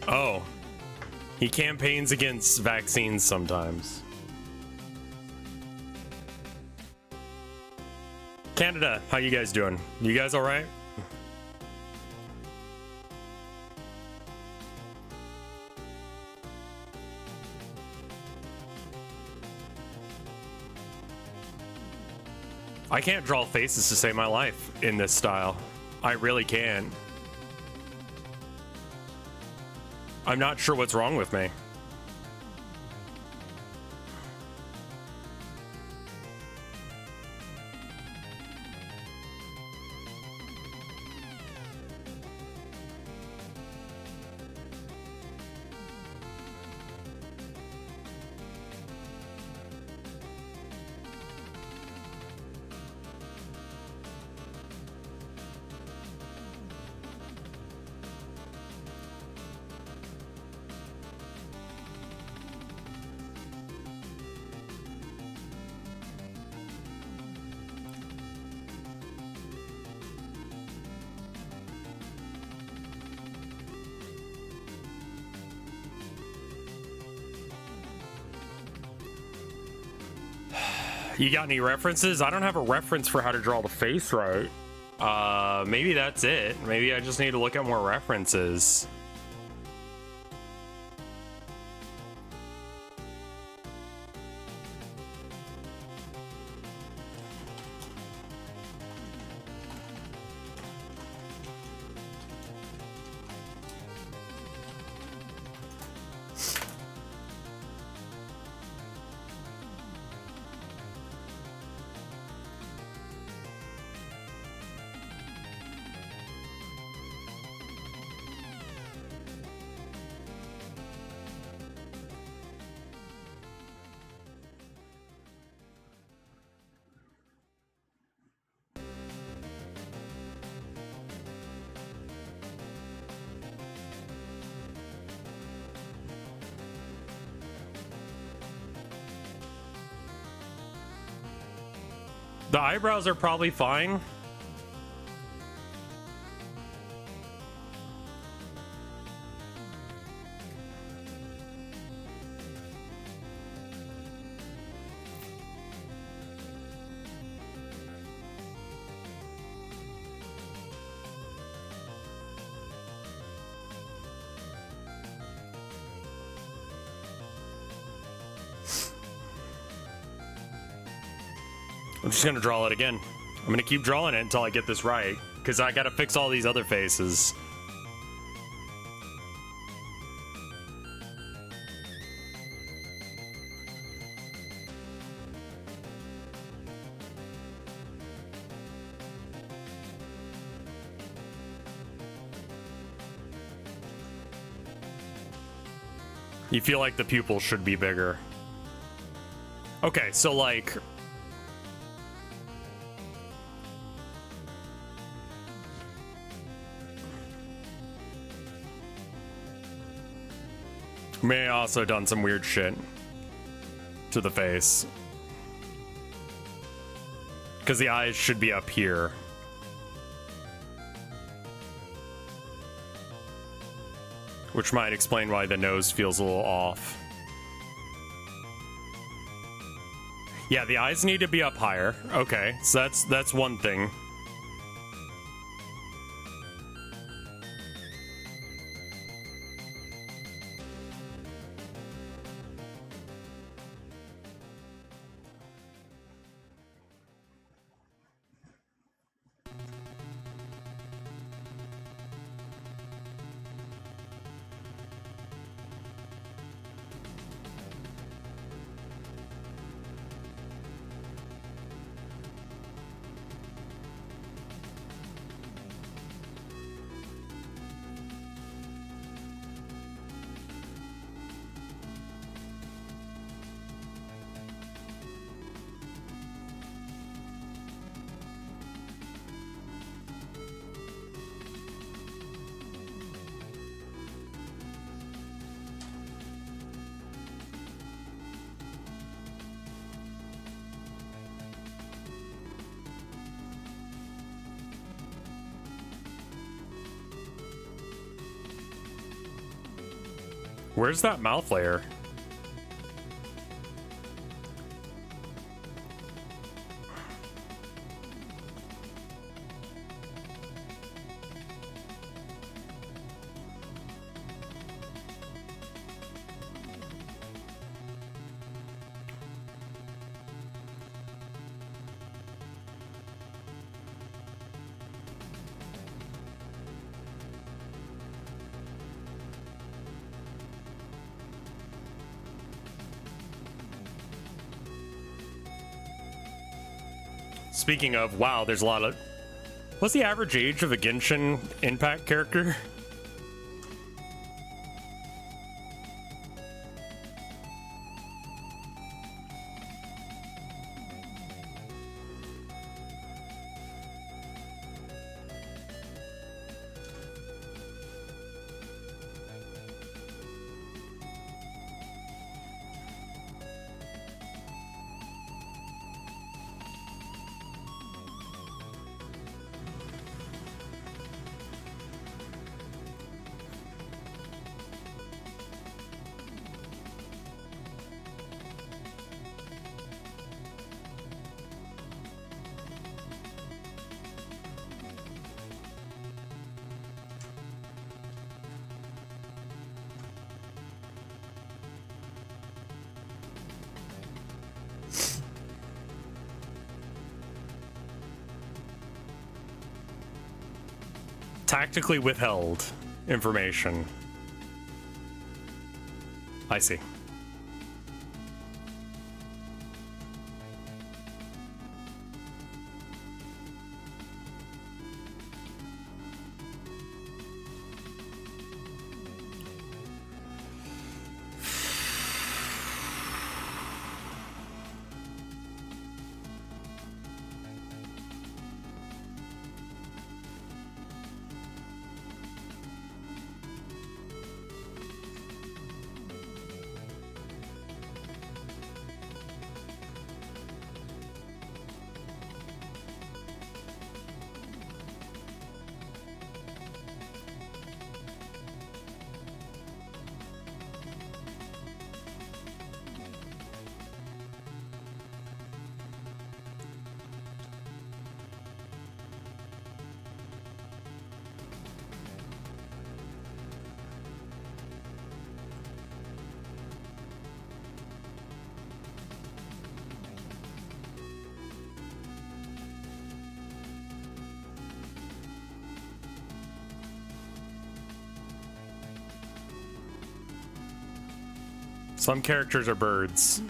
Oh, he campaigns against vaccines sometimes. Canada, how you guys doing? You guys all right? I can't draw faces to save my life in this style. I really can't. I'm not sure what's wrong with me. You got any references? I don't have a reference for how to draw the face right. Maybe that's it. Maybe I just need to look at more references. The eyebrows are probably fine. I'm just gonna draw it again. I'm gonna keep drawing it until I get this right, because I gotta fix all these other faces. You feel like the pupils should be bigger. Okay, so like... may have also done some weird shit to the face. Because the eyes should be up here. Which might explain why the nose feels a little off. Yeah, the eyes need to be up higher. Okay, so that's one thing. Where's that mouth layer? Speaking of, wow, there's a lot of... What's the average age of a Genshin Impact character? Tactically withheld information. I see. Some characters are birds.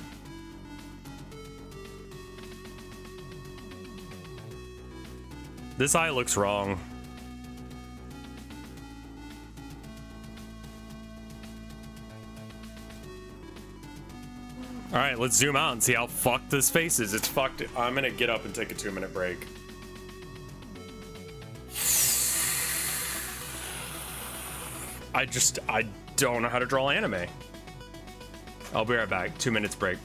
This eye looks wrong. All right, let's zoom out and see how fucked this face is. It's fucked. I'm gonna get up and take a 2-minute break. I don't know how to draw anime. I'll be right back. 2 minutes break.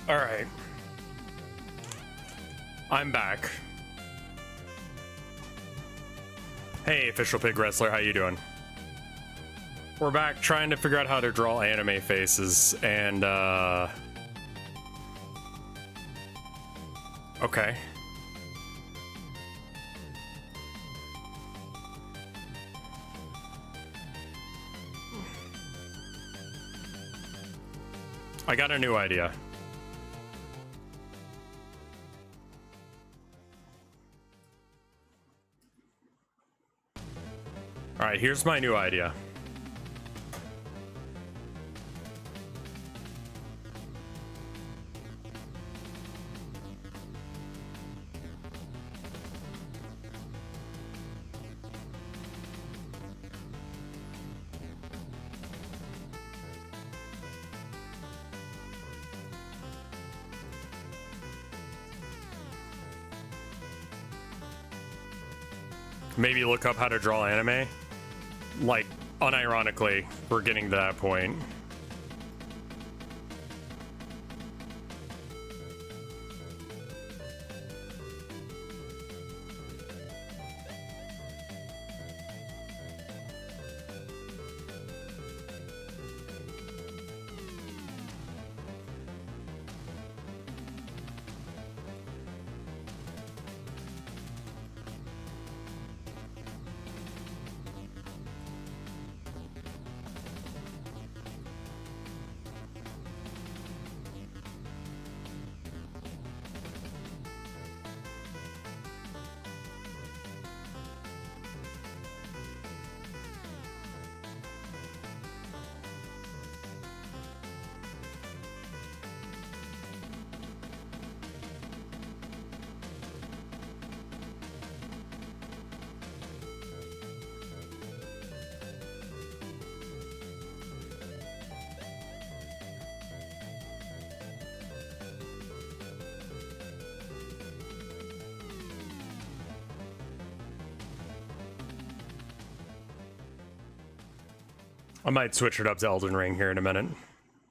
All right. I'm back. Hey, Official Pig Wrestler, how you doing? We're back trying to figure out how to draw anime faces, and, okay. I got a new idea. All right, here's my new idea. Maybe look up how to draw anime. Like, unironically, we're getting to that point. I might switch it up to Elden Ring here in a minute.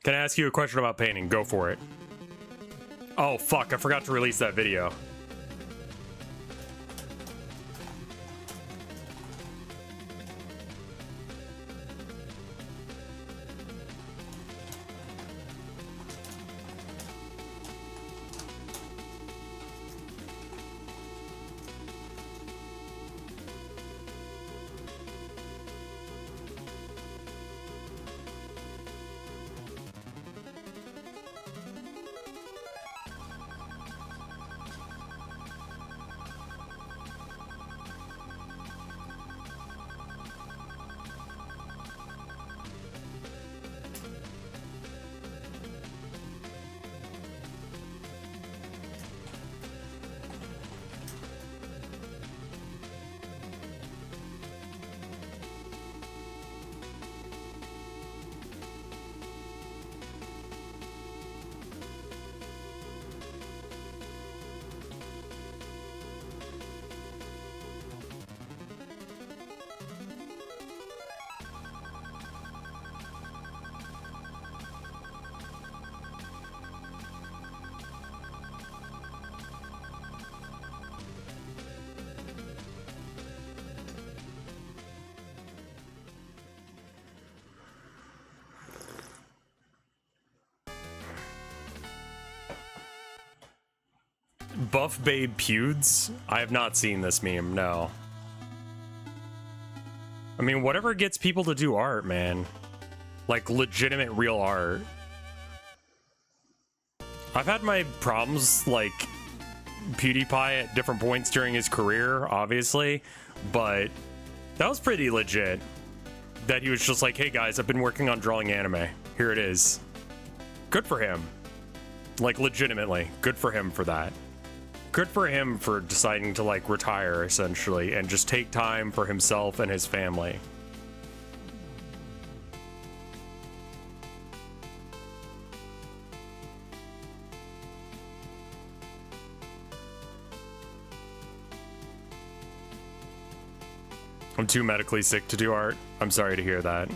Can I ask you a question about painting? Go for it. Oh, fuck. I forgot to release that video. Buff Babe Pewds? I have not seen this meme, no. I mean, whatever gets people to do art, man. Like, legitimate, real art. I've had my problems, like, PewDiePie at different points during his career, obviously, but that was pretty legit. That he was just like, hey guys, I've been working on drawing anime. Here it is. Good for him. Like, legitimately, good for him for that. Good for him for deciding to, like, retire, essentially, and just take time for himself and his family. I'm too medically sick to do art. I'm sorry to hear that.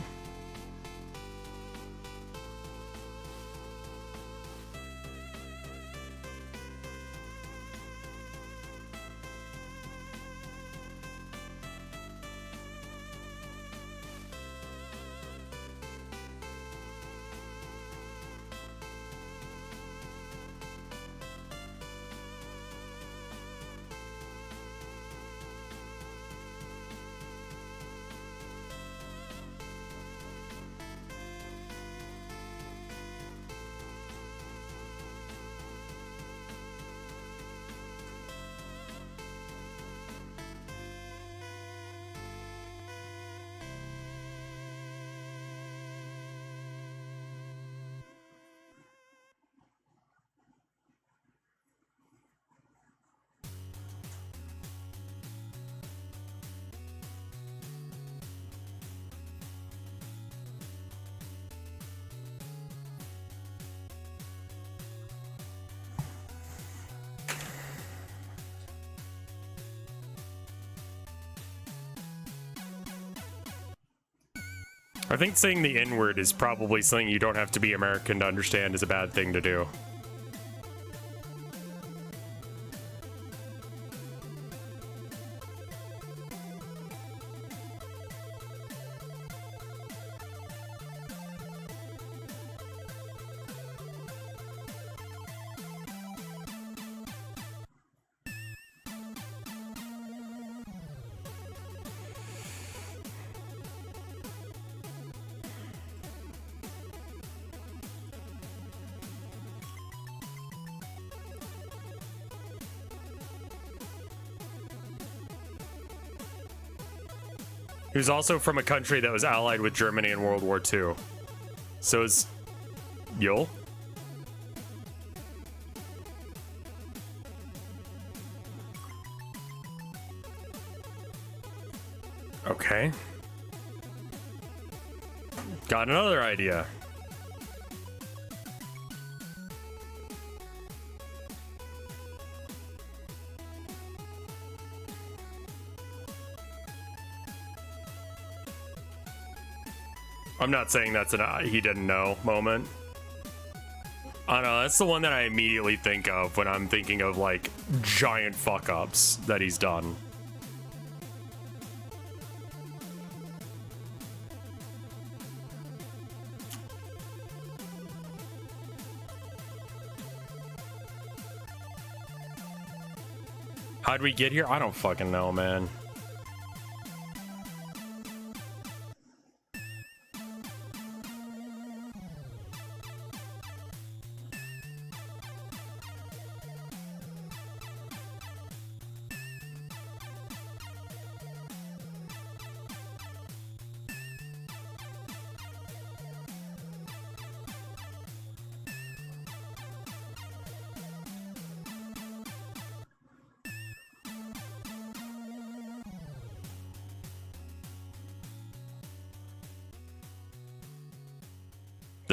I think saying the N-word is probably something you don't have to be American to understand is a bad thing to do. He was also from a country that was allied with Germany in World War II. So is Yul? Okay. Got another idea. I'm not saying that's an he didn't know moment. I don't know, that's the one that I immediately think of when I'm thinking of like giant fuck ups that he's done. How'd we get here? I don't fucking know, man.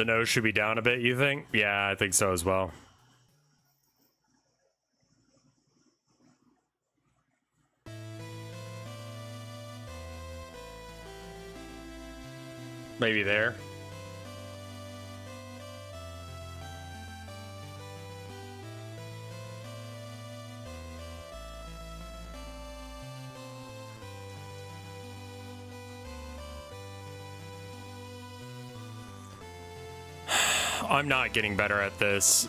The nose should be down a bit, you think? Yeah, I think so as well. Maybe there. I'm not getting better at this.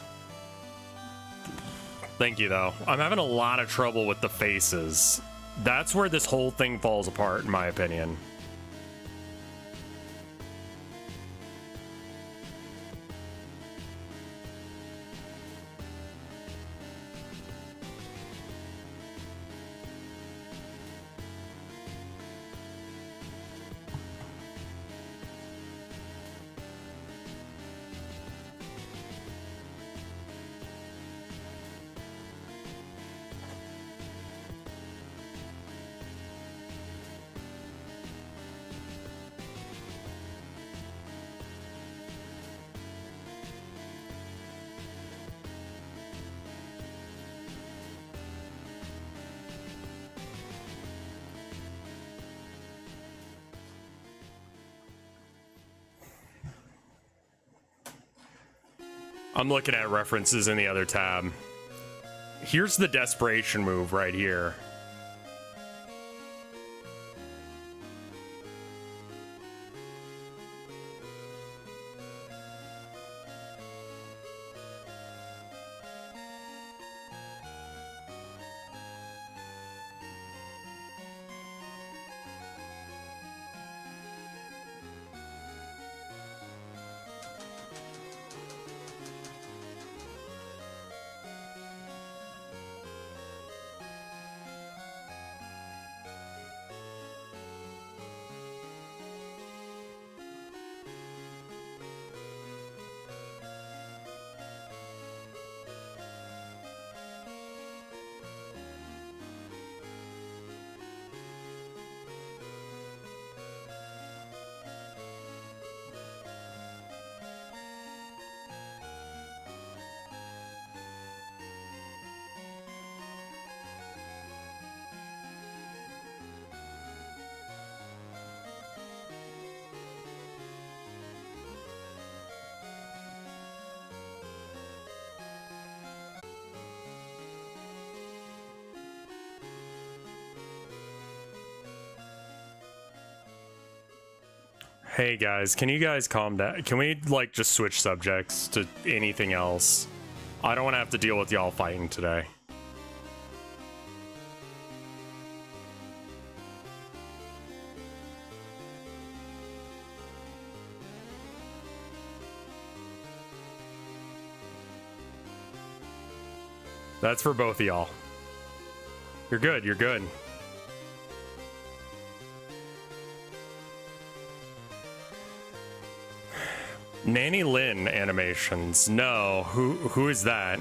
Thank you, though. I'm having a lot of trouble with the faces. That's where this whole thing falls apart, in my opinion. I'm looking at references in the other tab. Here's the desperation move right here. Hey guys, can you guys calm down? Can we like just switch subjects to anything else? I don't want to have to deal with y'all fighting today. That's for both of y'all. You're good, you're good. Nanny Lynn animations. No, who is that?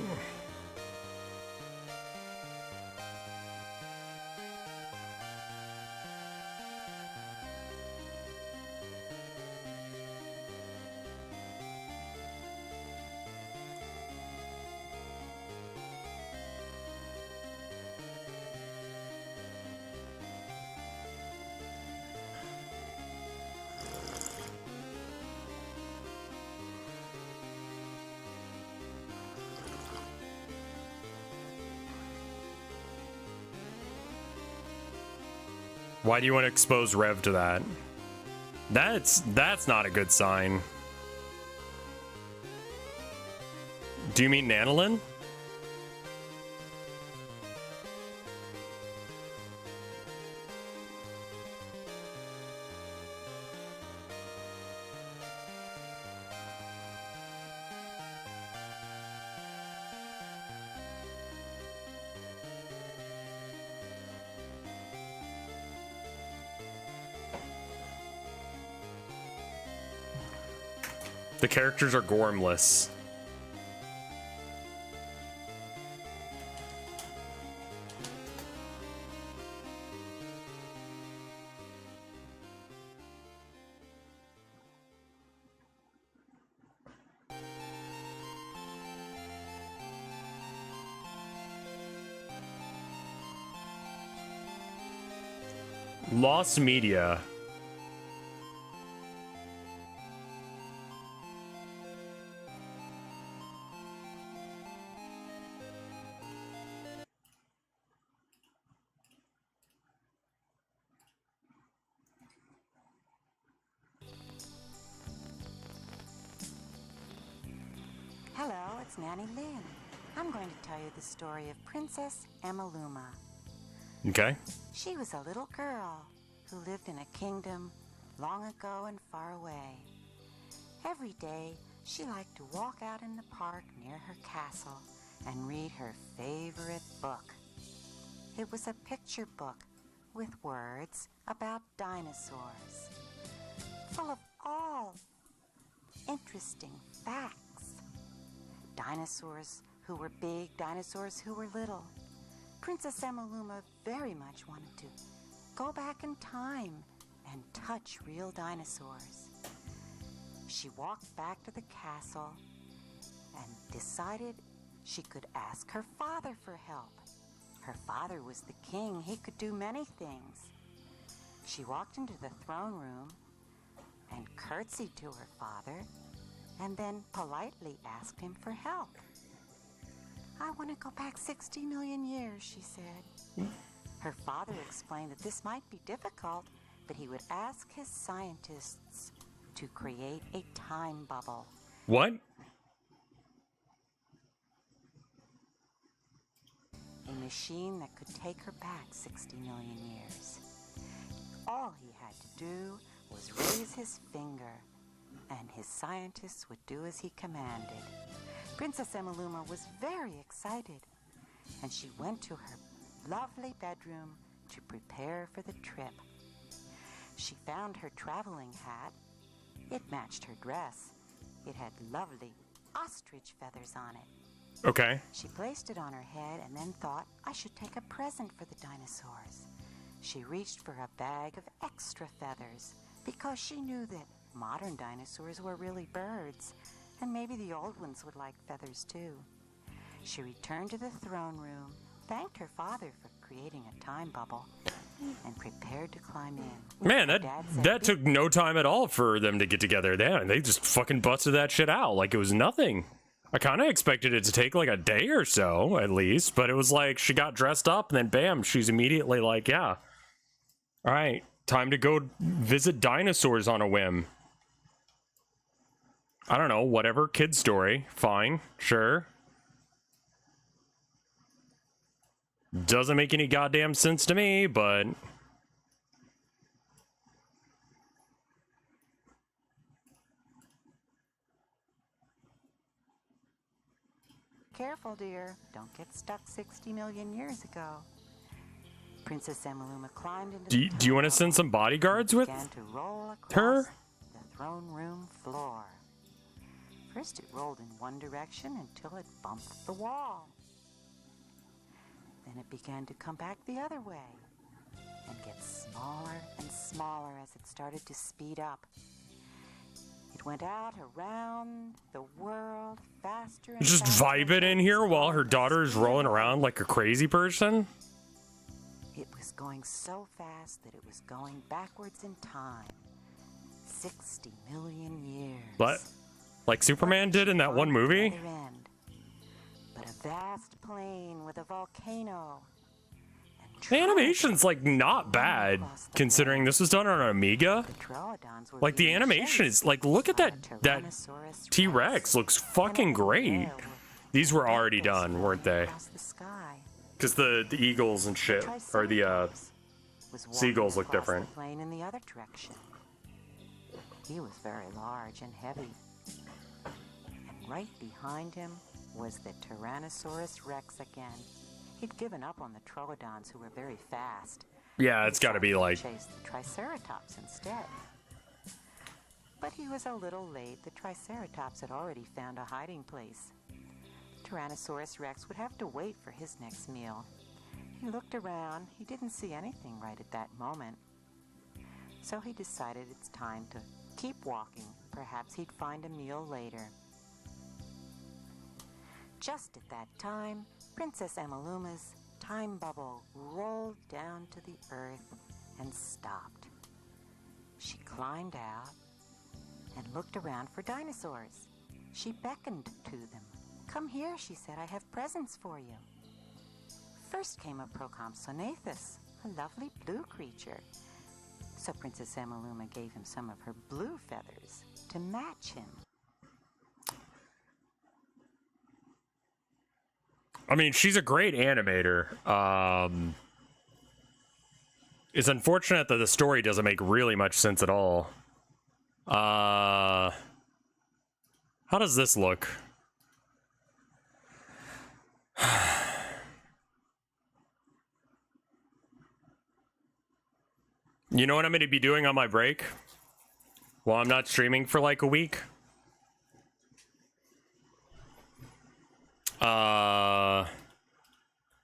Why do you want to expose Rev to that? That's not a good sign. Do you mean Nanolin? The characters are gormless. Lost Media. Hello, it's Nanny Lynn. I'm going to tell you the story of Princess Emaluma. Okay. She was a little girl who lived in a kingdom long ago and far away. Every day, she liked to walk out in the park near her castle and read her favorite book. It was a picture book with words about dinosaurs, full of all interesting facts. Dinosaurs who were big, dinosaurs who were little. Princess Emaluma very much wanted to go back in time and touch real dinosaurs. She walked back to the castle and decided she could ask her father for help. Her father was the king. He could do many things. She walked into the throne room and curtsied to her father and then politely asked him for help. I want to go back 60 million years, she said. Her father explained that this might be difficult, but he would ask his scientists to create a time bubble. What? A machine that could take her back 60 million years. All he had to do was raise his finger, and his scientists would do as he commanded. Princess Emaluma was very excited, and she went to her lovely bedroom to prepare for the trip. She found her traveling hat. It matched her dress. It had lovely ostrich feathers on it. Okay. She placed it on her head and then thought, I should take a present for the dinosaurs. She reached for a bag of extra feathers because she knew that modern dinosaurs were really birds, and maybe the old ones would like feathers too. She returned to the throne room, thanked her father for creating a time bubble, and prepared to climb in. Man, that took no time at all for them to get together. They just fucking busted that shit out like it was nothing. I kind of expected it to take like a day or so at least, but it was like she got dressed up and then bam, she's immediately like, yeah, all right, time to go visit dinosaurs on a whim. I don't know, whatever, kid story, fine, sure. Doesn't make any goddamn sense to me, but... Careful, dear. Don't get stuck 60 million years ago. Princess Emaluma climbed into Do you want to send some bodyguards with her? The throne room floor. First it rolled in one direction until it bumped the wall. Then it began to come back the other way and get smaller and smaller as it started to speed up. It went out around the world faster and Just faster. vibing in here while her daughter is rolling around like a crazy person? It was going so fast that it was going backwards in time. 60 million years. What? Like Superman did in that one movie? But a vast plain with a volcano. The animation's like not bad, considering this was done on an Amiga. Like the animation is like, look at that T-Rex looks fucking great. These were already done, weren't they? Because the eagles and shit, or the seagulls look different. Plane in the other direction. He was very large and heavy. And right behind him was the Tyrannosaurus Rex again. He'd given up on the troodons, who were very fast. Yeah, it's got to be like... Chase the Triceratops instead. But he was a little late. The Triceratops had already found a hiding place. Tyrannosaurus Rex would have to wait for his next meal. He looked around. He didn't see anything right at that moment. So he decided it's time to keep walking. Perhaps he'd find a meal later. Just at that time, Princess Emaluma's time bubble rolled down to the earth and stopped. She climbed out and looked around for dinosaurs. She beckoned to them. "Come here," she said. "I have presents for you." First came a Procompsognathus, a lovely blue creature. So Princess Emaluma gave him some of her blue feathers to match him. I mean, she's a great animator. It's unfortunate that the story doesn't make really much sense at all. How does this look? You know what I'm going to be doing on my break? While I'm not streaming for like a week?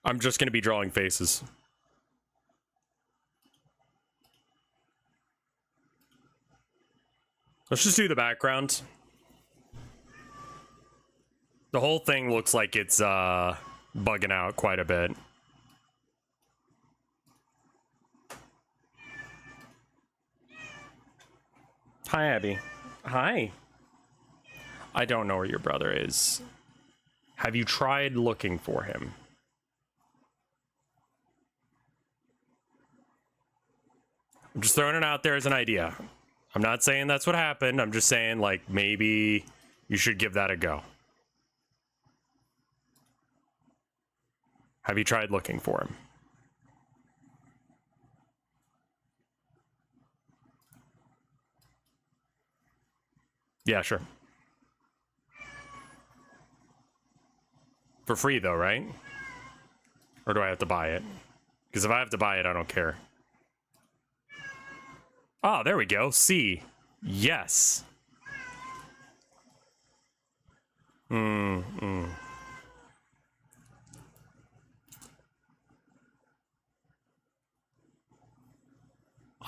I'm just going to be drawing faces. Let's just do the background. The whole thing looks like it's bugging out quite a bit. Hi, Abby. Hi. I don't know where your brother is. Have you tried looking for him? I'm just throwing it out there as an idea. I'm not saying that's what happened. I'm just saying, like, maybe you should give that a go. Have you tried looking for him? Yeah, sure. For free, though, right? Or do I have to buy it? Because if I have to buy it, I don't care. Oh, there we go. C. Yes.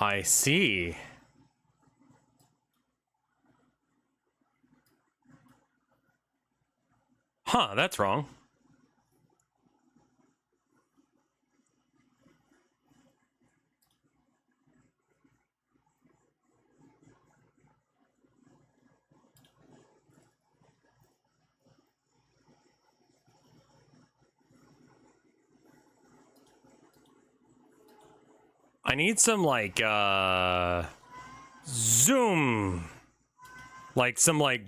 I see. Huh, that's wrong. I need some, like, zoom. Like, some, like,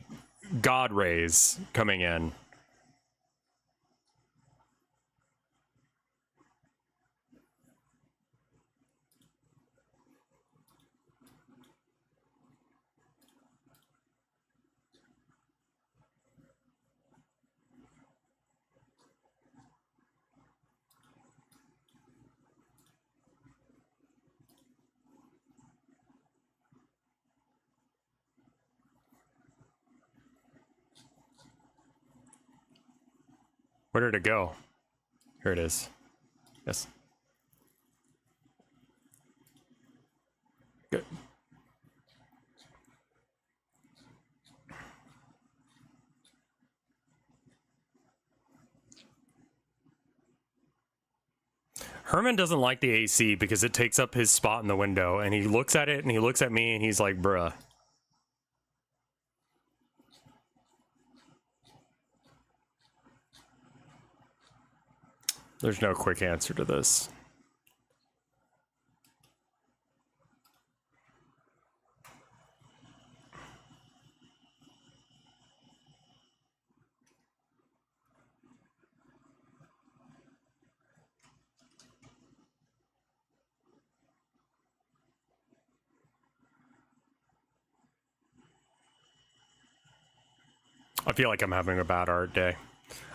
God rays coming in. Where did it go? Here it is. Yes. Good. Herman doesn't like the AC because it takes up his spot in the window, and he looks at it and he looks at me and he's like, bruh. There's no quick answer to this. I feel like I'm having a bad art day.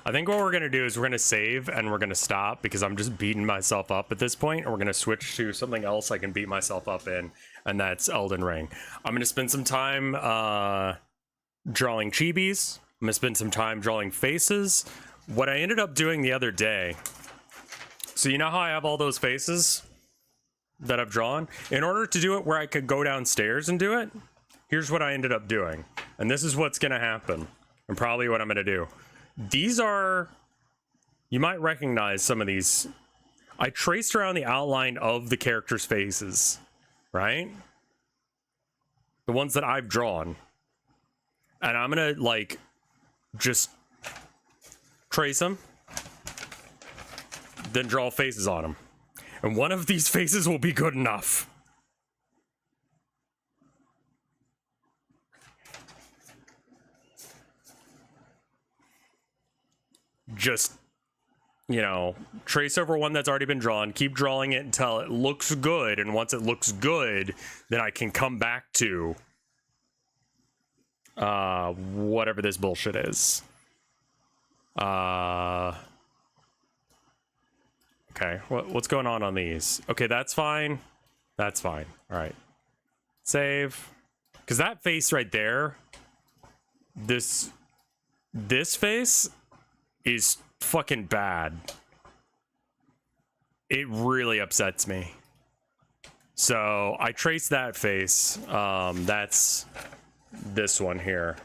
I think what we're going to do is we're going to save and we're going to stop because I'm just beating myself up at this point, and we're going to switch to something else I can beat myself up in, and that's Elden Ring. I'm going to spend some time drawing chibis. I'm going to spend some time drawing faces. What I ended up doing the other day, so you know how I have all those faces that I've drawn? In order to do it where I could go downstairs and do it, here's what I ended up doing. And this is what's going to happen, and probably what I'm going to do. These are, you might recognize some of these. I traced around the outline of the characters' faces, right? The ones that I've drawn. And I'm gonna, like, just trace them, then draw faces on them. And one of these faces will be good enough. Just, you know, trace over one that's already been drawn, keep drawing it until it looks good, and once it looks good, then I can come back to whatever this bullshit is. Okay, what's going on these? Okay, that's fine. That's fine. All right. Save. Because that face right there, this face is fucking bad. It really upsets me. So I traced that face. That's this one here.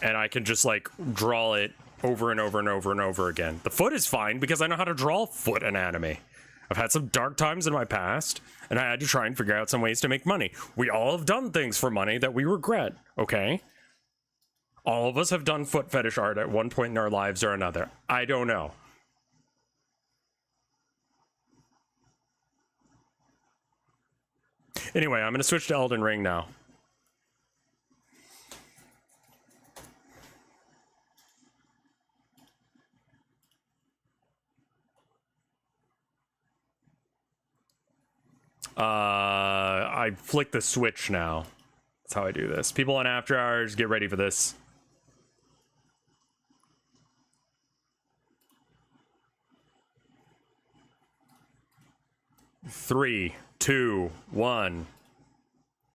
And I can just like draw it over and over and over and over again. The foot is fine because I know how to draw foot anatomy. I've had some dark times in my past, and I had to try and figure out some ways to make money. We all have done things for money that we regret, okay? All of us have done foot fetish art at one point in our lives or another. I don't know. Anyway, I'm going to switch to Elden Ring now. I flick the switch now. That's how I do this. People on After Hours, get ready for this. Three, two, one.